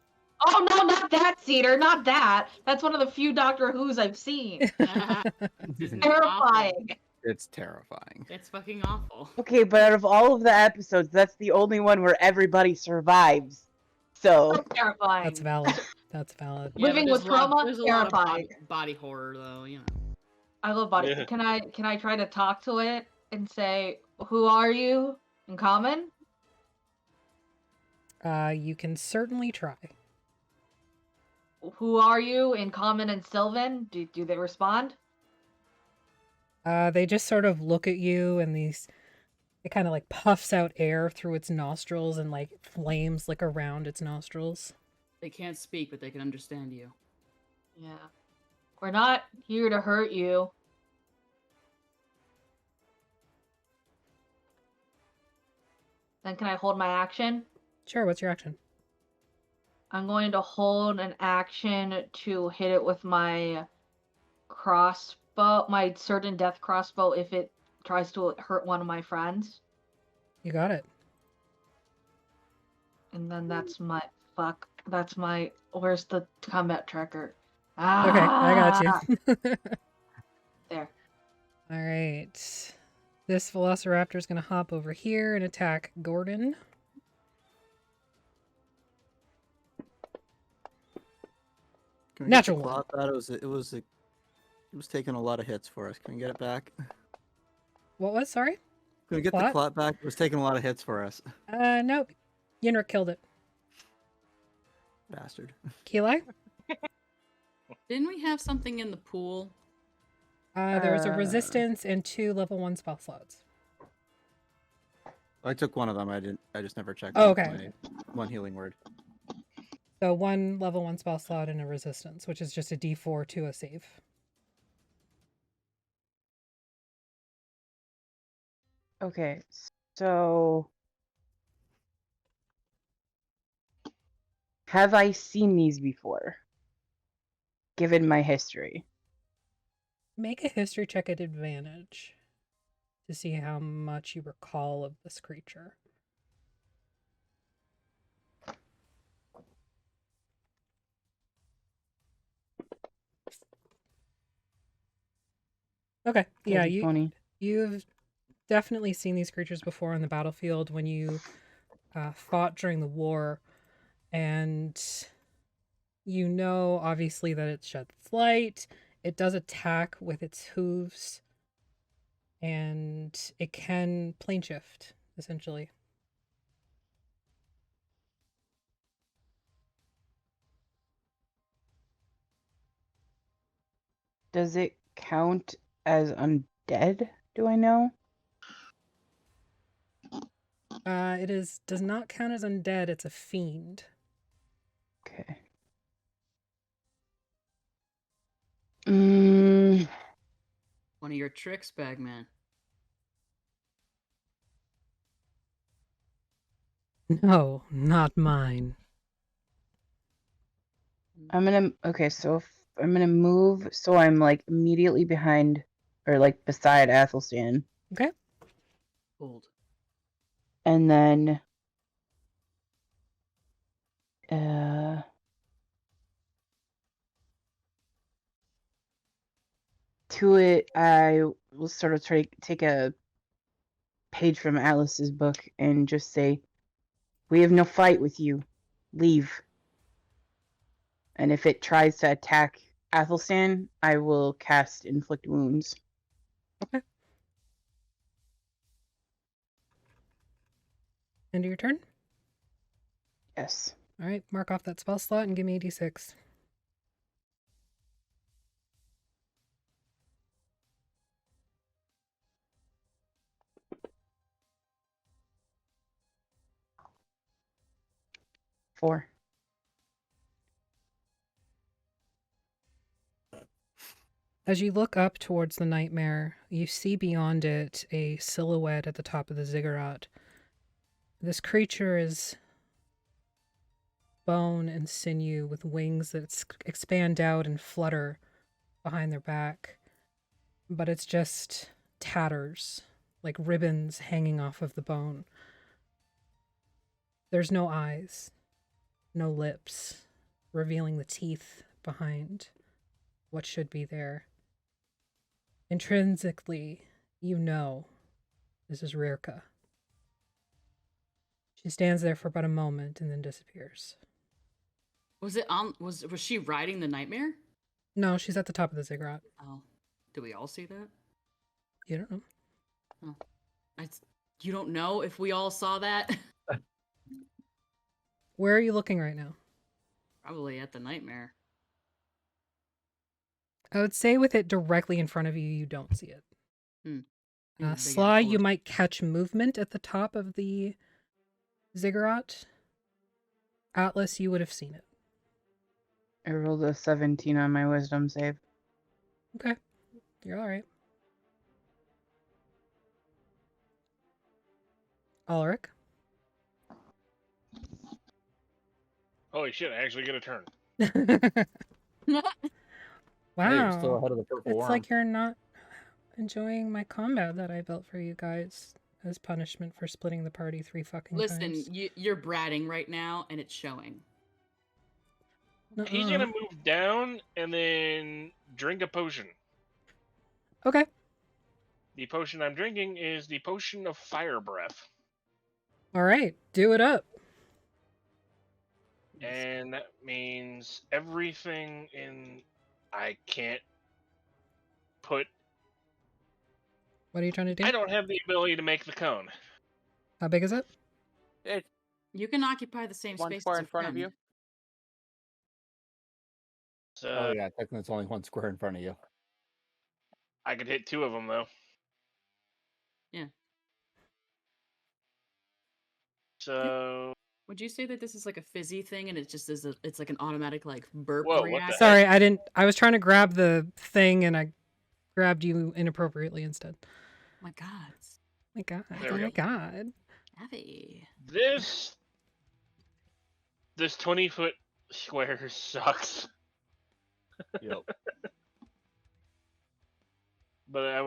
Oh no, not that, Cedar. Not that. That's one of the few Doctor Who's I've seen. Isn't it Terrifying. It's terrifying. It's fucking awful. Okay, but out of all of the episodes, that's the only one where everybody survives. So So terrifying. That's valid. That's valid. Yeah, Living but with there's a lot- trauma, there's a lot of terrifying. body horror, though. You know. I love body. Yeah. Can I try to talk to it and say, "Who are you?" in common? You can certainly try. Who are you in common and Sylvan? Do they respond? They just sort of look at you, and it kind of like puffs out air through its nostrils, and like flames lick around its nostrils. They can't speak, but they can understand you. Yeah. We're not here to hurt you. Then can I hold my action? Sure, what's your action? I'm going to hold an action to hit it with my crossbow, my certain death crossbow, if it tries to hurt one of my friends. You got it. And then that's my where's the combat tracker? Okay, I got you. There. All right. This Velociraptor is going to hop over here and attack Gordon. Can we Natural get the claw back? It was taking a lot of hits for us. Can we get it back? What was? Sorry? Can we get the Clot? clot back? It was taking a lot of hits for us. Nope. Yenrik killed it. Bastard. Ki'Lai? Didn't we have something in the pool? There was a resistance and 2 level 1 spell slots. I took one of them. I just never checked. Oh, out okay. my one healing word. So 1 level 1 spell slot and a resistance, which is just a d4 to a save. okay, so have I seen these before? Given my history. Make a history check at advantage to see how much you recall of this creature. Okay, yeah, Dirty 20. you've definitely seen these creatures before on the battlefield when you fought during the war, and you know obviously that it sheds light, It does attack with its hooves, and it can plane shift, essentially. Does it count as undead? Do I know? Does not count as undead. It's a fiend. Okay. Mm, One of your tricks, Bagman. No, not mine. okay, so if I'm gonna move so I'm like immediately behind or like beside Athelstan. Okay. Hold. And then to it I will sort of try to take a page from Alice's book and just say, "We have no fight with you. Leave." And if it tries to attack Athelstan, I will cast Inflict Wounds. Okay. End of your turn? Yes. All right, mark off that spell slot and give me a d6. Four. As you look up towards the nightmare, you see beyond it a silhouette at the top of the ziggurat. This creature is bone and sinew with wings that expand out and flutter behind their back. But it's just tatters, like ribbons hanging off of the bone. There's no eyes, no lips, revealing the teeth behind what should be there. Intrinsically, you know this is Rirka. She stands there for about a moment and then disappears. Was she riding the nightmare? No, she's at the top of the ziggurat. Oh. Do we all see that? You don't know. Oh. You don't know if we all saw that? Where are you looking right now? Probably at the nightmare. I would say with it directly in front of you, you don't see it. Sly, you might catch movement at the top of the ziggurat. Atlas, you would have seen it. I rolled a 17 on my wisdom save. Okay. You're alright. Alaric? Holy shit, I actually get a turn. Wow. Hey, you're still ahead of the purple It's worm. like you're not enjoying my combat that I built for you guys as punishment for splitting the party 3 fucking Listen, times. you're bratting right now, and it's showing. He's gonna move down and then drink a potion. Okay. The potion I'm drinking is the potion of fire breath. Alright, do it up. And that means everything in... I can't put... What are you trying to do? I don't have the ability to make the cone. How big is it? You can occupy the same One space square as in a front of friend. you. So Oh yeah, technically it's only 1 square in front of you. I could hit 2 of them, though. Yeah. So... Would you say that this is like a fizzy thing, and it's like an automatic like burp Whoa, what the reaction? heck? Sorry, I was trying to grab the thing and I grabbed you inappropriately instead. My God. My God. There Oh we my go. God. Abby. This 20-foot square sucks. Yep. But I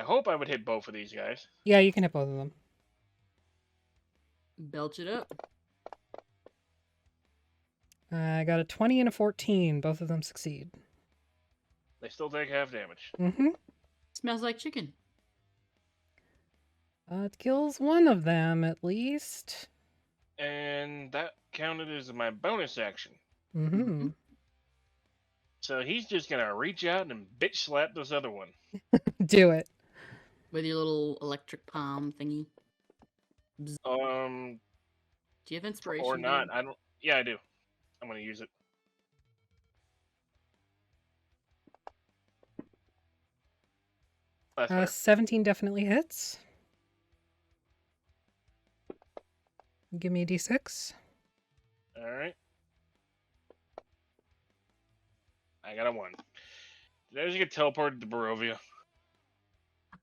hope I would hit both of these guys. Yeah, you can hit both of them. Belch it up. I got a 20 and a 14. Both of them succeed. They still take half damage. Mm-hmm. Smells like chicken. It kills one of them, at least. And that counted as my bonus action. Mm-hmm. So he's just gonna reach out and bitch slap this other one. Do it. With your little electric palm thingy. Do you have inspiration? Or not. dude? I don't. Yeah, I do. I'm gonna use it. That's better. 17 definitely hits. Give me a d6. All right. I got a 1. Did I just get teleported to Barovia?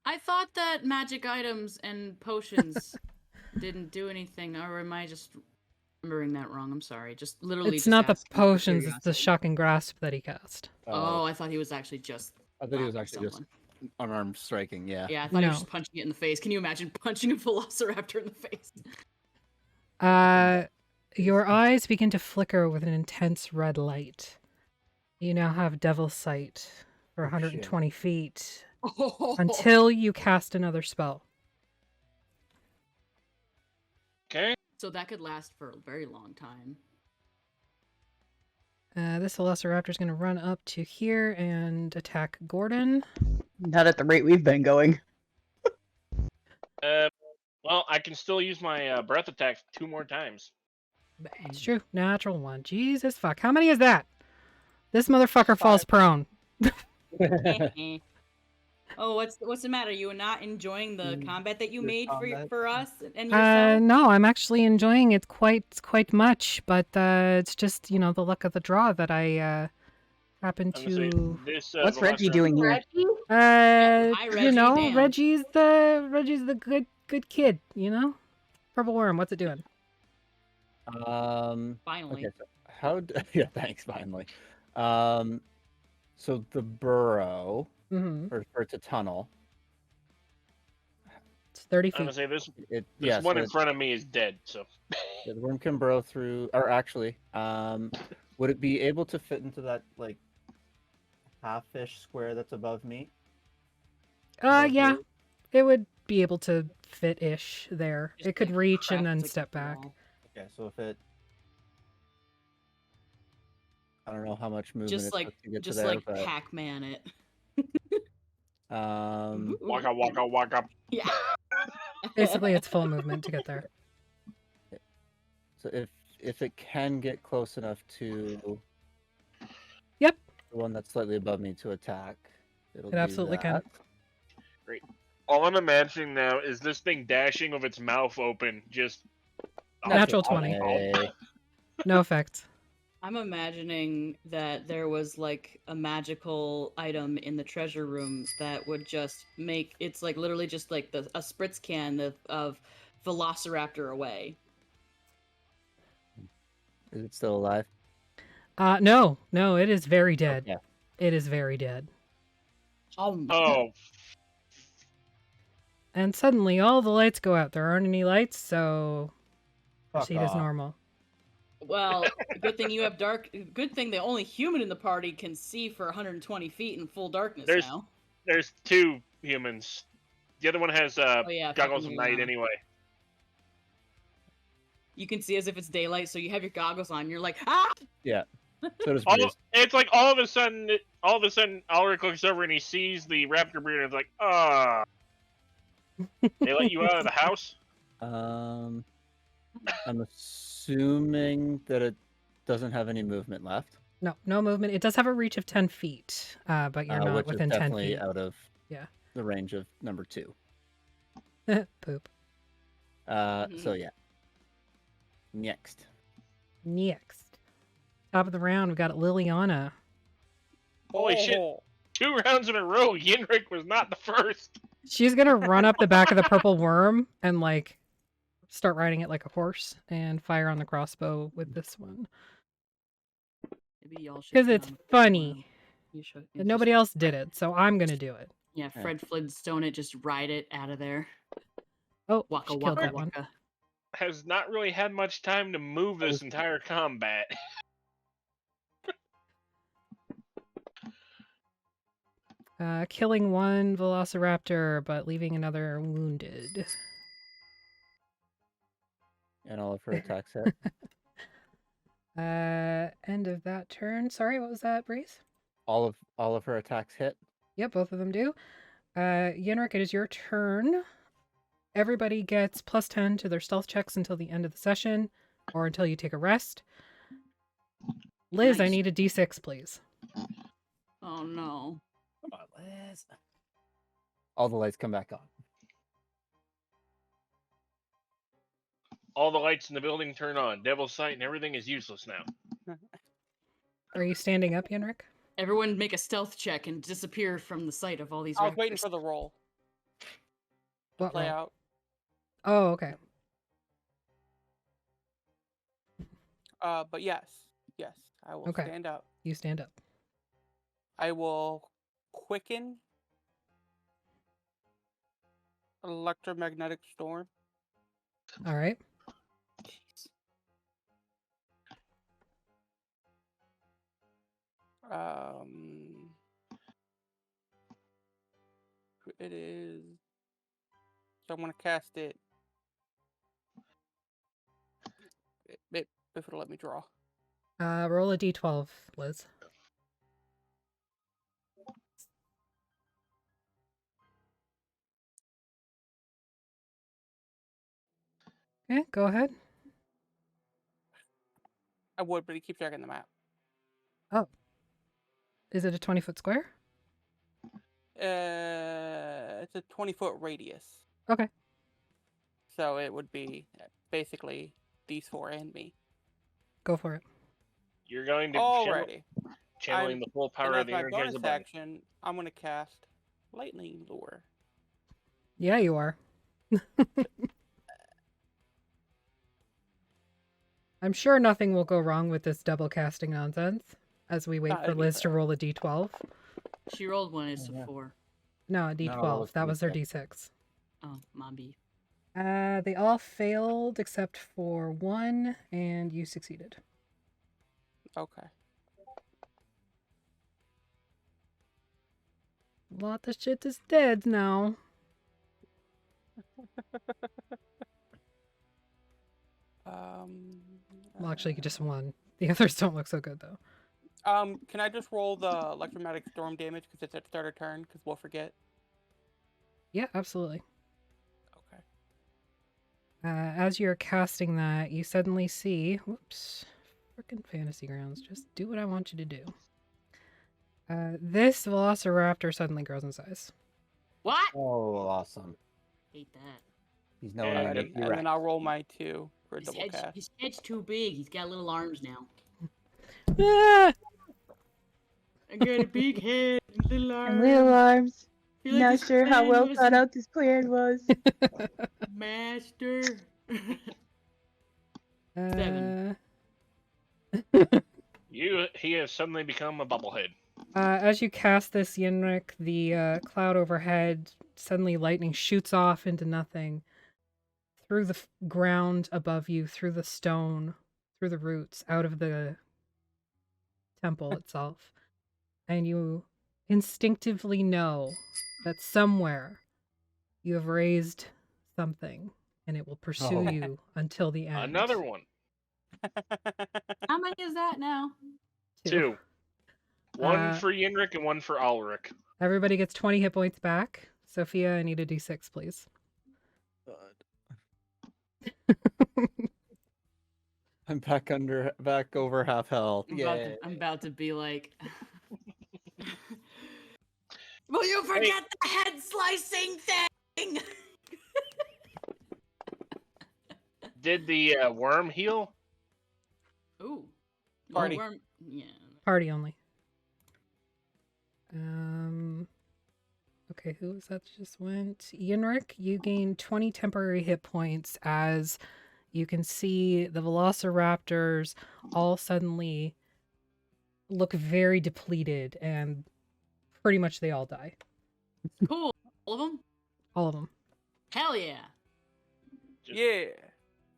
I thought that magic items and potions didn't do anything, or am I just remembering that wrong? I'm sorry. Just literally. It's just not the asking for potions, it's the curiosity. shocking grasp that he cast. Oh, I thought he was actually just. I thought he was whacking actually just someone. unarmed striking. Yeah. Yeah, I thought he was No. just punching it in the face. Can you imagine punching a velociraptor in the face? Your eyes begin to flicker with an intense red light. You now have Devil's Sight for 120 feet until you cast another spell. Okay. So that could last for a very long time. This Velociraptor is going to run up to here and attack Gordon. Not at the rate we've been going. Well, I can still use my breath attack 2 more times. It's true. Natural 1. Jesus fuck. How many is that? This motherfucker falls prone. Oh, what's the matter? You are not enjoying the combat that you the made combat? for us and yourself? No, I'm actually enjoying it quite much, but it's just, the luck of the draw that I happen I'm gonna say to. this. What's Reggie Velociraptor- doing here? Hi, Reggie, damn. Reggie's the good kid, Purple worm, what's it doing? Finally. Okay. So how? Yeah. Thanks. Finally. So the burrow, Mm-hmm. or it's a tunnel. It's 30 I'm gonna feet. say this. This This one in front of me is dead. So. The worm can burrow through, or actually, would it be able to fit into that like half-ish square that's above me? Above Yeah, you? it would be able to fit-ish there. Just, It could like, reach and craft, then like, a step back. wall. Okay, so if it, I don't know how much movement Just it like took to get just to there, like but Pac-Man it. um, Waka waka waka. Yeah. Basically, it's full movement to get there. so if it can get close enough to, Yep. the one that's slightly above me to attack, it'll It do absolutely can. that. Great. All I'm imagining now is this thing dashing with its mouth open, just. Natural 20. Okay. No effect. I'm imagining that there was like a magical item in the treasure room that would just make it's like literally just like a spritz can of Velociraptor away. Is it still alive? No, it is very dead. Okay. It is very dead. Oh. And suddenly all the lights go out. There aren't any lights, so proceed as off. normal. Well, good thing you have dark. Good thing the only human in the party can see for 120 feet in full darkness now. There's 2 humans. The other one has Yeah, goggles of fucking night Lana. anyway. You can see as if it's daylight, so you have your goggles on. You're like, ah! Yeah. So does All, Breeze. it's like all of a sudden, Alaric looks over and he sees the raptor breeder and is like, ah. They let you out of the house? I'm assuming that it doesn't have any movement left. No movement. It does have a reach of 10 feet, but you're not Which within is 10 definitely feet. out of Yeah. the range of number 2. Poop. So yeah. Next. Top of the round, we've got Liliana. Holy shit. 2 rounds in a row, Yenrik was not the first. She's gonna run up the back of the purple worm and like start riding it like a horse and fire on the crossbow with this one. Maybe y'all should. Because get it's on the funny. platform. You should. And nobody else did it, so I'm gonna do it. Yeah, Fred Flintstone it, just ride it out of there. Oh, Waka she killed waka that one. waka. Has not really had much time to move this entire combat. Killing one velociraptor, but leaving another wounded. And all of her attacks hit. End of that turn. Sorry, what was that, Breeze? All of her attacks hit. Yep, both of them do. Yenrik, it is your turn. Everybody gets +10 to their stealth checks until the end of the session, or until you take a rest. Liz, I Nice. need a d6, please. Oh no. Come on, Liz. All the lights come back on. All the lights in the building turn on. Devil's sight and everything is useless now. Are you standing up, Yenrik? Everyone make a stealth check and disappear from the sight of all these I was waiting raptors. for the roll to What play roll? out. Oh, okay. But yes, I will Okay. stand up. You stand up. I will quicken electromagnetic storm. All right. It is. So I'm gonna cast it. If it'll let me draw. Roll a d12, Liz. Okay, go ahead. I would, but he keeps checking the map. Oh. Is it a 20-foot square? It's a 20-foot radius. Okay. So it would be basically these four and me. Go for it. You're going to Alrighty. channeling the full power and of the as my Energizer bonus Bunny. action, I'm gonna cast lightning lure. Yeah, you are. I'm sure nothing will go wrong with this double casting nonsense as we wait for it'd be Liz to fair. roll a d12. She rolled one, it's a 4. No, a d12. it's That was their D6. d6. Oh, Mombi. They all failed except for one, and you succeeded. Okay. A lot of shit is dead now. Well, actually, just one. The others don't look so good, though. Can I just roll the electromagnetic storm damage because it's at start of turn? Because we'll forget. Yeah, absolutely. Okay. As you're casting that, you suddenly see... Whoops. Frickin' Fantasy Grounds. Just do what I want you to do. This Velociraptor suddenly grows in size. What? Oh, awesome. Hate that. He's no And longer And T-Rex. then I'll roll my 2 for a His double head's, cast. his head's too big. He's got little arms now. Ah! I got a big head and little arms. And little arms. Feel like Not this sure how plan well was thought a out this plan was. Master. 7. He has suddenly become a bubblehead. As you cast this, Yenrik, the cloud overhead, suddenly lightning shoots off into nothing. Through the ground above you, through the stone, through the roots, out of the temple itself. And you instinctively know that somewhere you have raised something, and it will pursue you until the end. Another one. How many is that now? 2. One for Yenrik and one for Alaric. Everybody gets 20 hit points back. Sophia, I need a d6, please. I'm back over half health. Yeah. I'm about to be like... Will you forget the head slicing thing? Did the worm heal? Ooh. Party. Worm... Yeah. Party only. Okay, who was that just went? Yenrik, you gain 20 temporary hit points as you can see the Velociraptors all suddenly look very depleted, and pretty much they all die. Cool. All of them? All of them. Hell yeah. Yeah.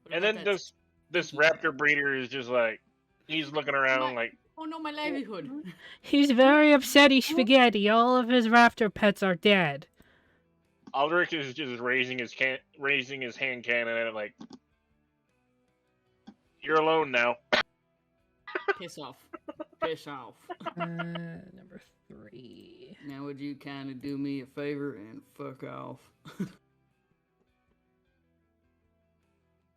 What And about then that- this raptor breeder is just like, he's looking around like, Oh no, my livelihood. He's very upset, he's spaghetti. All of his raptor pets are dead. Alaric is just raising his hand cannon at it like, you're alone now. Piss off. piss off. Number 3. Now would you kind of do me a favor and fuck off?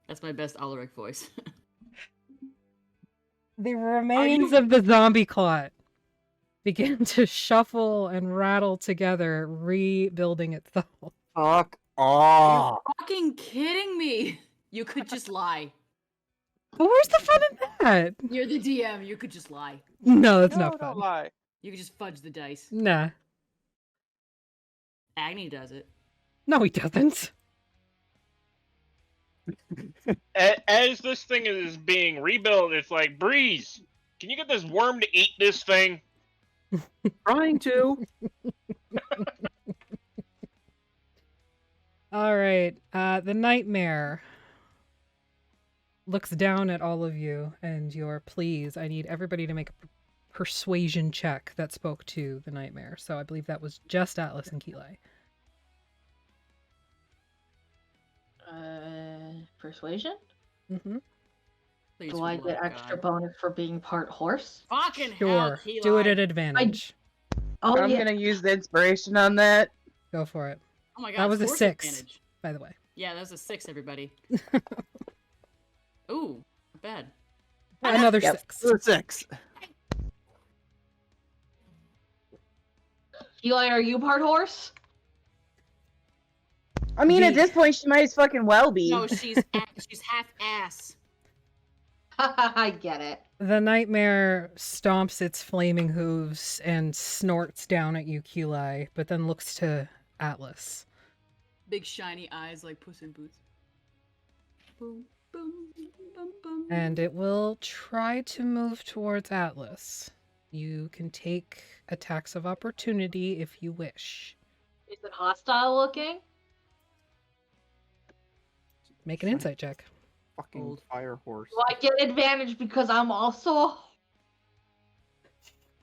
That's my best Alaric voice. The remains of the zombie clot begin to shuffle and rattle together, rebuilding itself. Fuck Are off. you fucking kidding me? You could just lie. But where's the fun in that? You're the DM. You could just lie. No, that's No, not don't fun. lie. You could just fudge the dice. Nah. Agni does it. No, he doesn't. As this thing is being rebuilt, it's like, Breeze, can you get this worm to eat this thing? Trying to. All right. The nightmare looks down at all of you and your pleas. I need everybody to make a persuasion check that spoke to the nightmare. So I believe that was just Atlas and Ki'Lai. Persuasion? Mm-hmm. Please, Do for I the get love of extra God. bonus for being part horse? Fucking hell, Sure. Do it Ki'Lai. at advantage. Oh, I'm yeah. gonna use the inspiration on that. Go for it. Oh my God. That was a force 6, advantage. by the way. Yeah, that was a 6, everybody. Ooh, not bad. Another Yep. 6. 6. Eli, are you part horse? I mean, at The- this point, she might as fucking well be. No, she's half ass. I get it. The nightmare stomps its flaming hooves and snorts down at you, Ki'Lai, but then looks to Atlas. Big shiny eyes like Puss in Boots. Boom, boom, bum, bum. And it will try to move towards Atlas. You can take attacks of opportunity if you wish. Is it hostile looking? Make an insight check. Fucking Old. fire horse. Do I get advantage because I'm also...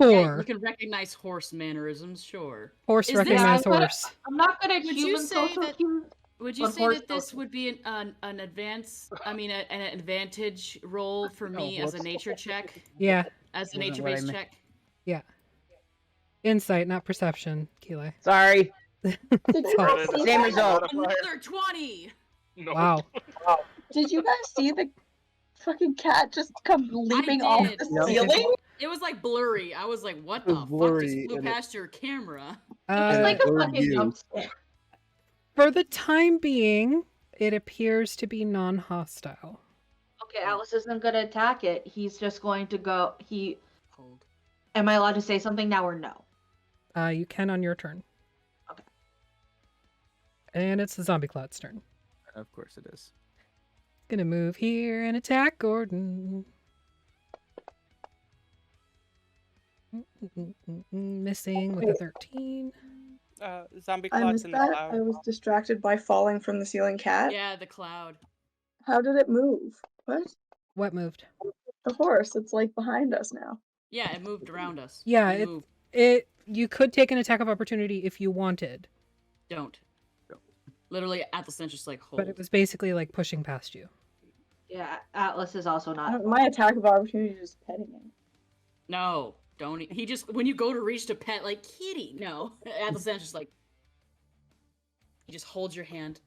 Yeah, 4. you can recognize horse mannerisms, sure. Horse Is this- recognize I'm gonna- horse. I'm not good at Would you human say social that- cues. Would you But say horse that this social- would be an advance? I mean, an advantage roll for me as a whoops. nature check, Yeah, as a Wasn't what I nature-based meant. check. yeah. Insight, not perception, Ki'Lai. Sorry. Did you Oh. guys see Same that? result. Another 20. No. Wow. Did you guys see the fucking cat just come leaping off did. the Yep. ceiling? It was like blurry. I was like, what It the was fuck blurry, just flew and it- past your camera? It's like a Or fucking you. jump scare. For the time being, it appears to be non-hostile. Okay, Alice isn't gonna attack it. He's just going to go... Hold. Am I allowed to say something now or no? You can on your turn. Okay. And it's the zombie clot's turn. Of course it is. Gonna move here and attack Gordon. Missing with a 13. Zombie I clots missed in the that. cloud. I was distracted by falling from the ceiling cat. Yeah, the cloud. How did it move? What? What moved? The horse. It's like behind us now. Yeah, it moved around us. Yeah, It it moved. you could take an attack of opportunity if you wanted, Don't. Literally, Athelstan just like hold. but it was basically like pushing past you. Yeah, Atlas is also not... My attack of opportunity is just petting him. No, don't. He just when you go to reach to pet like kitty. No, Athelstan's just like. He just holds your hand.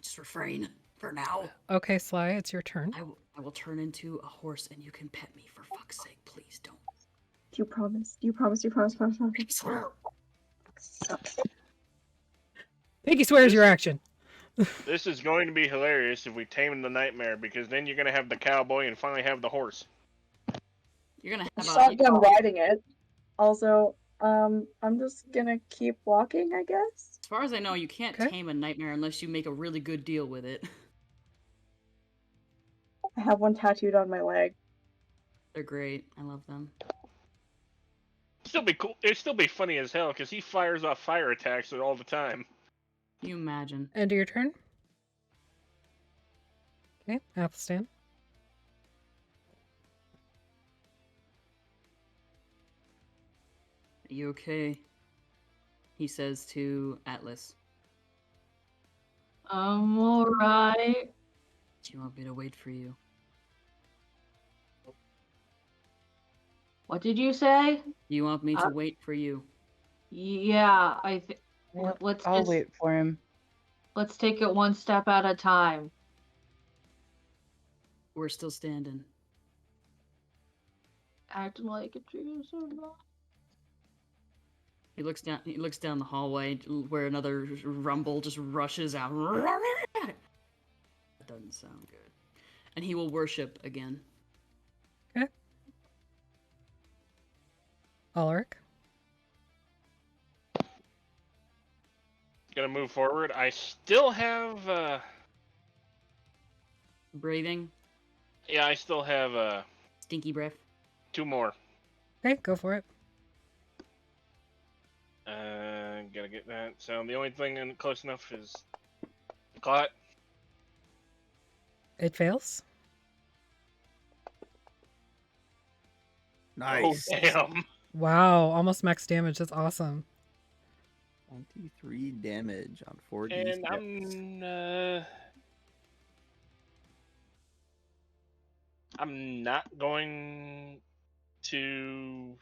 Just refrain for now. Okay, Sly, it's your turn. I will turn into a horse and you can pet me for fuck's sake. Please don't. Do you promise? Do you promise? Do you promise? Promise? Promise? I swear. Pinky swears your action. This is going to be hilarious if we tame the nightmare, because then you're gonna have the cowboy and finally have the horse. You're gonna have a. Shotgun riding it. Also, I'm just gonna keep walking, I guess. As far as I know, you can't Okay. tame a nightmare unless you make a really good deal with it. I have one tattooed on my leg. They're great. I love them. Still be cool. It'd still be funny as hell because he fires off fire attacks all the time. Can you imagine? End of your turn. Okay, Athelstan. Are you okay? He says to Atlas. I'm alright. Do you want me to wait for you? What did you say? You want me to wait for you? Yeah, let's I'll just wait for him. let's take it one step at a time. We're still standing. Acting like a true survivor. He looks down the hallway where another rumble just rushes out. That doesn't sound good. And he will worship again. Okay. Alaric. Gonna move forward. I still have Breathing. yeah, I still have Stinky breath. 2 more. Okay, go for it. Gotta get that. So the only thing close enough is caught. It fails. Nice. Oh damn. Wow, almost max damage. That's awesome. 23 damage on 4d. And I'm not going to.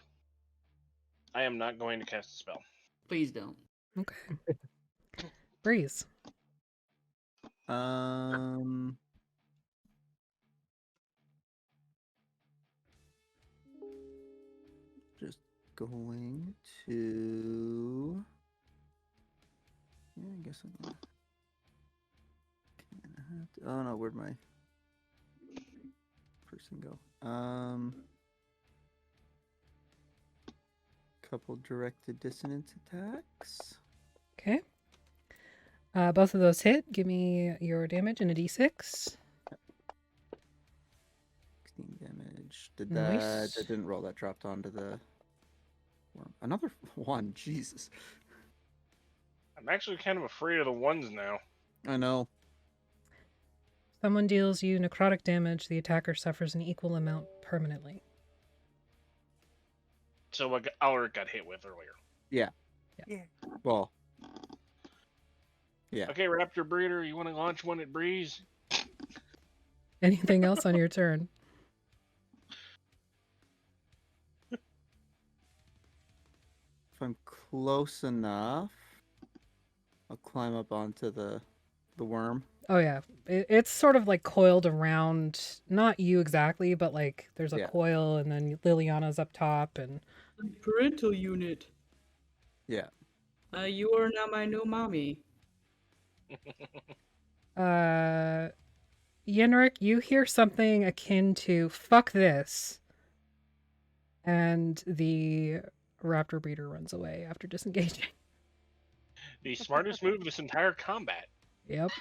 I am not going to cast a spell. Please don't. Okay. Breeze. Just going to. Yeah, I guess I'm gonna. Oh no, where'd my person go? Couple directed dissonance attacks. Okay. Both of those hit. Give me your damage and a d6. 16 damage. Did Nice. that didn't roll, that dropped onto the worm. Another one, Jesus. I'm actually kind of afraid of the ones now. I know. Someone deals you necrotic damage, the attacker suffers an equal amount permanently. So what Alaric got hit with earlier. Yeah. Yeah. Well. Yeah. Okay, Raptor Breeder, you want to launch one at Breeze? Anything else on your turn? If I'm close enough, I'll climb up onto the worm. Oh yeah, it's sort of like coiled around, not you exactly, but like there's a coil, and then Liliana's up top, and Parental unit. Yeah. You are now my new mommy. Yenrik, you hear something akin to "fuck this," and the raptor breeder runs away after disengaging. The smartest move of this entire combat. Yep.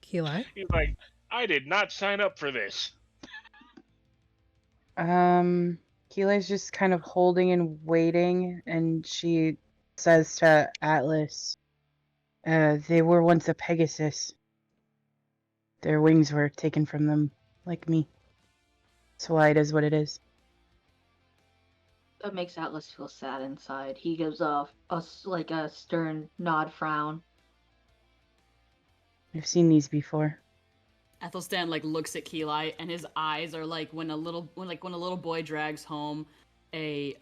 Ki'Lai? He's like, I did not sign up for this. Ki'Lai's just kind of holding and waiting, and she says to Atlas, they were once a Pegasus. Their wings were taken from them, like me. That's why it is what it is. That makes Atlas feel sad inside. He gives off a stern nod frown. I've seen these before. Athelstan looks at Ki'Lai, and his eyes are like when a little boy drags home a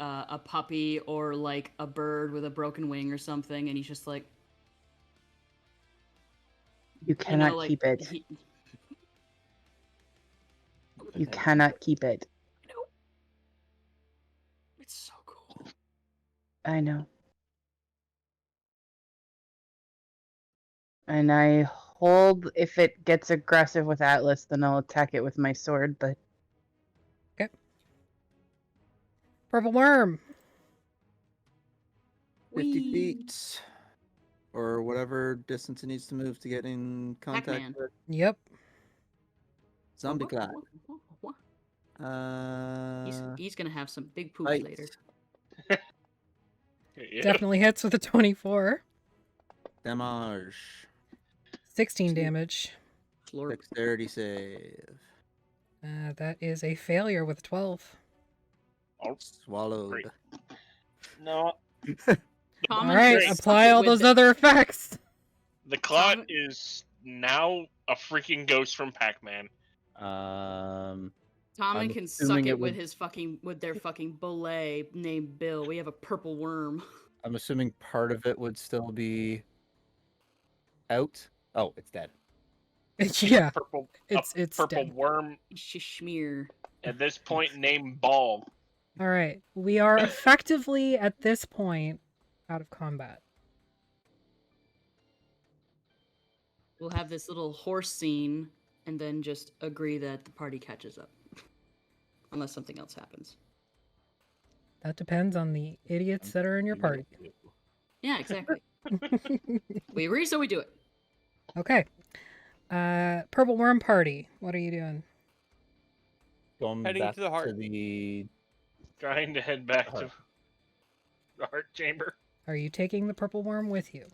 puppy or like a bird with a broken wing or something, and he's just like, You cannot keep it. You cannot keep it. It's so cool. I know. And I hold, if it gets aggressive with Atlas, then I'll attack it with my sword, but... Okay. Purple worm! 50 feet. Or whatever distance it needs to move to get in contact Pac-Man. with. Yep. Zombie climb. He's gonna have some big poop Height. later. Definitely hits with a 24. Damage. 16 damage. Dexterity save. That is a failure with 12. Oh, swallowed. Great. No. All right, apply all those other effects. The clot is now a freaking ghost from Pac-Man. Tommen I'm can assuming suck it it with would- his fucking with their fucking belay named Bill. We have a purple worm. I'm assuming part of it would still be out. Oh, it's dead. Yeah, Purple, it's purple dead. worm Shishmir. at this point named Ball. All right, we are effectively at this point out of combat. We'll have this little horse scene and then just agree that the party catches up. Unless something else happens. That depends on the idiots that are in your party. Yeah, exactly. We agree, so we do it. Okay. Purple Worm Party. What are you doing? Going Heading back to the heart. to the Trying to head back to the heart chamber. Are you taking the purple worm with you?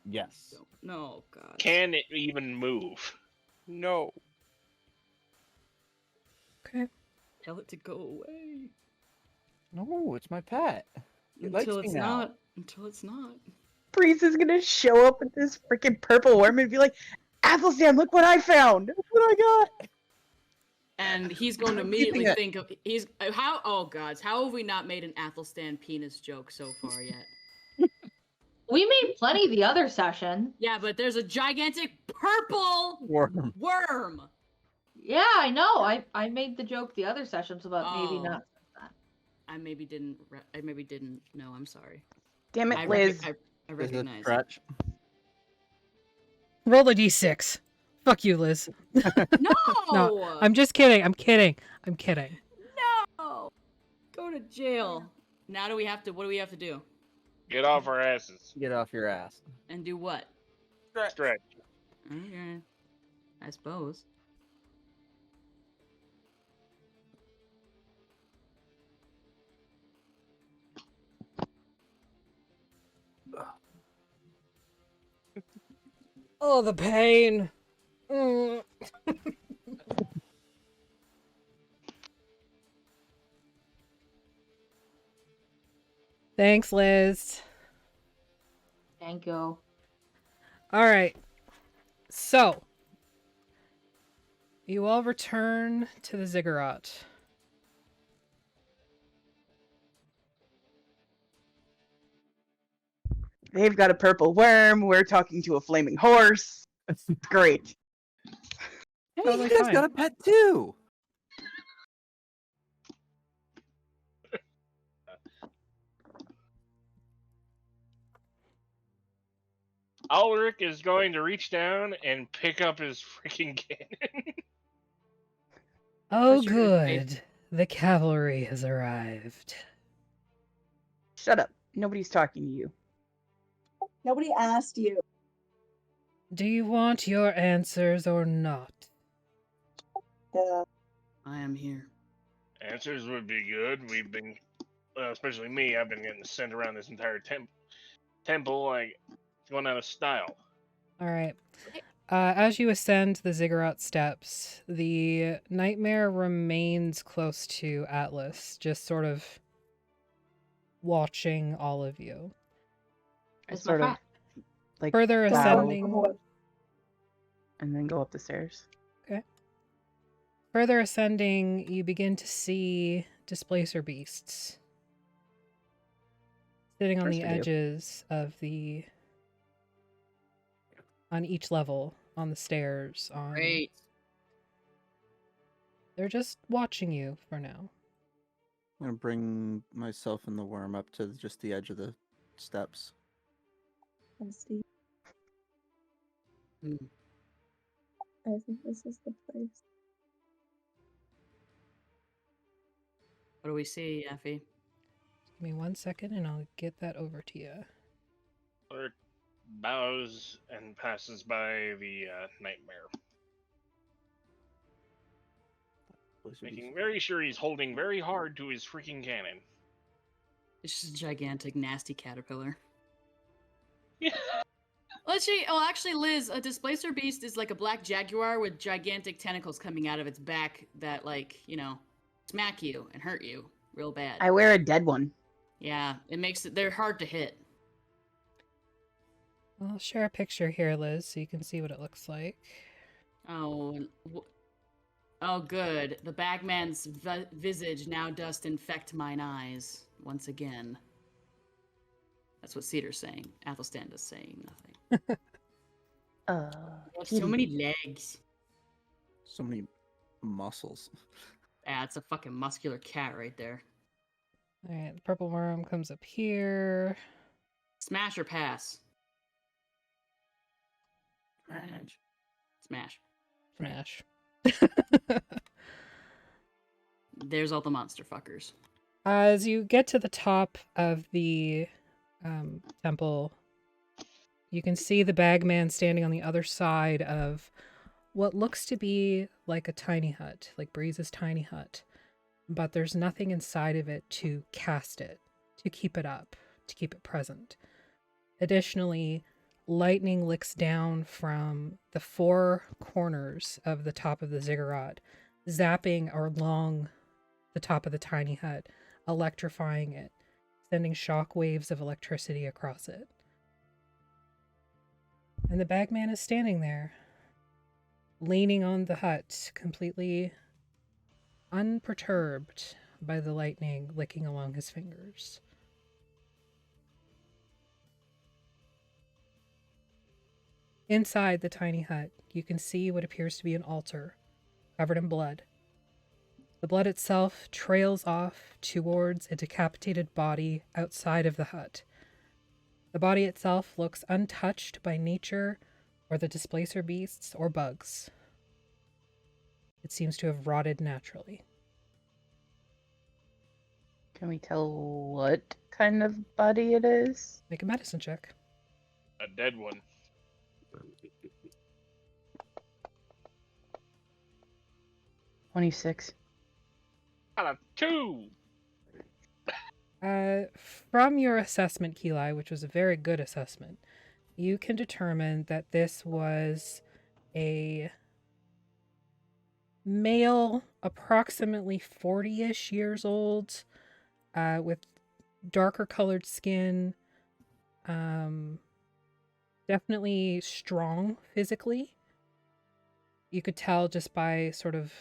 yes. No, God. Can it even move? No. Okay. Tell it to go away. No, it's my pet. It likes Until me it's now. not. Until it's not. Priest is gonna show up with this freaking purple worm and be like, Athelstan, look what I found! Look what I got! And he's going to I'm immediately keeping it. think of oh gods, how have we not made an Athelstan penis joke so far yet? We made plenty the other session. Yeah, but there's a gigantic purple Worm. worm. Yeah, I know. I made the joke the other sessions about maybe Oh. not. I maybe didn't know. I'm sorry. Damn I it, Liz. I Is it recognize. stretch? Roll a d6. Fuck you, Liz. No! No, I'm just kidding. I'm kidding. I'm kidding. No! Go to jail. Now what do we have to do? Get off our asses. Get off your ass. And do what? Stretch. Okay. I suppose. Oh, the pain. Mm. Thanks, Liz. Thank you. All right. So, you all return to the ziggurat. They've got a purple worm. We're talking to a flaming horse. It's great. Hey, Totally you guys fine. got a pet too. Alaric is going to reach down and pick up his freaking cannon. Oh, What's your good. The cavalry has arrived. Shut up. Nobody's talking to you. Nobody asked you. Do you want your answers or not? Yeah. I am here. Answers would be good. We've been, well, especially me, I've been getting sent around this entire temple like going out of style. All right. As you ascend the ziggurat steps, the nightmare remains close to Atlas, just sort of watching all of you. I It's sort my of like Further bow ascending, and then go up the stairs. further ascending, you begin to see displacer beasts sitting on Of the course we do. edges of the on each level on the stairs. Great. They're just watching you for now. I'm gonna bring myself and the worm up to just the edge of the steps. Bestie. Hmm. I think this is the place. What do we see, Effie? Give me 1 second and I'll get that over to you. Alaric bows and passes by the nightmare, making very sure he's holding very hard to his freaking cannon. It's just a gigantic, nasty caterpillar. Yeah. Actually, Liz, a displacer beast is like a black jaguar with gigantic tentacles coming out of its back that, like, smack you and hurt you real bad. I wear a dead one. Yeah, they're hard to hit. I'll share a picture here, Liz, so you can see what it looks like. Oh, Oh, good. The bagman's visage now dost infect mine eyes once again. That's what Cedar's saying. Athelstan is saying nothing. You have so many legs. So many muscles. Ah, it's a fucking muscular cat right there. Alright, the purple worm comes up here. Smash or pass? Smash. Smash. Smash. There's all the monster fuckers. As you get to the top of the temple, you can see the bagman standing on the other side of what looks to be like a tiny hut, like Breeze's tiny hut. But there's nothing inside of it to cast it, to keep it up, to keep it present. Additionally, lightning licks down from the four corners of the top of the ziggurat, zapping along the top of the tiny hut, electrifying it, sending shock waves of electricity across it. And the bagman is standing there, leaning on the hut, completely unperturbed by the lightning licking along his fingers. Inside the tiny hut, you can see what appears to be an altar, covered in blood. The blood itself trails off towards a decapitated body outside of the hut. The body itself looks untouched by nature or the displacer beasts or bugs. It seems to have rotted naturally. Can we tell what kind of body it is? Make a medicine check. A dead one. 26. Out of 2. From your assessment, Ki'Lai, which was a very good assessment, you can determine that this was a male, approximately 40-ish years old, with darker colored skin, definitely strong physically. You could tell just by sort of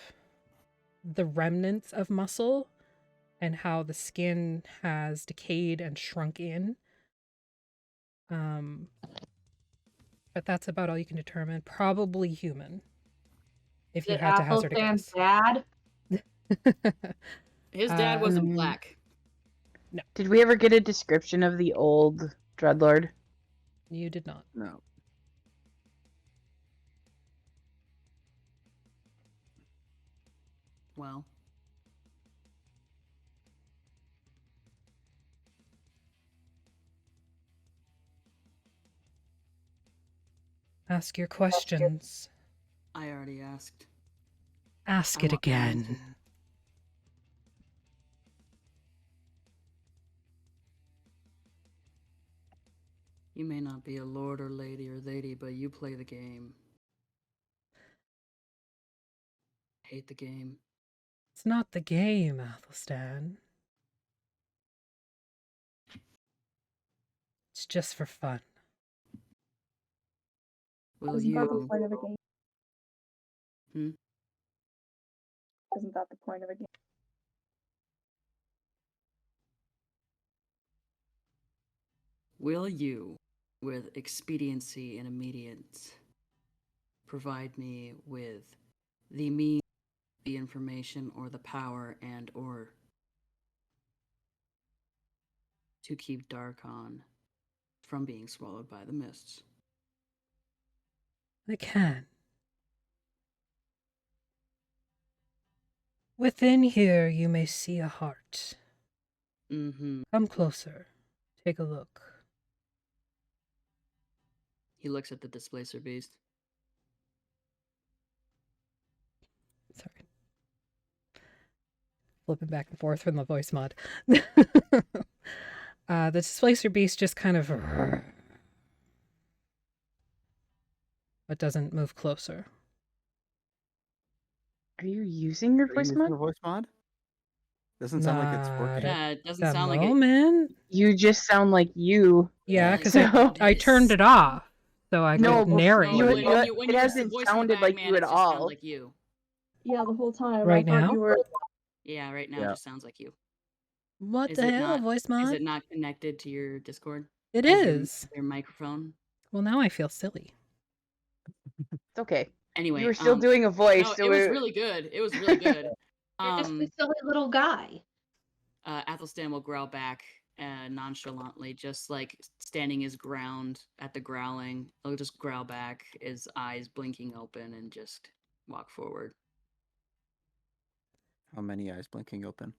the remnants of muscle and how the skin has decayed and shrunk in. But that's about all you can determine. Probably human. If you had to hazard a guess. Dad? His dad wasn't black. No. Did we ever get a description of the old Dreadlord? You did not. No. Well. Ask your questions. I already asked. Ask I it want an again. answer. You may not be a lord or lady, but you play the game. Hate the game. It's not the game, Athelstan. It's just for fun. Will Isn't that the you? point of a game? Hmm? Isn't that the point of a game? Will you, with expediency and immediate, provide me with the means, the information, or the power and or to keep Darkon from being swallowed by the mists? I can. Within here you may see a heart. Mm-hmm. Come closer. Take a look. He looks at the displacer beast. Sorry. Flipping back and forth from the voice mod. The displacer beast just kind of... but doesn't move closer. Are you using your voice mod? Voice mod? Doesn't sound like it's working. Yeah, it doesn't That sound like it. moment. You just sound like you. Yeah, because So- I turned it off, so I No, could but narrate. you- when it you use the hasn't voice of the sounded like Bagman, you it at just sound all. like you. Yeah, the whole time. Right I thought now? you were. Yeah, right now Yeah. it just sounds like you. What Is the it hell, not? voice Is mod? it not connected to your Discord? It As is. your microphone? Well, now I feel silly. It's okay. Anyway, You were still doing a voice, no, so it was really good. It was really good. You're just a silly little guy. Athelstan will growl back nonchalantly, just like standing his ground at the growling. He'll just growl back, his eyes blinking open, and just walk forward. How many eyes blinking open?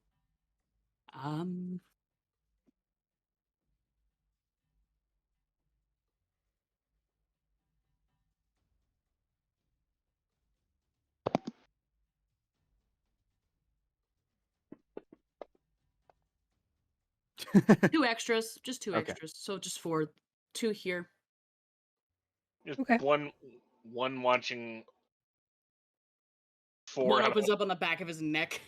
Two extras, just two Okay. extras. So just four, two here. Just Okay. one watching. One opens up on the back of his neck.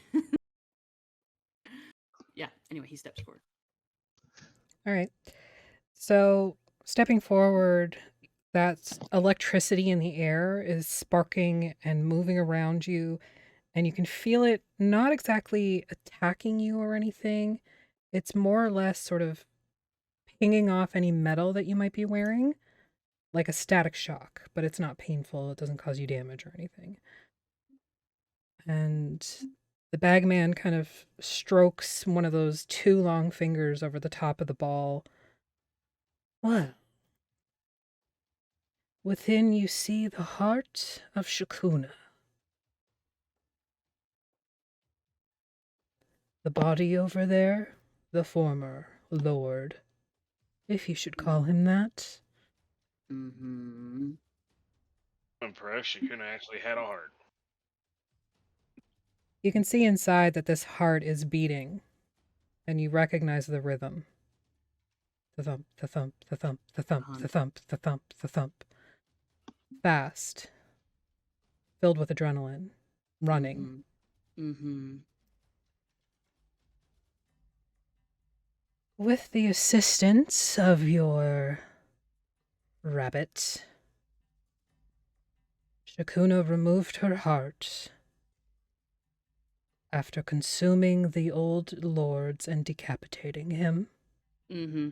Yeah. Anyway, he steps forward. All right. So, stepping forward, that electricity in the air is sparking and moving around you, and you can feel it not exactly attacking you or anything. It's more or less sort of pinging off any metal that you might be wearing, like a static shock, but it's not painful. It doesn't cause you damage or anything. And the bagman kind of strokes one of those two long fingers over the top of the ball. Well, within you see the heart of Shakuna. The body over there, the former lord, if you should call him that. Mm-hmm. I'm impressed she couldn't actually had a heart. You can see inside that this heart is beating, and you recognize the rhythm. The thump, the thump, the thump, the thump, the thump, the thump, the thump. Fast. Filled with adrenaline. Running. Mm-hmm. With the assistance of your rabbit, Shakuna removed her heart after consuming the old lords and decapitating him, Mm-hmm.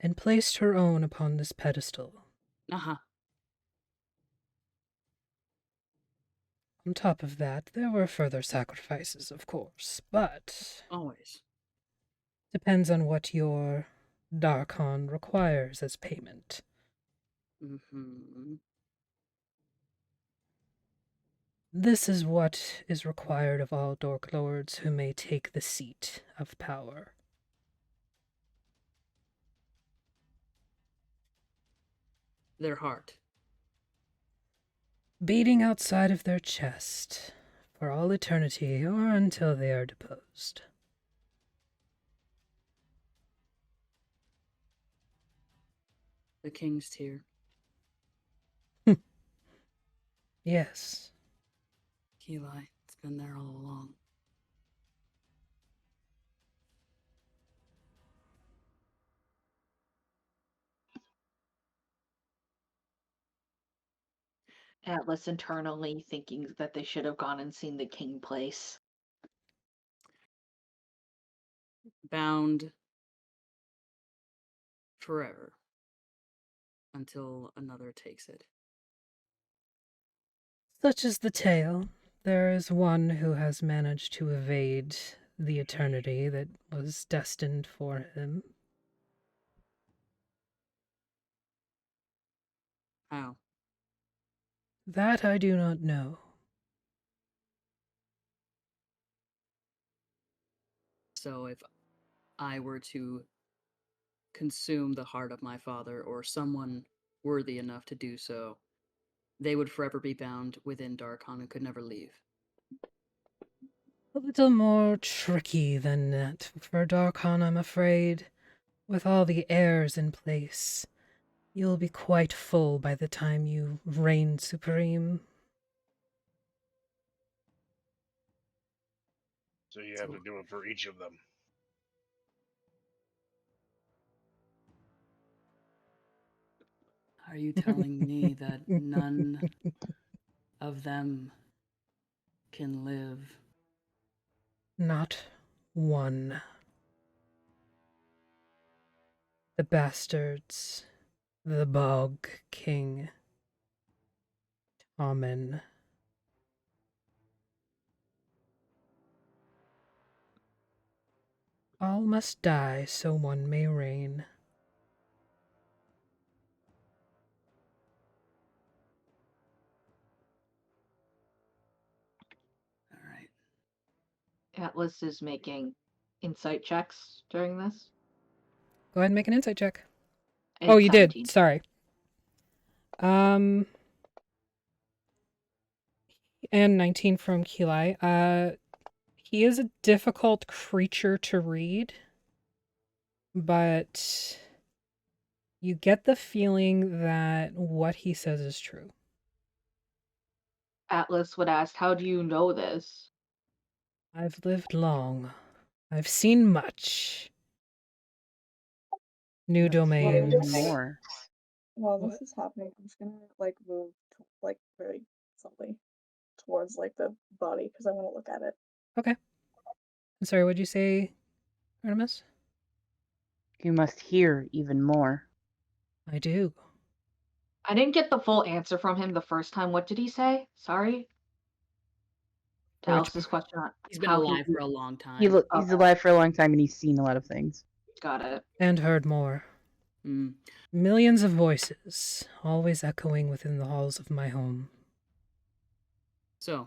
and placed her own upon this pedestal. Uh-huh. On top of that, there were further sacrifices, of course, but Always. depends on what your Darkon requires as payment. Mm-hmm. This is what is required of all Dork Lords who may take the seat of power. Their heart. Beating outside of their chest for all eternity or until they are deposed. The king's tear. Yes. Ki'Lai. It's been there all along. Atlas internally thinking that they should have gone and seen the king place. Bound forever until another takes it. Such is the tale. There is one who has managed to evade the eternity that was destined for him. How? That I do not know. So if I were to consume the heart of my father, or someone worthy enough to do so, they would forever be bound within Darkon and could never leave. A little more tricky than that for Darkon, I'm afraid. With all the heirs in place, you'll be quite full by the time you reign supreme. So you have to do it for each of them. Are you telling me that none of them can live. Not one. The bastards, the Bog King, Tommen. All must die so one may reign. All right. Atlas is making insight checks during this. Go ahead and make an insight check. It's Oh, you 17. did. Sorry. And 19 from Ki'Lai. He is a difficult creature to read, but you get the feeling that what he says is true. Atlas would ask, how do you know this? I've lived long. I've seen much. New domains. More. While What? this is happening, I'm just gonna like move like very subtly towards like the body because I want to look at it. Okay. I'm sorry, what'd you say, Artemis? You must hear even more. I do. I didn't get the full answer from him the first time. What did he say? Sorry? To Which Alice's question on He's been how alive for a long time. He's Okay. alive for a long time and he's seen a lot of things. Got it. And heard more. Mm. Millions of voices, always echoing within the halls of my home. So,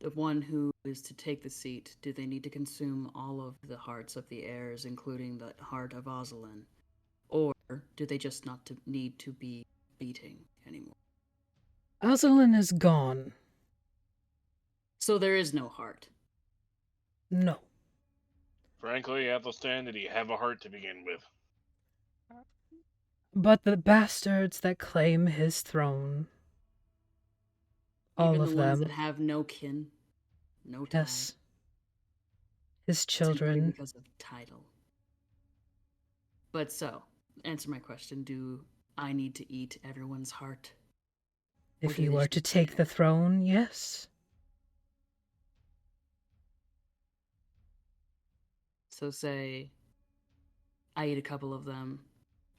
the one who is to take the seat, do they need to consume all of the hearts of the heirs, including the heart of Ozelin? Or do they just not need to be beating anymore? Ozelin is gone. So there is no heart. No. Frankly, Athelstan, did he have a heart to begin with? But the bastards that claim his throne. All Even of the ones them. that have no kin, no tie. Yes. His Simply children. because of title. But so, answer my question, do I need to eat everyone's heart? Or If do you they were just to need take the throne, yes. So say I eat a couple of them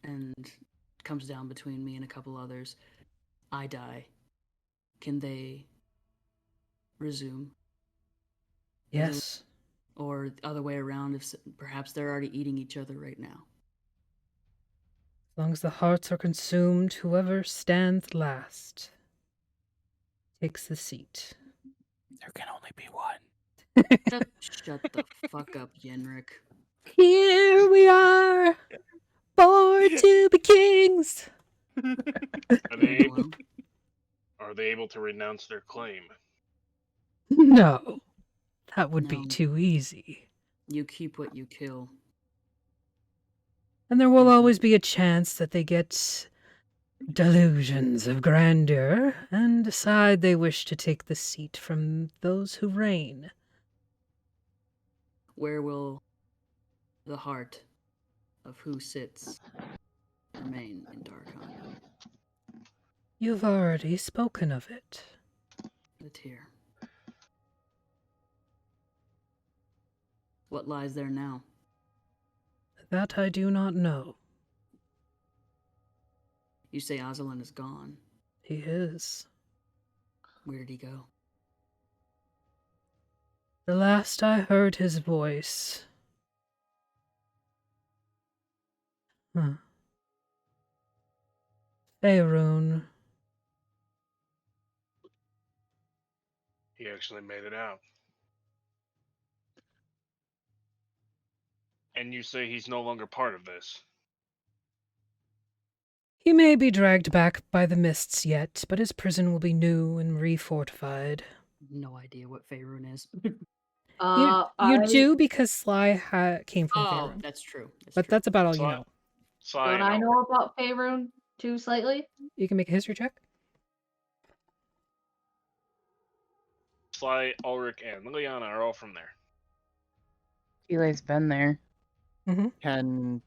and it comes down between me and a couple others. I die. Can they resume? Yes. Or the other way around, if perhaps they're already eating each other right now. As long as the hearts are consumed, whoever stands last takes the seat. There can only be one. Shut the fuck up, Yenrik. Here we are, born to be kings. Are they able to renounce their claim? No, that would be No. too easy. You keep what you kill. And there will always be a chance that they get delusions of grandeur and decide they wish to take the seat from those who reign. Where will the heart of who sits remain in Darkon? You've already spoken of it. The tear. What lies there now? That I do not know. You say Ozelin is gone. He is. Where did he go? The last I heard his voice. Faerun. He actually made it out. And you say he's no longer part of this? He may be dragged back by the mists yet, but his prison will be new and refortified. No idea what Faerun is. You do because Sly came from Oh, Faerun. that's true. That's about all you Sly- know. Sly Don't and I Alaric. know about Faerun too slightly? You can make a history check. Sly, Ulrich, and Liliana are all from there. Ki'Lai's been there. Mm-hmm. Can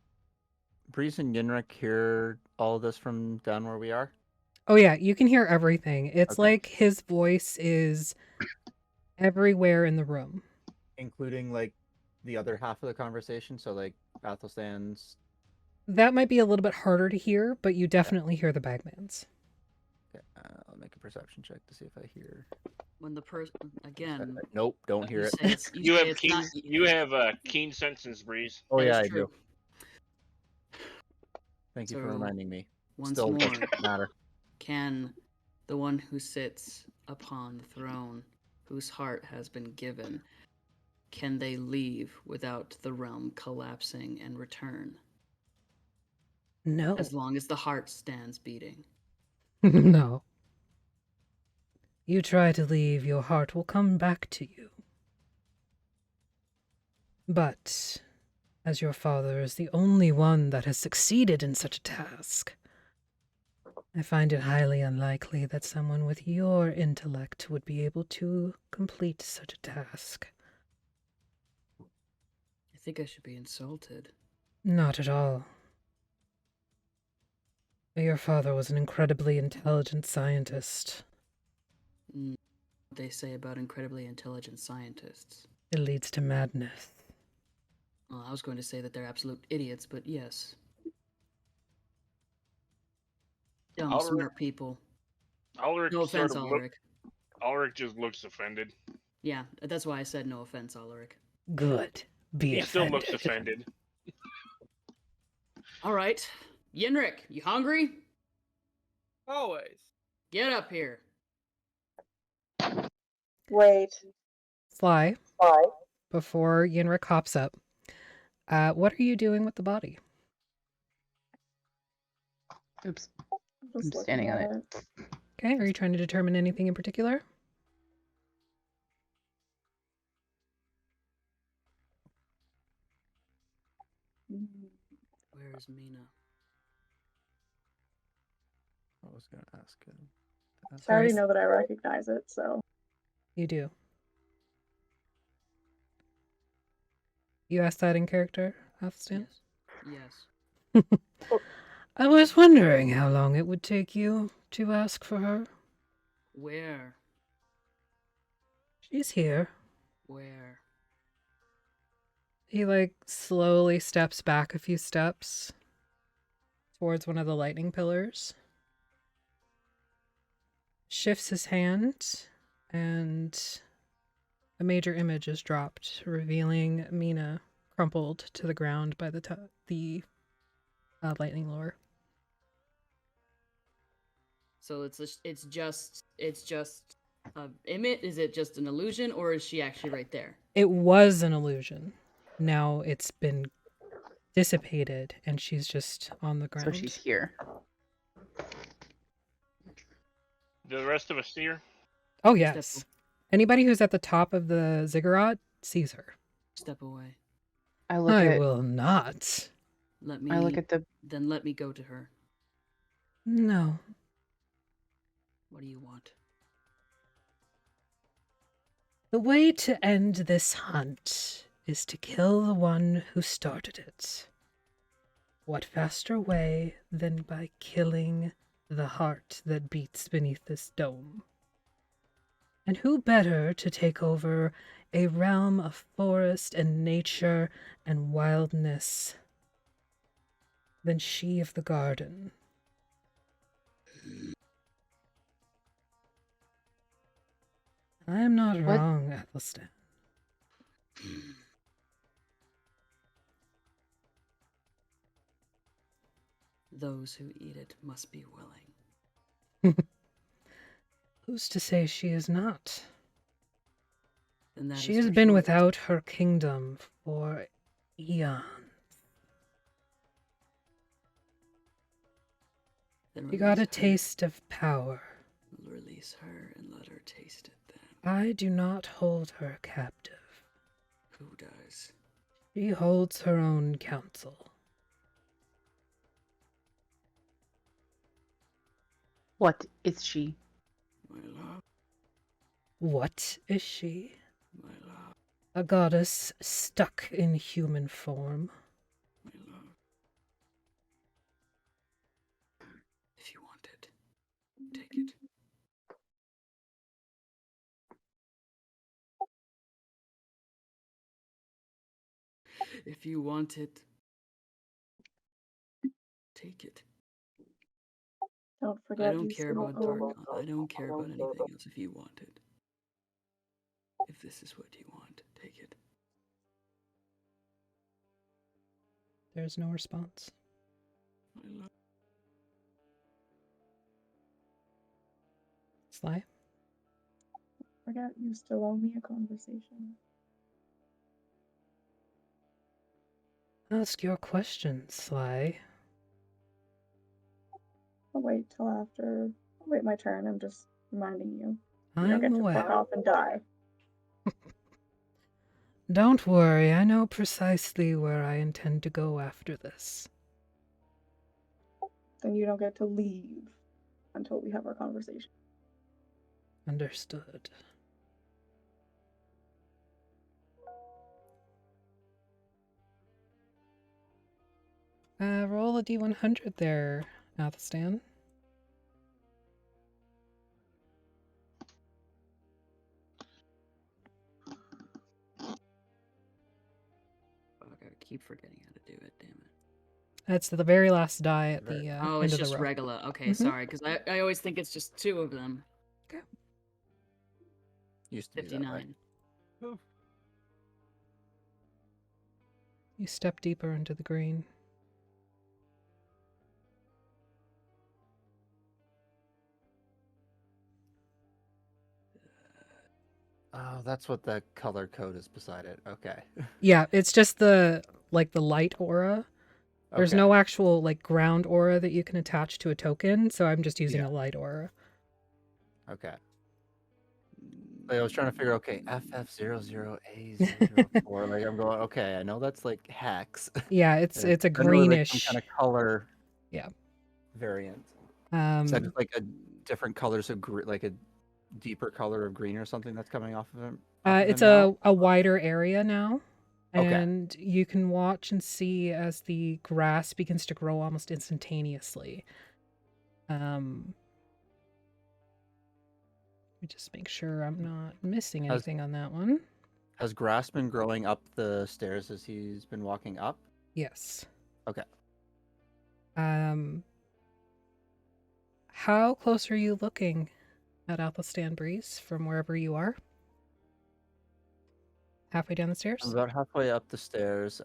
Breeze and Yenrik hear all of this from down where we are? Oh yeah, you can hear everything. It's Okay. like his voice is everywhere in the room. Including like the other half of the conversation, so like Athelstan's. That might be a little bit harder to hear, but you definitely hear the bagman's. Okay, I'll make a perception check to see if I hear. When the person again, Nope, don't hear you it. say it's, You say have it's keen. not. You have keen senses, Breeze. Oh That yeah, is I true. do. Thank you for So, reminding me. Once Still more, doesn't matter. can the one who sits upon the throne, whose heart has been given, can they leave without the realm collapsing and return? No. As long as the heart stands beating. No. You try to leave, your heart will come back to you. But, as your father is the only one that has succeeded in such a task, I find it highly unlikely that someone with your intellect would be able to complete such a task. I think I should be insulted. Not at all. Your father was an incredibly intelligent scientist. What they say about incredibly intelligent scientists. It leads to madness. Well, I was going to say that they're absolute idiots, but yes. Dumb, Alaric- smart people. Alaric No sort offense, of Alaric. Alaric just looks offended. Yeah, that's why I said no offense, Alaric. Good. Be He still offended. looks offended. All right. Yenrik, you hungry? Always. Get up here. Wait. Sly, Why? before Yenrik hops up, what are you doing with the body? Oops. Just I'm looking standing on at it. Okay, are you trying to determine anything in particular? Where is Mina? I was gonna ask him. I already know that I recognize it, so. You do. You asked that in character, Athelstan? Yes. I was wondering how long it would take you to ask for her. Where? She's here. Where? He, slowly steps back a few steps towards one of the lightning pillars. Shifts his hand, and a major image is dropped, revealing Mina crumpled to the ground by the lightning lure. So it's just Emmett. Is it just an illusion, or is she actually right there? It was an illusion. Now it's been dissipated, and she's just on the ground. So she's here. Do the rest of us see her? Oh, yes. Anybody who's at the top of the ziggurat sees her. Step away. I look I at. will not. Let me. I look at the. Then let me go to her. No. What do you want? The way to end this hunt is to kill the one who started it. What faster way than by killing the heart that beats beneath this dome? And who better to take over a realm of forest and nature and wildness than she of the garden? I am not What? wrong, Athelstan. Those who eat it must be willing. Who's to say she is not? And that She is has her been choice. without her kingdom for eons. Then She got a release her. taste of power. Release her and let her taste it then. I do not hold her captive. Who does? She holds her own counsel. What is she? My love, What is she? my love, A goddess stuck in human form. my love. If you want it. take it. If you want it, take it. Don't I forget don't you care still about owe dark. me. I don't care about anything else. If you want it, if this is what you want, take it. There's no response. I love. Sly? Forget you still owe me a conversation. Ask your questions, Sly. I'll wait till after. I'll wait my turn. I'm just reminding you. You don't I'm get to aware. fuck off and die. Don't worry, I know precisely where I intend to go after this. Then you don't get to leave until we have our conversation. Understood. Roll a d100 there, Athelstan. Fuck, I keep forgetting how to do it. Damn it. That's the very last die at the Oh, end it's of the just row. regular. Okay, Mhm. sorry, because I always think it's just 2 of them. Used to be that way. 59. You step deeper into the green. Oh, that's what the color code is beside it. Okay. Yeah, it's just the light aura. There's Okay. no actual ground aura that you can attach to a token, so I'm just using Yeah. a light aura. Okay. Like, I was trying to figure, okay, FF00A04. Like, I'm going, okay, I know that's like hex. Yeah, it's And a I know there's, like, some greenish. kind of color Yeah. variant. Is that just like a different colors of like a deeper color of green or something that's coming off of him? It's now? a wider area now. Okay. And you can watch and see as the grass begins to grow almost instantaneously. Let me just make sure I'm not missing anything on that one. Has grass been growing up the stairs as he's been walking up? Yes. Okay. How close are you looking at Athelstan Breeze from wherever you are? Halfway down the stairs? I'm about halfway up the stairs.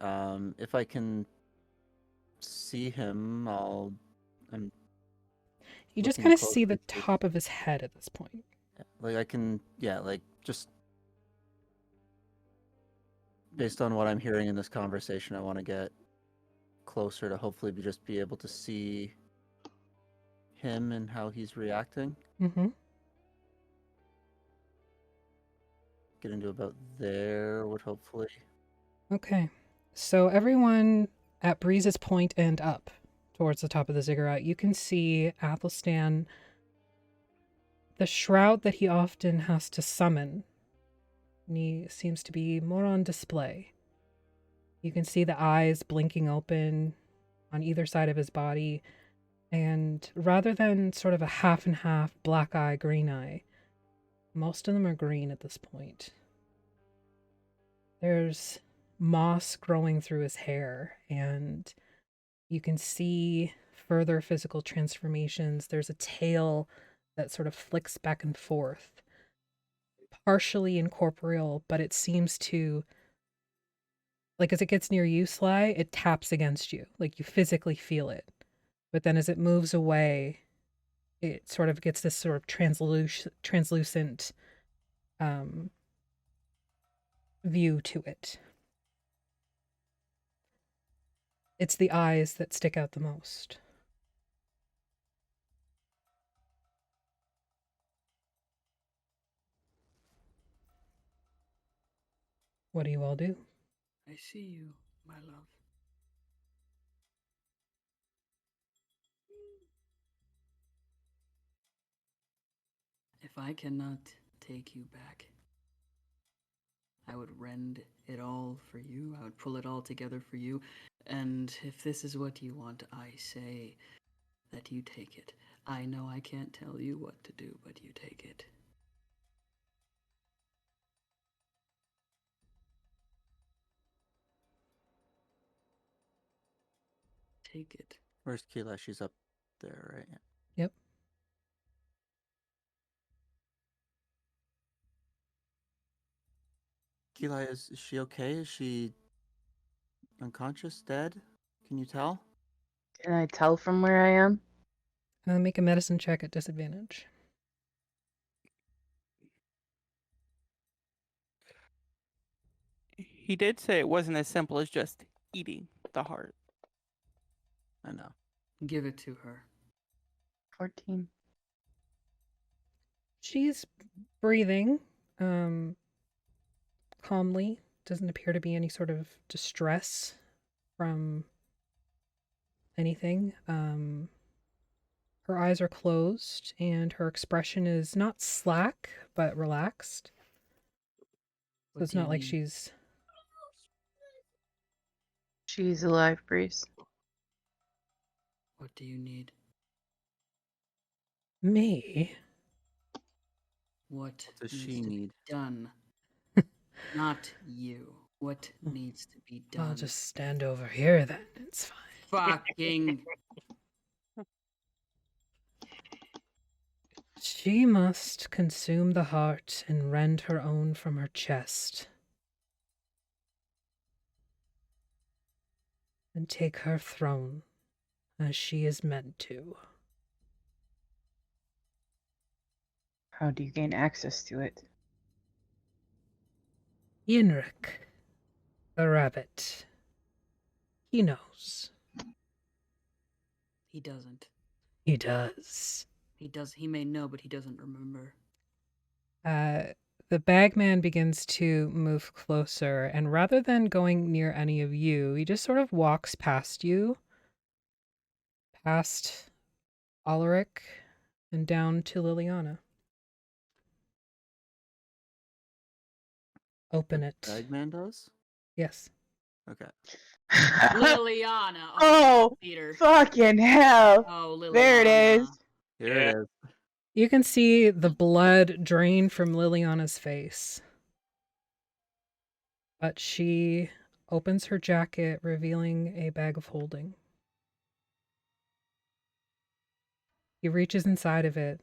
If I can see him, I'm You just looking kind of see the closely. top of his head at this point. Like I can, like just based on what I'm hearing in this conversation, I want to get closer to hopefully just be able to see him and how he's reacting. Mm-hmm. Get into about there would hopefully. Okay. So everyone at Breeze's point and up towards the top of the ziggurat, you can see Athelstan, the shroud that he often has to summon. And he seems to be more on display. You can see the eyes blinking open on either side of his body. And rather than sort of a half and half black eye, green eye, most of them are green at this point. There's moss growing through his hair, and you can see further physical transformations. There's a tail that sort of flicks back and forth, partially incorporeal, but it seems to, as it gets near you, Sly, it taps against you. You physically feel it. But then as it moves away, it sort of gets this sort of translucent view to it. It's the eyes that stick out the most. What do you all do? I see you, my love. If I cannot take you back, I would rend it all for you. I would pull it all together for you. And if this is what you want, I say that you take it. I know I can't tell you what to do, but you take it. Take it. Where's Ki'Lai? She's up there, right? Yep. Ki'Lai, is she okay? Is she unconscious, dead? Can you tell? Can I tell from where I am? Make a medicine check at disadvantage. He did say it wasn't as simple as just eating the heart. I know. Give it to her. 14. She's breathing calmly. Doesn't appear to be any sort of distress from anything. Her eyes are closed and her expression is not slack, but relaxed. So it's not like she's... She's alive, Breeze. What do you need? Me? What does needs she to need? be done? Not you. What needs to be done? I'll just stand over here then. It's fine. Fucking. She must consume the heart and rend her own from her chest. And take her throne as she is meant to. How do you gain access to it? Yenrik, the rabbit. He knows. He doesn't. He does. He does. He may know, but he doesn't remember. The bagman begins to move closer, and rather than going near any of you, he just sort of walks past you, past Alaric, and down to Liliana. Open it. Bagman does? Yes. Okay. Liliana. Oh, Peter. fucking hell. Oh, Liliana. There it is. Here it is. You can see the blood drain from Liliana's face. But she opens her jacket, revealing a bag of holding. He reaches inside of it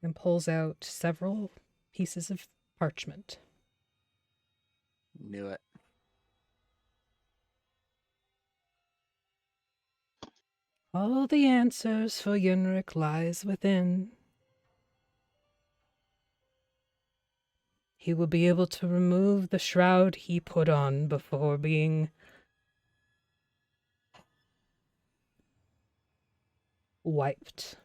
and pulls out several pieces of parchment. Knew it. All the answers for Yenrik lies within. He will be able to remove the shroud he put on before being wiped.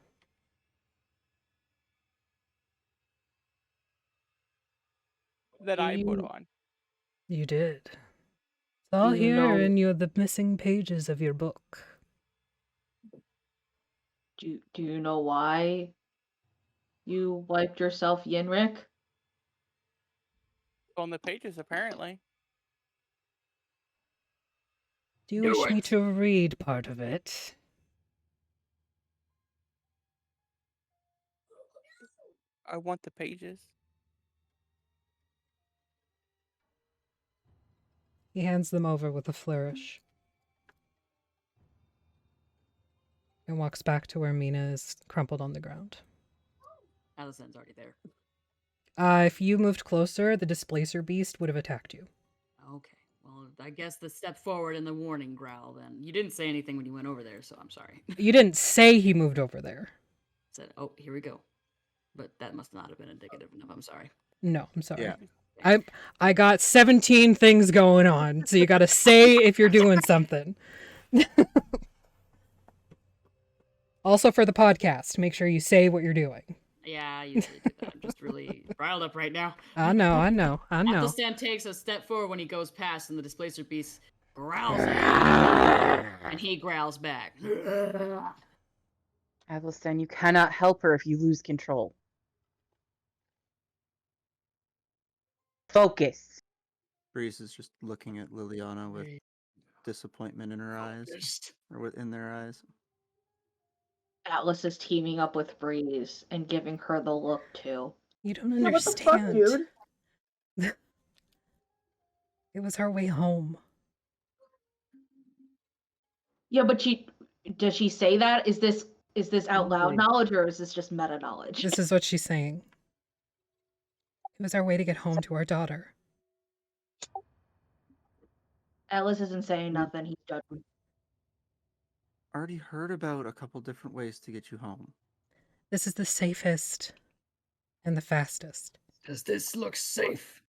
That I put on. You did. It's all Do you here know- in the missing pages of your book. Do you know why you wiped yourself, Yenrik? On the pages, apparently. Do you wish me to read part of it? I want the pages. He hands them over with a flourish. And walks back to where Mina is crumpled on the ground. Allison's already there. If you moved closer, the displacer beast would have attacked you. Okay. Well, I guess the step forward and the warning growl then. You didn't say anything when you went over there, so I'm sorry. You didn't say he moved over there. Said, oh, here we go. But that must not have been indicative enough. I'm sorry. No, I'm sorry. Yeah. I got 17 things going on, so you got to say if you're doing something. Also for the podcast, make sure you say what you're doing. Yeah, I usually do that. I'm just really riled up right now. I know. Athelstan takes a step forward when he goes past, and the displacer beast growls at him, and he growls back. Athelstan, you cannot help her if you lose control. Focus. Breeze is just looking at Liliana with disappointment in her eyes, or in their eyes. Atlas is teaming up with Breeze and giving her the look too. You don't Yeah, what the fuck, understand. dude? It was our way home. Yeah, but does she say that? Is this out loud Totally. knowledge or is this just meta knowledge? This is what she's saying. It was our way to get home to our daughter. Atlas isn't saying nothing. He's judging. Already heard about a couple different ways to get you home. This is the safest and the fastest. Does this look safe?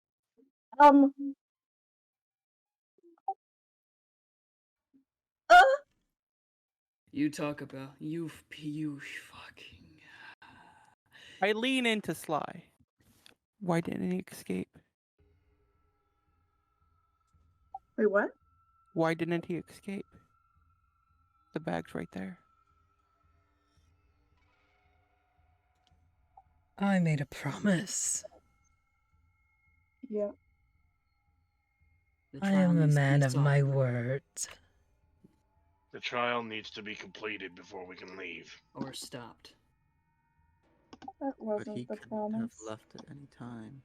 You talk about you fucking. I lean into Sly. Why didn't he escape? Wait, what? Why didn't he escape? The bag's right there. I made a promise. Yeah. The I trial am a needs to be man of my solved, word. The trial needs to be completed before we can leave. or stopped. That But wasn't he the could have promise. left at any time.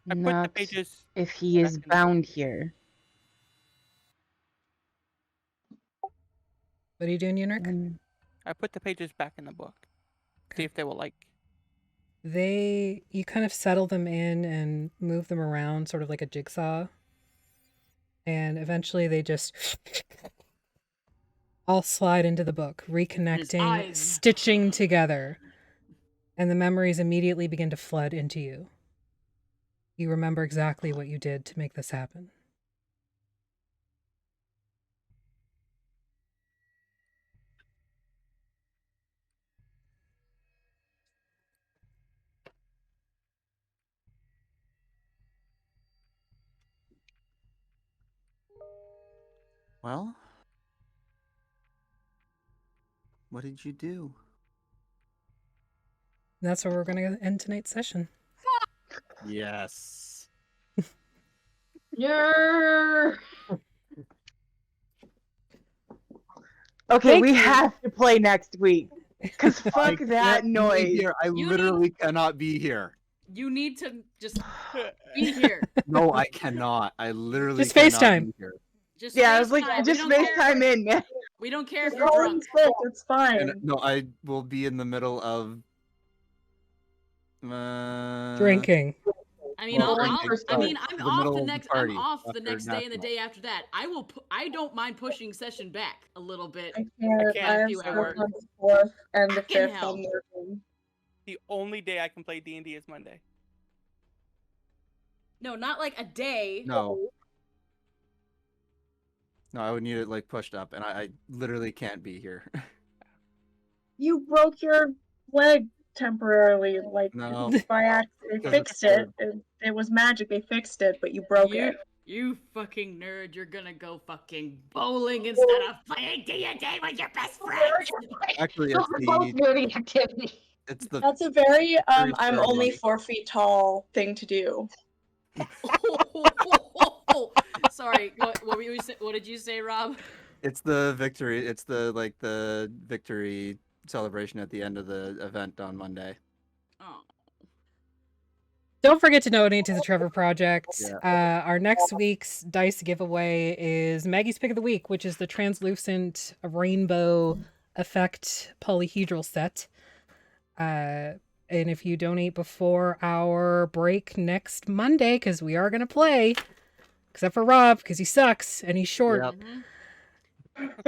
I put the Not pages if he is back in the book. bound here. What are you doing, Unrik? I put the pages back in the book. See if they will like. You kind of settle them in and move them around, sort of like a jigsaw. And eventually they just all slide into the book, reconnecting, eyes. stitching together. And the memories immediately begin to flood into you. You remember exactly what you did to make this happen. Well, what did you do? And that's where we're going to end tonight's session. Yes. Yeah. Okay, Thank we you. have to play next week. Cause fuck I that can't be noise. here. I You literally cannot be here. You need to just be here. No, I cannot. I literally Just cannot FaceTime. be here. Just Yeah, I was FaceTime. like, We just don't care. FaceTime in, man. We don't care if Just you're call drunk. in sick, it's fine. And no, I will be in the middle of Drinking. I mean, Well, I'm drinking, off the middle of the I'm party off the after next day and the national. day after that. I don't mind pushing session back a little bit. I can't. can't I have do stuff work. on the 4th and the Fucking 5th. hell. I'm working. The only day I can play D&D is Monday. No, not like a day. No. No, I would need it like pushed up, and I literally can't be here. You broke your leg temporarily, like No. by accident. They Because it's fixed it. It was magic. They fixed it, but you broke it. You fucking nerd, you're gonna go fucking bowling instead of playing D&D with your best friend. Actually, Those it's are both the nerdy activity. it's the That's a very I'm ceremony. only 4 feet tall thing to do. Sorry, what did you say, Rob? it's the victory. It's the victory celebration at the end of the event on Monday. Oh. Don't forget to donate to the Trevor Project. Yeah. Our next week's dice giveaway is Maggie's Pick of the Week, which is the translucent rainbow effect polyhedral set. And if you donate before our break next Monday, because we are going to play, except for Rob, because he sucks and he's short. Yep.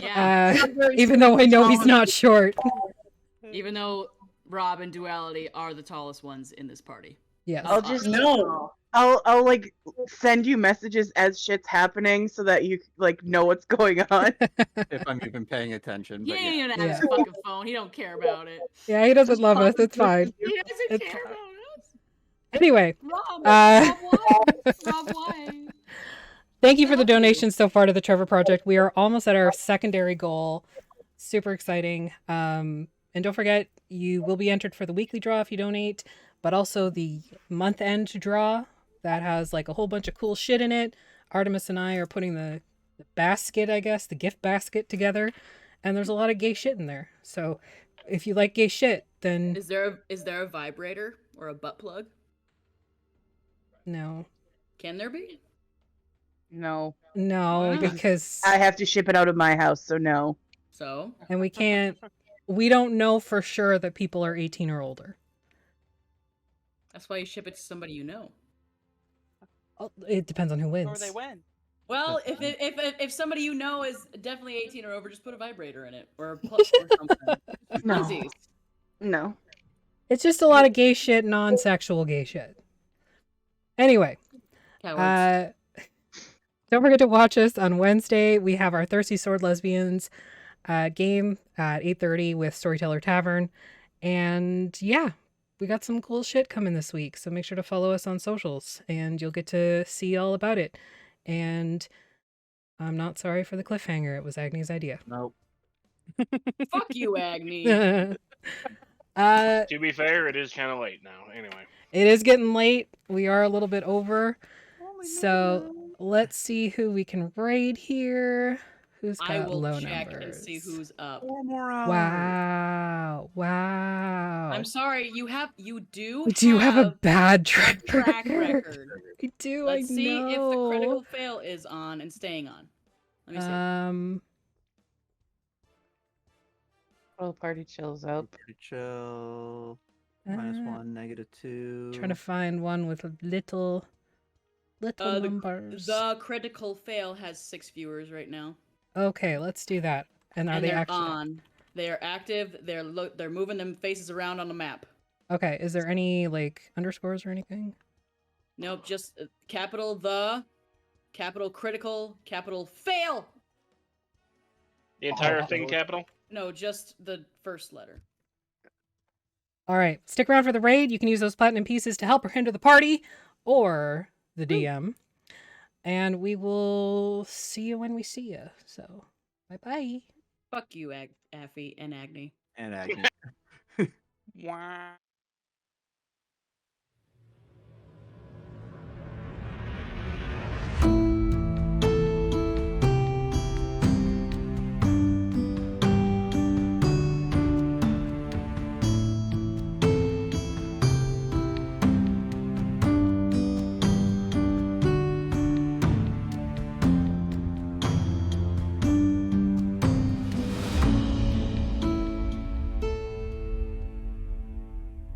Yeah. Even though I know he's not short. Even though Rob and Duality are the tallest ones in this party. Yes. I'll just No. I'll like send you messages as shit's happening so that you like know what's going on. If I'm even paying attention. He But ain't yeah. even have his fucking phone. He don't care about it. Yeah, he doesn't love us. It's fine. He doesn't It's care fine. about us. Anyway. Rob, Uh, Rob, why? Thank you for the donations so far to the Trevor Project. We are almost at our secondary goal. Super exciting. And don't forget, you will be entered for the weekly draw if you donate, but also the month end draw that has like a whole bunch of cool shit in it. Artemis and I are putting the basket, I guess, the gift basket together, and there's a lot of gay shit in there. So if you like gay shit, then Is there a vibrator or a butt plug? no. Can there be? No. No, Why not? because I have to ship it out of my house, so no. So and we don't know for sure that people are 18 or older. that's why you ship it to somebody you know. Oh, it depends on who wins. Or they win. Well, if somebody you know is definitely 18 or over, just put a vibrator in it or a plug or something. No. Funsies. No. It's just a lot of gay shit, non-sexual gay shit. Anyway, Cowards. don't forget to watch us on Wednesday. We have our Thirsty Sword Lesbians game at 8:30 with Storyteller Tavern. And yeah, we got some cool shit coming this week. So make sure to follow us on socials and you'll get to see all about it. And I'm not sorry for the cliffhanger. It was Agni's idea. Nope. Fuck you, Agni. To be fair, it is kind of late now. Anyway. It is getting late. We are a little bit over. So let's see who we can raid here. Who's got I will low check numbers? and see who's up. 4 more hours. Wow. Wow. I'm sorry, you do We do have a bad track track record. We do, Let's I see know. if the critical fail is on and staying on. Let me see. Oh, party chills up. Pretty chill. -1, -2. Trying to find one with little numbers. The critical fail has 6 viewers right now. Okay, let's do that. And are they they're actually on? They are active. They're moving them faces around on the map. Okay, is there any like underscores or anything? Nope, just capital the, capital critical, capital fail. The entire thing capital? No, just the first letter. All right, stick around for the raid. You can use those platinum pieces to help or hinder the party or the DM. And we will see you when we see you. So, bye-bye. Fuck you, Affy and Agni. And Agni. Wow.